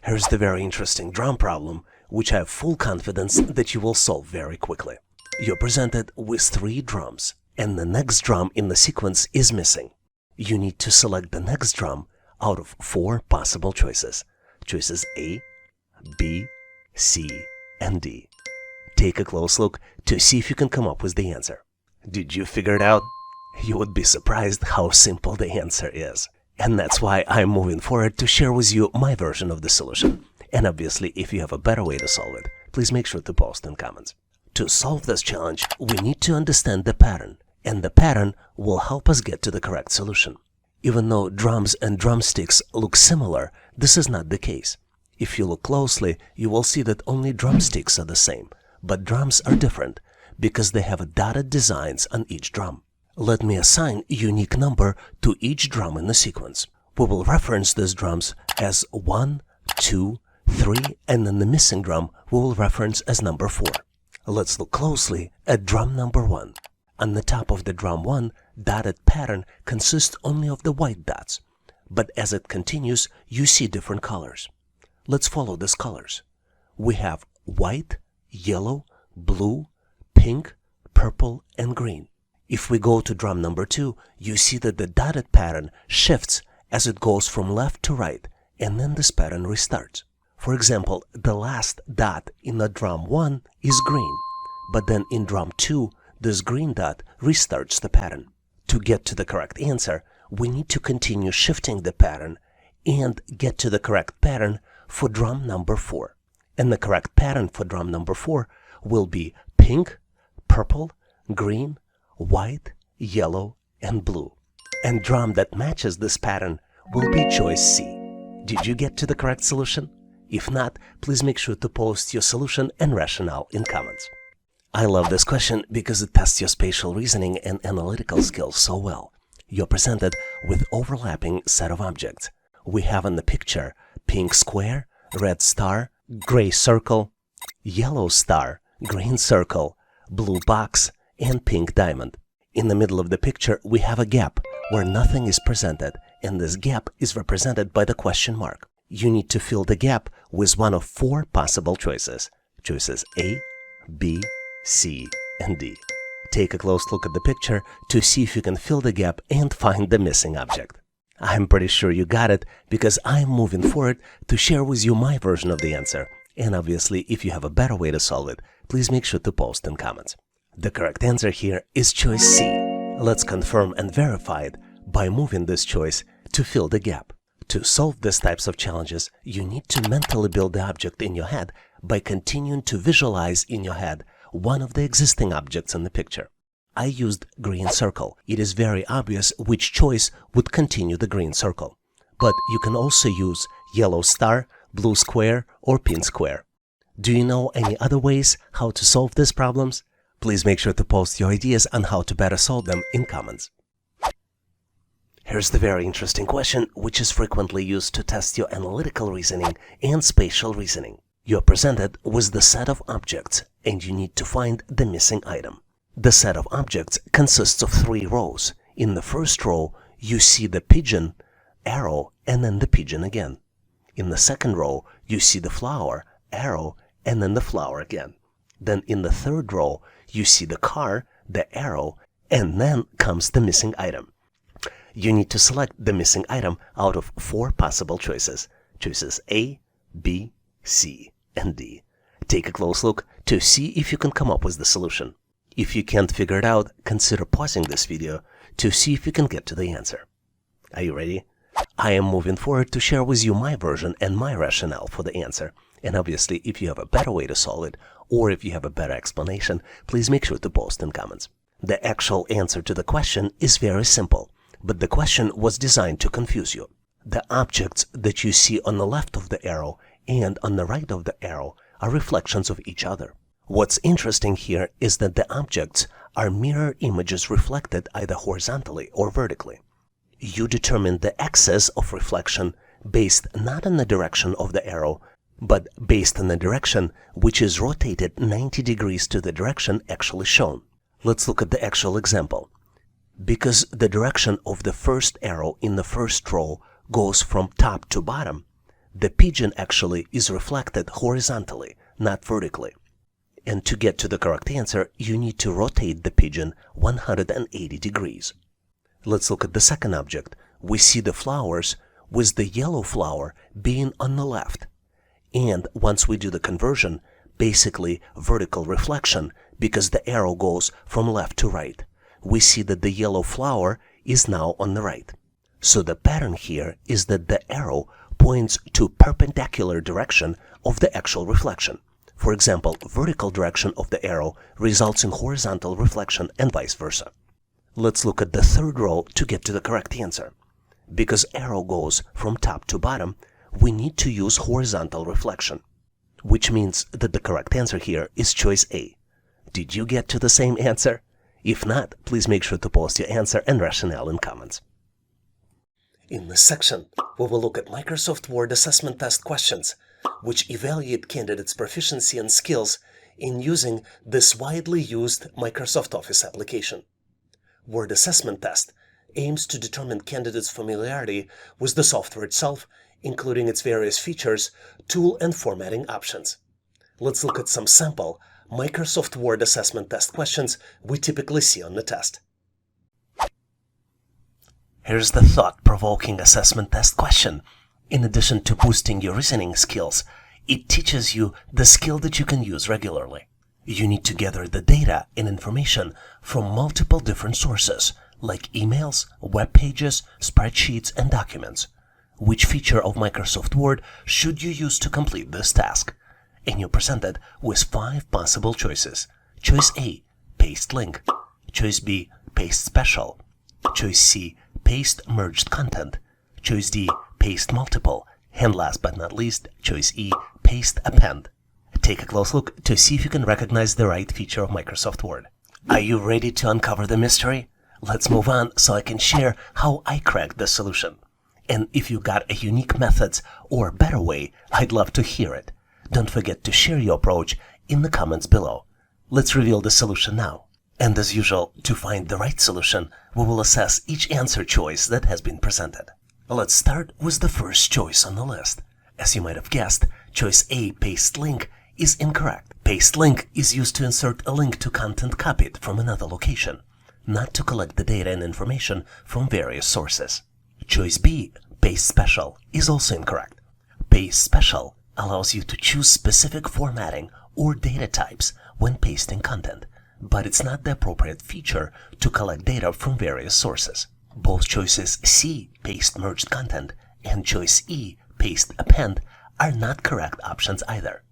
Here's the very interesting drum problem, which I have full confidence that you will solve very quickly. You're presented with 3 drums, and the next drum in the sequence is missing. You need to select the next drum out of 4 possible choices. Choices A, B, C, and D. Take a close look to see if you can come up with the answer. Did you figure it out? You would be surprised how simple the answer is. And that's why I'm moving forward to share with you my version of the solution. And obviously, if you have a better way to solve it, please make sure to post in comments. To solve this challenge, we need to understand the pattern, and the pattern will help us get to the correct solution. Even though drums and drumsticks look similar, this is not the case. If you look closely, you will see that only drumsticks are the same, but drums are different because they have dotted designs on each drum. Let me assign a unique number to each drum in the sequence. We will reference these drums as 1, 2, 3, and then the missing drum we will reference as number 4. Let's look closely at drum number 1. On the top of the drum 1, dotted pattern consists only of the white dots, but as it continues, you see different colors. Let's follow these colors. We have white, yellow, blue, pink, purple, and green. If we go to drum number 2, you see that the dotted pattern shifts as it goes from left to right, and then this pattern restarts. For example, the last dot in the drum 1 is green, but then in drum 2, this green dot restarts the pattern. To get to the correct answer, we need to continue shifting the pattern and get to the correct pattern for drum number 4. And the correct pattern for drum number 4 will be pink, purple, green, white, yellow, and blue. And drum that matches this pattern will be choice C. Did you get to the correct solution? If not, please make sure to post your solution and rationale in comments. I love this question because it tests your spatial reasoning and analytical skills so well. You're presented with overlapping set of objects. We have in the picture pink square, red star, gray circle, yellow star, green circle, blue box, and pink diamond. In the middle of the picture, we have a gap where nothing is presented, and this gap is represented by the question mark. You need to fill the gap with one of 4 possible choices. Choices A, B, C, and D. Take a close look at the picture to see if you can fill the gap and find the missing object. I'm pretty sure you got it because I'm moving forward to share with you my version of the answer. And obviously, if you have a better way to solve it, please make sure to post in comments. The correct answer here is choice C. Let's confirm and verify it by moving this choice to fill the gap. To solve these types of challenges, you need to mentally build the object in your head by continuing to visualize in your head one of the existing objects in the picture. I used green circle. It is very obvious which choice would continue the green circle. But you can also use yellow star, blue square, or pink square. Do you know any other ways how to solve these problems? Please make sure to post your ideas on how to better solve them in comments. Here's the very interesting question, which is frequently used to test your analytical reasoning and spatial reasoning. You're presented with the set of objects, and you need to find the missing item. The set of objects consists of 3 rows. In the first row, you see the pigeon, arrow, and then the pigeon again. In the second row, you see the flower, arrow, and then the flower again. Then in the third row, you see the car, the arrow, and then comes the missing item. You need to select the missing item out of 4 possible choices. Choices A, B, C, and D. Take a close look to see if you can come up with the solution. If you can't figure it out, consider pausing this video to see if you can get to the answer. Are you ready? I am moving forward to share with you my version and my rationale for the answer. And obviously, if you have a better way to solve it, or if you have a better explanation, please make sure to post in comments. The actual answer to the question is very simple, but the question was designed to confuse you. The objects that you see on the left of the arrow and on the right of the arrow are reflections of each other. What's interesting here is that the objects are mirror images reflected either horizontally or vertically. You determine the axis of reflection based not on the direction of the arrow, but based on the direction which is rotated 90 degrees to the direction actually shown. Let's look at the actual example. Because the direction of the first arrow in the first row goes from top to bottom, the pigeon actually is reflected horizontally, not vertically. And to get to the correct answer, you need to rotate the pigeon 180 degrees. Let's look at the second object. We see the flowers with the yellow flower being on the left. And once we do the conversion, basically vertical reflection, because the arrow goes from left to right, we see that the yellow flower is now on the right. So the pattern here is that the arrow points to perpendicular direction of the actual reflection. For example, vertical direction of the arrow results in horizontal reflection and vice versa. Let's look at the third row to get to the correct answer. Because arrow goes from top to bottom, we need to use horizontal reflection, which means that the correct answer here is choice A. Did you get to the same answer? If not, please make sure to post your answer and rationale in comments. In this section, we will look at Microsoft Word assessment test questions, which evaluate candidates' proficiency and skills in using this widely used Microsoft Office application. Word Assessment Test aims to determine candidates' familiarity with the software itself, including its various features, tool and formatting options. Let's look at some sample Microsoft Word Assessment Test questions we typically see on the test. Here's the thought-provoking assessment test question. In addition to boosting your reasoning skills, it teaches you the skill that you can use regularly. You need to gather the data and information from multiple different sources, like emails, web pages, spreadsheets, and documents. Which feature of Microsoft Word should you use to complete this task? And you're presented with 5 possible choices. Choice A, paste link. Choice B, paste special. Choice C, paste merged content. Choice D, paste multiple. And last but not least, choice E, paste append. Take a close look to see if you can recognize the right feature of Microsoft Word. Are you ready to uncover the mystery? Let's move on so I can share how I cracked the solution. And if you got a unique method or better way, I'd love to hear it. Don't forget to share your approach in the comments below. Let's reveal the solution now. And as usual, to find the right solution, we will assess each answer choice that has been presented. Let's start with the first choice on the list. As you might have guessed, choice A, paste link, is incorrect. Paste link is used to insert a link to content copied from another location, not to collect the data and information from various sources. Choice B, paste special, is also incorrect. Paste special allows you to choose specific formatting or data types when pasting content, but it's not the appropriate feature to collect data from various sources. Both choices C, paste merged content, and choice E, paste append, are not correct options either.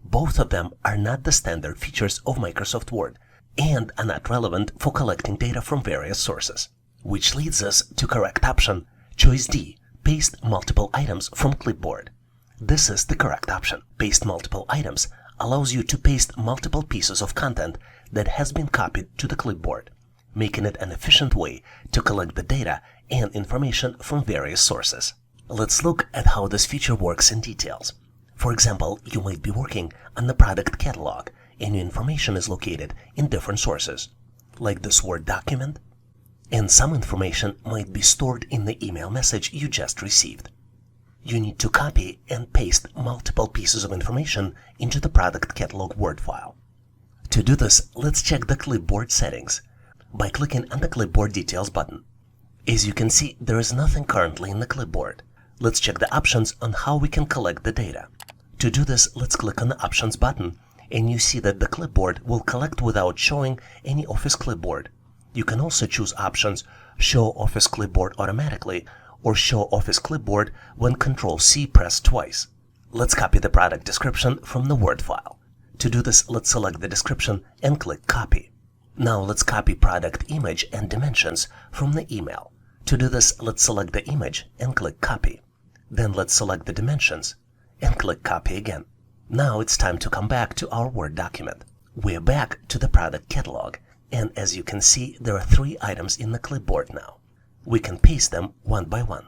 Both of them are not the standard features of Microsoft Word and are not relevant for collecting data from various sources. Which leads us to correct option, choice D, paste multiple items from clipboard. This is the correct option. Paste multiple items allows you to paste multiple pieces of content that has been copied to the clipboard, making it an efficient way to collect the data and information from various sources. Let's look at how this feature works in details. For example, you might be working on the product catalog and your information is located in different sources, like this Word document, and some information might be stored in the email message you just received. You need to copy and paste multiple pieces of information into the product catalog Word file. To do this, let's check the clipboard settings by clicking on the Clipboard Details button. As you can see, there is nothing currently in the clipboard. Let's check the options on how we can collect the data. To do this, let's click on the Options button, and you see that the clipboard will collect without showing any Office clipboard. You can also choose options Show Office Clipboard automatically or Show Office Clipboard when Ctrl-C pressed twice. Let's copy the product description from the Word file. To do this, let's select the description and click Copy. Now let's copy product image and dimensions from the email. To do this, let's select the image and click Copy. Then let's select the dimensions and click Copy again. Now it's time to come back to our Word document. We're back to the product catalog, and as you can see, there are 3 items in the clipboard now. We can paste them one by one.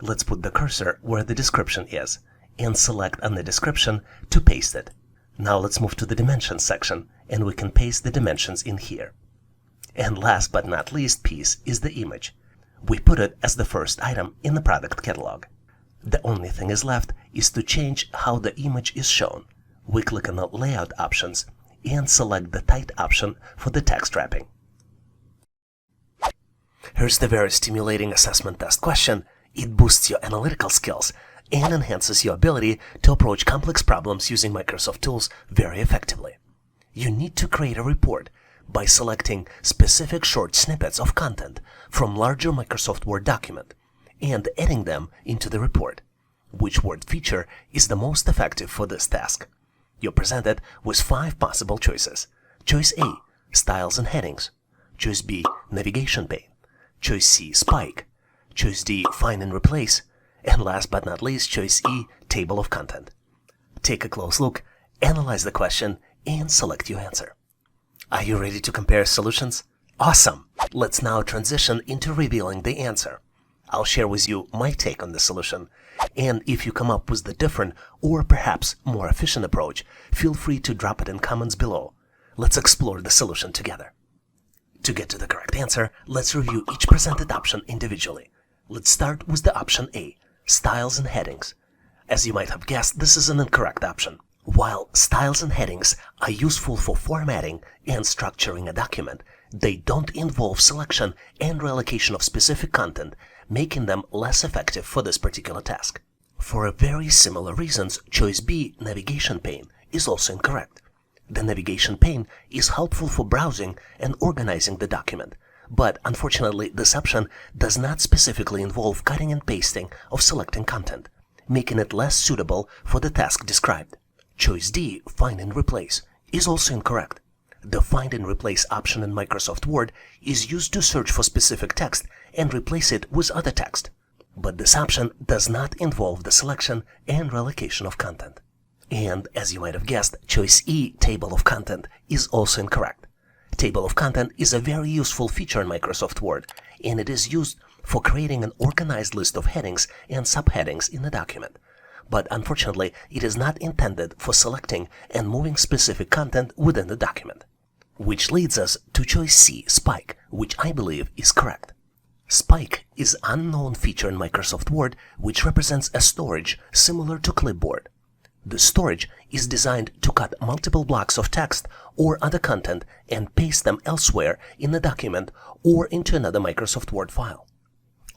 Let's put the cursor where the description is and select on the description to paste it. Now let's move to the dimensions section and we can paste the dimensions in here. And last but not least piece is the image. We put it as the first item in the product catalog. The only thing is left is to change how the image is shown. We click on the layout options and select the tight option for the text wrapping. Here's the very stimulating assessment test question. It boosts your analytical skills and enhances your ability to approach complex problems using Microsoft tools very effectively. You need to create a report by selecting specific short snippets of content from larger Microsoft Word document and adding them into the report. Which word feature is the most effective for this task? You're presented with 5 possible choices. Choice A, styles and headings. Choice B, navigation pane. Choice C, spike. Choice D, find and replace. And last but not least, choice E, table of content. Take a close look, analyze the question, and select your answer. Are you ready to compare solutions? Awesome! Let's now transition into revealing the answer. I'll share with you my take on the solution, And if you come up with the different or perhaps more efficient approach, feel free to drop it in comments below. Let's explore the solution together. To get to the correct answer, let's review each presented option individually. Let's start with the option A, styles and headings. As you might have guessed, this is an incorrect option. While styles and headings are useful for formatting and structuring a document, they don't involve selection and reallocation of specific content, making them less effective for this particular task. For very similar reasons, choice B, navigation pane, is also incorrect. The navigation pane is helpful for browsing and organizing the document, but unfortunately this option does not specifically involve cutting and pasting of selecting content, making it less suitable for the task described. Choice D, find and replace, is also incorrect. The find and replace option in Microsoft Word is used to search for specific text and replace it with other text. But this option does not involve the selection and reallocation of content. And as you might have guessed, choice E, table of content, is also incorrect. Table of content is a very useful feature in Microsoft Word, and it is used for creating an organized list of headings and subheadings in a document. But unfortunately, it is not intended for selecting and moving specific content within the document. Which leads us to choice C, spike, which I believe is correct. Spike is an unknown feature in Microsoft Word which represents a storage similar to clipboard. The storage is designed to cut multiple blocks of text or other content and paste them elsewhere in the document or into another Microsoft Word file.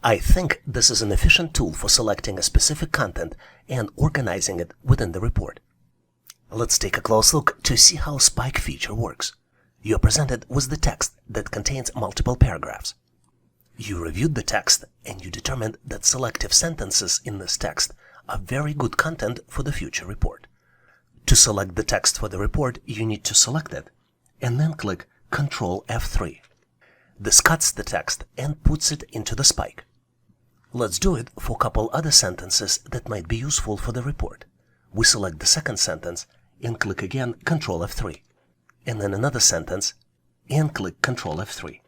I think this is an efficient tool for selecting a specific content and organizing it within the report. Let's take a close look to see how spike feature works. You are presented with the text that contains multiple paragraphs. You reviewed the text and you determined that selective sentences in this text are very good content for the future report. To select the text for the report, you need to select it and then click Ctrl F3. This cuts the text and puts it into the spike. Let's do it for a couple other sentences that might be useful for the report. We select the second sentence and click again Ctrl F3. And then another sentence and click Ctrl F3.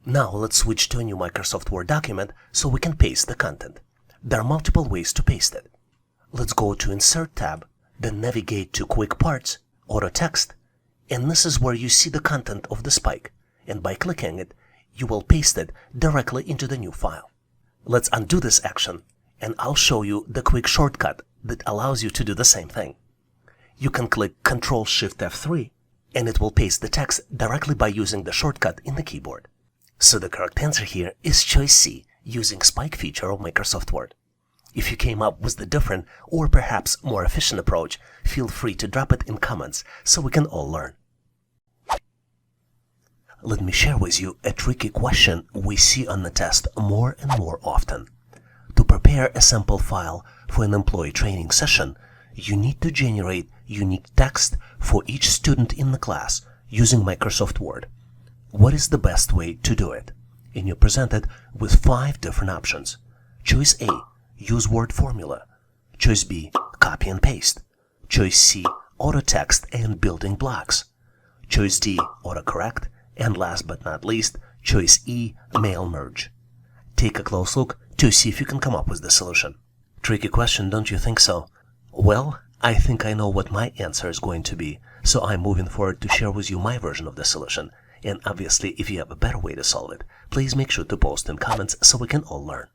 Now let's switch to a new Microsoft Word document so we can paste the content. There are multiple ways to paste it. Let's go to Insert tab, then navigate to Quick Parts, Auto Text, and this is where you see the content of the spike, and by clicking it, you will paste it directly into the new file. Let's undo this action, and I'll show you the quick shortcut that allows you to do the same thing. You can click Ctrl-Shift-F3, and it will paste the text directly by using the shortcut in the keyboard. So the correct answer here is choice C, using spike feature of Microsoft Word. If you came up with the different or perhaps more efficient approach, feel free to drop it in comments so we can all learn. Let me share with you a tricky question we see on the test more and more often. To prepare a sample file for an employee training session, you need to generate unique text for each student in the class using Microsoft Word. What is the best way to do it? And you're presented with 5 different options. Choice A, use word formula. Choice B, copy and paste. Choice C, auto text and building blocks. Choice D, autocorrect. And last but not least, choice E, mail merge. Take a close look to see if you can come up with the solution. Tricky question, don't you think so? Well, I think I know what my answer is going to be, so I'm moving forward to share with you my version of the solution. And obviously, if you have a better way to solve it, please make sure to post in comments so we can all learn.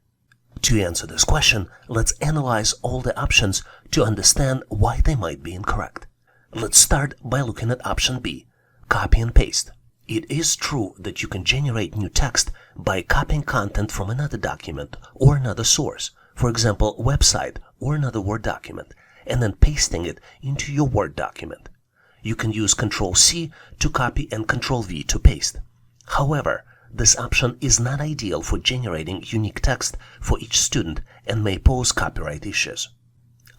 To answer this question, let's analyze all the options to understand why they might be incorrect. Let's start by looking at option B, copy and paste. It is true that you can generate new text by copying content from another document or another source, for example, website or another Word document, and then pasting it into your Word document. You can use Ctrl-C to copy and Ctrl-V to paste. However, this option is not ideal for generating unique text for each student and may pose copyright issues.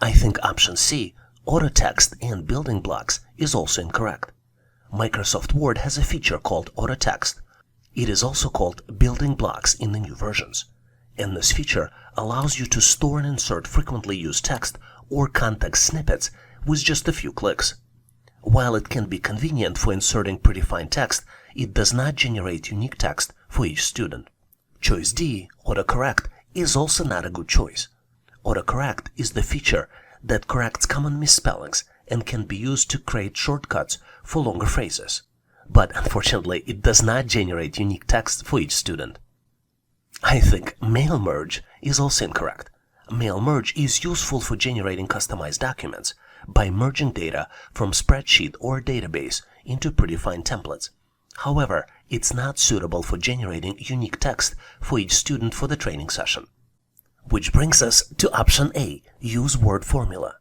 I think option C, auto text and building blocks, is also incorrect. Microsoft Word has a feature called auto text. It is also called building blocks in the new versions. And this feature allows you to store and insert frequently used text or context snippets with just a few clicks. While it can be convenient for inserting predefined text, it does not generate unique text for each student. Choice D, autocorrect, is also not a good choice. Autocorrect is the feature that corrects common misspellings and can be used to create shortcuts for longer phrases. But unfortunately, it does not generate unique text for each student. I think mail merge is also incorrect. Mail merge is useful for generating customized documents by merging data from spreadsheet or database into predefined templates. However, it's not suitable for generating unique text for each student for the training session. Which brings us to option A, use word formula.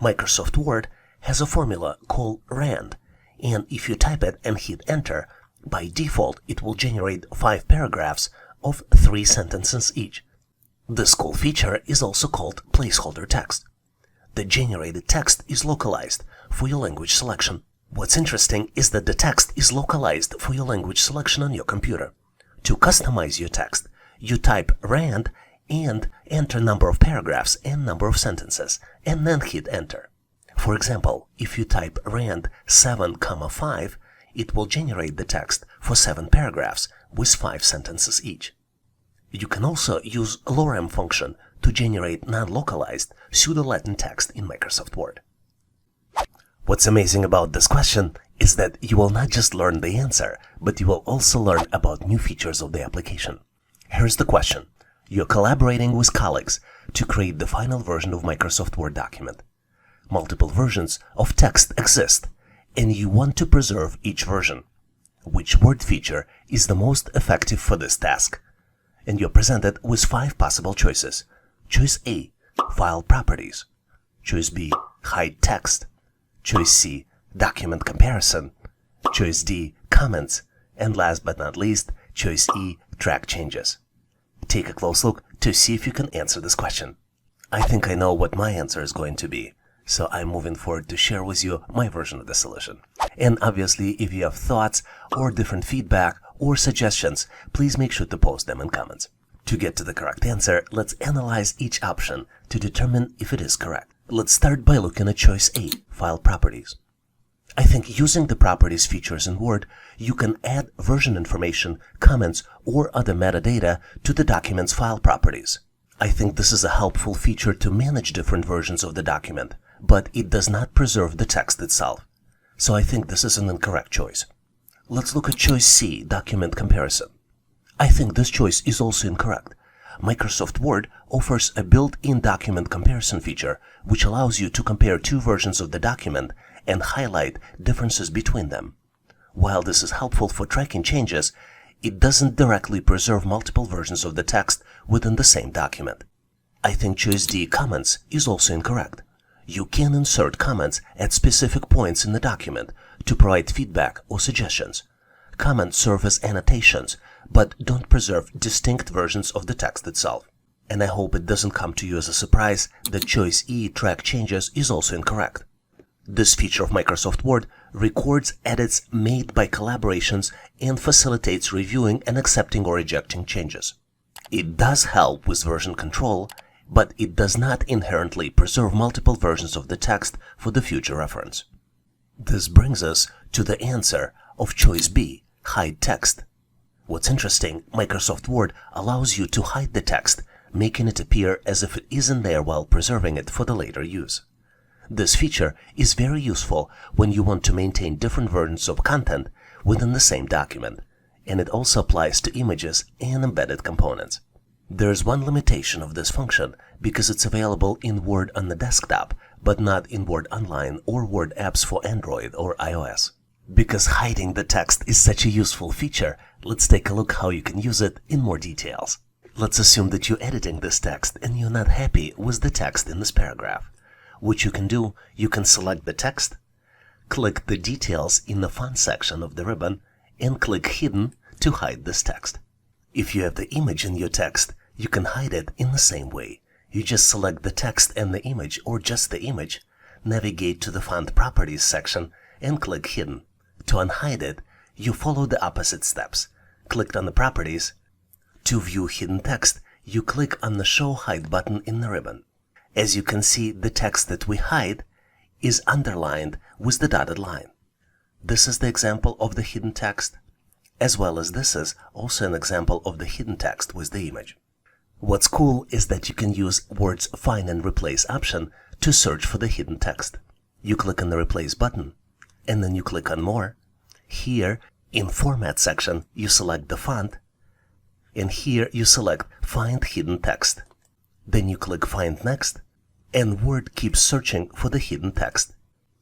Microsoft Word has a formula called RAND, and if you type it and hit enter, by default it will generate 5 paragraphs of 3 sentences each. This cool feature is also called placeholder text. The generated text is localized for your language selection. What's interesting is that the text is localized for your language selection on your computer. To customize your text, you type RAND and enter number of paragraphs and number of sentences, and then hit enter. For example, if you type RAND 7,5, it will generate the text for 7 paragraphs with 5 sentences each. You can also use lorem function to generate non-localized pseudo-Latin text in Microsoft Word. What's amazing about this question is that you will not just learn the answer, but you will also learn about new features of the application. Here's the question. You're collaborating with colleagues to create the final version of Microsoft Word document. Multiple versions of text exist, and you want to preserve each version. Which word feature is the most effective for this task? And you're presented with 5 possible choices. Choice A, File Properties. Choice B, Hide Text. Choice C, Document Comparison. Choice D, Comments. And last but not least, Choice E, Track Changes. Take a close look to see if you can answer this question. I think I know what my answer is going to be, so I'm moving forward to share with you my version of the solution. And obviously, if you have thoughts or different feedback or suggestions, please make sure to post them in comments. To get to the correct answer, let's analyze each option to determine if it is correct. Let's start by looking at choice A, File Properties. I think using the Properties features in Word, you can add version information, comments, or other metadata to the document's file properties. I think this is a helpful feature to manage different versions of the document, but it does not preserve the text itself. So I think this is an incorrect choice. Let's look at choice C, Document Comparison. I think this choice is also incorrect. Microsoft Word offers a built-in document comparison feature which allows you to compare 2 versions of the document and highlight differences between them. While this is helpful for tracking changes, it doesn't directly preserve multiple versions of the text within the same document. I think choice D, Comments, is also incorrect. You can insert comments at specific points in the document to provide feedback or suggestions. Comments serve as annotations, but don't preserve distinct versions of the text itself. And I hope it doesn't come to you as a surprise that choice E, Track Changes, is also incorrect. This feature of Microsoft Word records edits made by collaborations and facilitates reviewing and accepting or rejecting changes. It does help with version control, but it does not inherently preserve multiple versions of the text for the future reference. This brings us to the answer of choice B, Hide Text. What's interesting, Microsoft Word allows you to hide the text, making it appear as if it isn't there while preserving it for the later use. This feature is very useful when you want to maintain different versions of content within the same document, and it also applies to images and embedded components. There's one limitation of this function because it's available in Word on the desktop, but not in Word Online or Word apps for Android or iOS. Because hiding the text is such a useful feature, let's take a look how you can use it in more details. Let's assume that you're editing this text and you're not happy with the text in this paragraph. What you can do, you can select the text, click the details in the font section of the ribbon, and click Hidden to hide this text. If you have the image in your text, you can hide it in the same way. You just select the text and the image, or just the image, navigate to the Font Properties section, and click Hidden. To unhide it, you follow the opposite steps. Click on the Properties. To view hidden text, you click on the Show Hide button in the ribbon. As you can see, the text that we hide is underlined with the dotted line. This is the example of the hidden text, as well as this is also an example of the hidden text with the image. What's cool is that you can use words find and replace option to search for the hidden text. You click on the replace button, and then you click on more. Here, in format section, you select the font, and here you select find hidden text. Then you click find next, and Word keeps searching for the hidden text.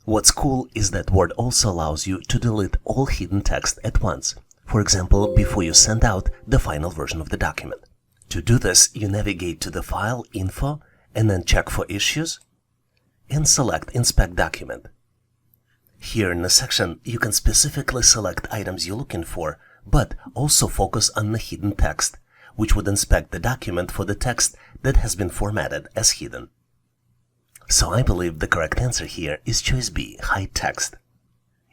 What's cool is that Word also allows you to delete all hidden text at once. For example, before you send out the final version of the document. To do this, you navigate to the File, Info, and then check for Issues, and select Inspect Document. Here in the section, you can specifically select items you're looking for, but also focus on the hidden text, which would inspect the document for the text that has been formatted as hidden. So I believe the correct answer here is choice B, hide text.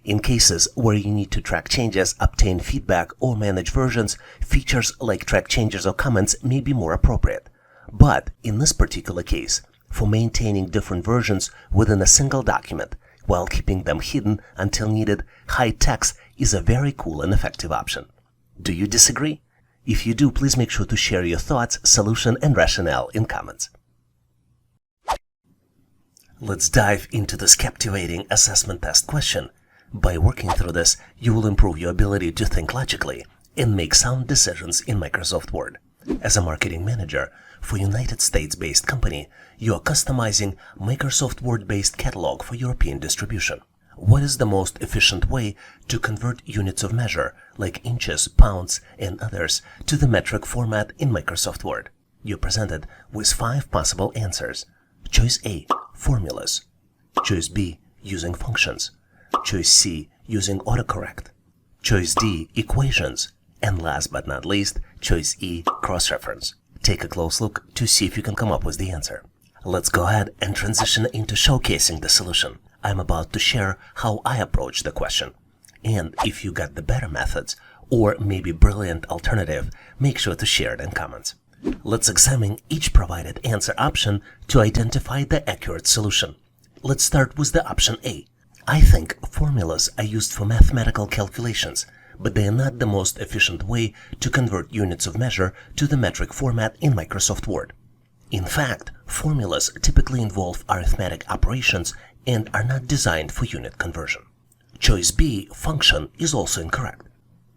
In cases where you need to track changes, obtain feedback, or manage versions, features like track changes or comments may be more appropriate. But in this particular case, for maintaining different versions within a single document while keeping them hidden until needed, hide text is a very cool and effective option. Do you disagree? If you do, please make sure to share your thoughts, solution, and rationale in comments. Let's dive into this captivating assessment test question. By working through this, you will improve your ability to think logically and make sound decisions in Microsoft Word. As a marketing manager for a United States-based company, you are customizing Microsoft Word-based catalog for European distribution. What is the most efficient way to convert units of measure, like inches, pounds, and others, to the metric format in Microsoft Word? You're presented with 5 possible answers. Choice A, formulas. Choice B, using functions. Choice C, using autocorrect. Choice D, equations. And last but not least, choice E, cross-reference. Take a close look to see if you can come up with the answer. Let's go ahead and transition into showcasing the solution. I'm about to share how I approach the question. And if you got the better methods, or maybe brilliant alternative, make sure to share it in comments. Let's examine each provided answer option to identify the accurate solution. Let's start with the option A. I think formulas are used for mathematical calculations, but they are not the most efficient way to convert units of measure to the metric format in Microsoft Word. In fact, formulas typically involve arithmetic operations and are not designed for unit conversion. Choice B, function, is also incorrect.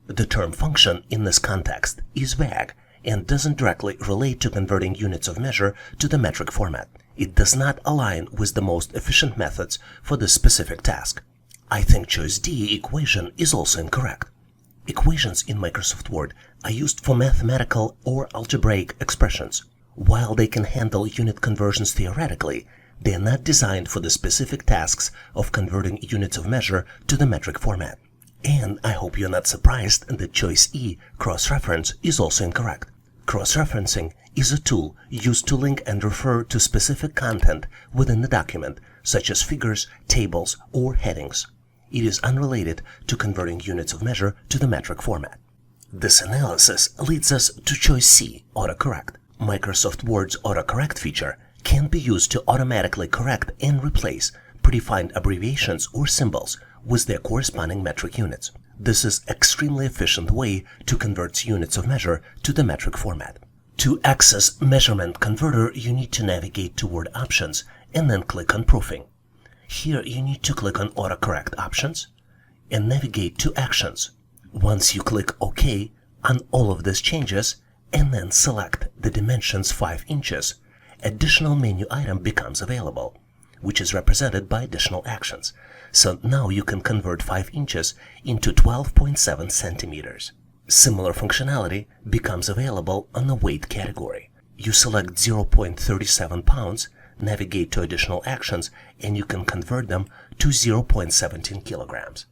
The term function in this context is vague and doesn't directly relate to converting units of measure to the metric format. It does not align with the most efficient methods for this specific task. I think choice D, equation, is also incorrect. Equations in Microsoft Word are used for mathematical or algebraic expressions. While they can handle unit conversions theoretically, they are not designed for the specific tasks of converting units of measure to the metric format. And I hope you're not surprised that choice E, cross-reference, is also incorrect. Cross-referencing is a tool used to link and refer to specific content within the document, such as figures, tables, or headings. It is unrelated to converting units of measure to the metric format. This analysis leads us to choice C, autocorrect. Microsoft Word's autocorrect feature can be used to automatically correct and replace predefined abbreviations or symbols with their corresponding metric units. This is an extremely efficient way to convert units of measure to the metric format. To access Measurement Converter, you need to navigate to Word Options and then click on Proofing. Here you need to click on Autocorrect Options and navigate to Actions. Once you click OK on all of these changes and then select the dimensions 5 inches, additional menu item becomes available, which is represented by additional actions. So now you can convert 5 inches into 12.7 centimeters. Similar functionality becomes available on the weight category. You select 0.37 pounds, navigate to additional actions, and you can convert them to 0.17 kilograms.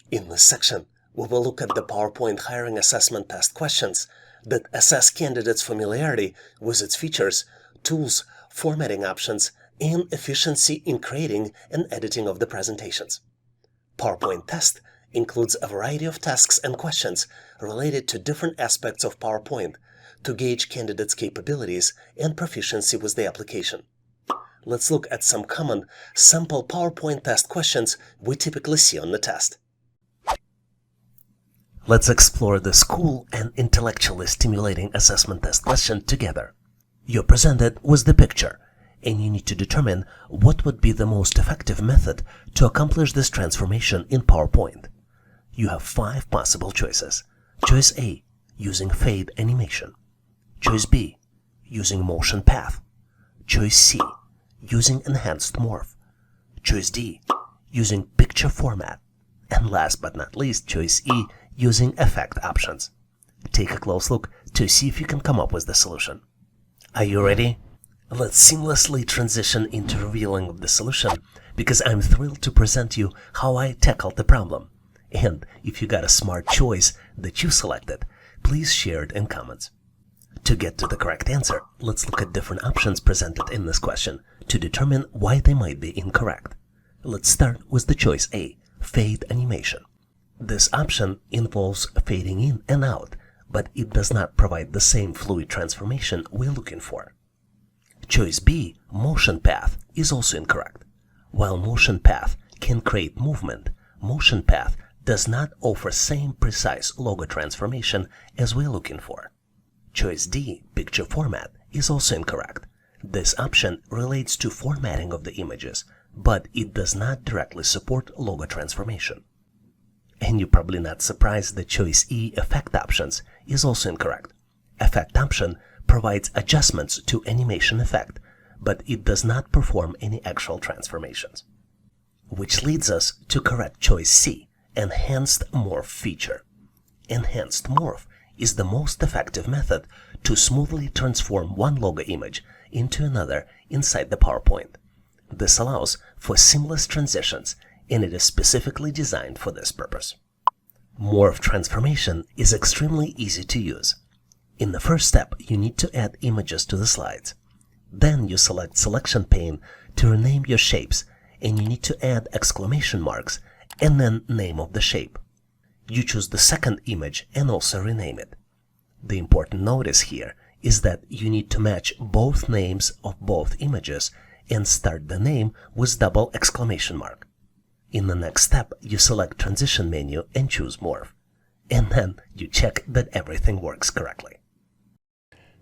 In this section, we will look at the PowerPoint Hiring Assessment Test questions that assess candidates' familiarity with its features, tools, formatting options, and efficiency in creating and editing of the presentations. PowerPoint Test includes a variety of tasks and questions related to different aspects of PowerPoint to gauge candidates' capabilities and proficiency with the application. Let's look at some common sample PowerPoint test questions we typically see on the test. Let's explore this cool and intellectually stimulating assessment test question together. You're presented with the picture, and you need to determine what would be the most effective method to accomplish this transformation in PowerPoint. You have 5 possible choices. Choice A, using fade animation. Choice B, using motion path. Choice C, using enhanced morph. Choice D, using picture format. And last but not least, choice E, using effect options. Take a close look to see if you can come up with the solution. Are you ready? Let's seamlessly transition into revealing of the solution, because I'm thrilled to present you how I tackled the problem. And if you got a smart choice that you selected, please share it in comments. To get to the correct answer, let's look at different options presented in this question to determine why they might be incorrect. Let's start with the choice A, fade animation. This option involves fading in and out, but it does not provide the same fluid transformation we're looking for. Choice B, motion path, is also incorrect. While motion path can create movement, motion path does not offer same precise logo transformation as we're looking for. Choice D, picture format, is also incorrect. This option relates to formatting of the images, but it does not directly support logo transformation. And you're probably not surprised that choice E, effect options, is also incorrect. Effect option provides adjustments to animation effect, but it does not perform any actual transformations. Which leads us to correct choice C, enhanced morph feature. Enhanced morph is the most effective method to smoothly transform one logo image into another inside the PowerPoint. This allows for seamless transitions, and it is specifically designed for this purpose. Morph transformation is extremely easy to use. In the first step, you need to add images to the slides. Then you select Selection pane to rename your shapes, and you need to add exclamation marks and then name of the shape. You choose the second image and also rename it. The important notice here is that you need to match both names of both images and start the name with double exclamation mark. In the next step, you select Transition menu and choose Morph. And then you check that everything works correctly.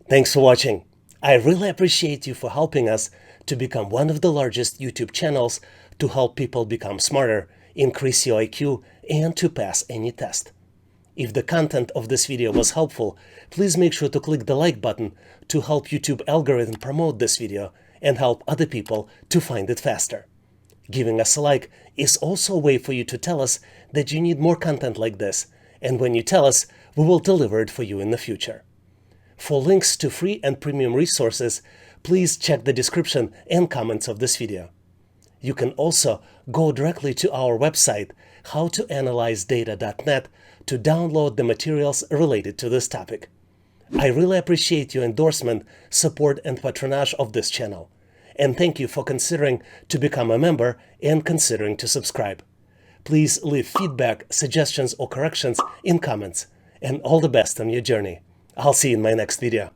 Thanks for watching. I really appreciate you for helping us to become one of the largest YouTube channels to help people become smarter, increase your IQ, and to pass any test. If the content of this video was helpful, please make sure to click the like button to help YouTube algorithm promote this video and help other people to find it faster. Giving us a like is also a way for you to tell us that you need more content like this, and when you tell us, we will deliver it for you in the future. For links to free and premium resources, please check the description and comments of this video. You can also go directly to our website, howtoanalyzedata.net, to download the materials related to this topic. I really appreciate your endorsement, support, and patronage of this channel. And thank you for considering to become a member and considering to subscribe. Please leave feedback, suggestions, or corrections in comments. And all the best on your journey. I'll see you in my next video.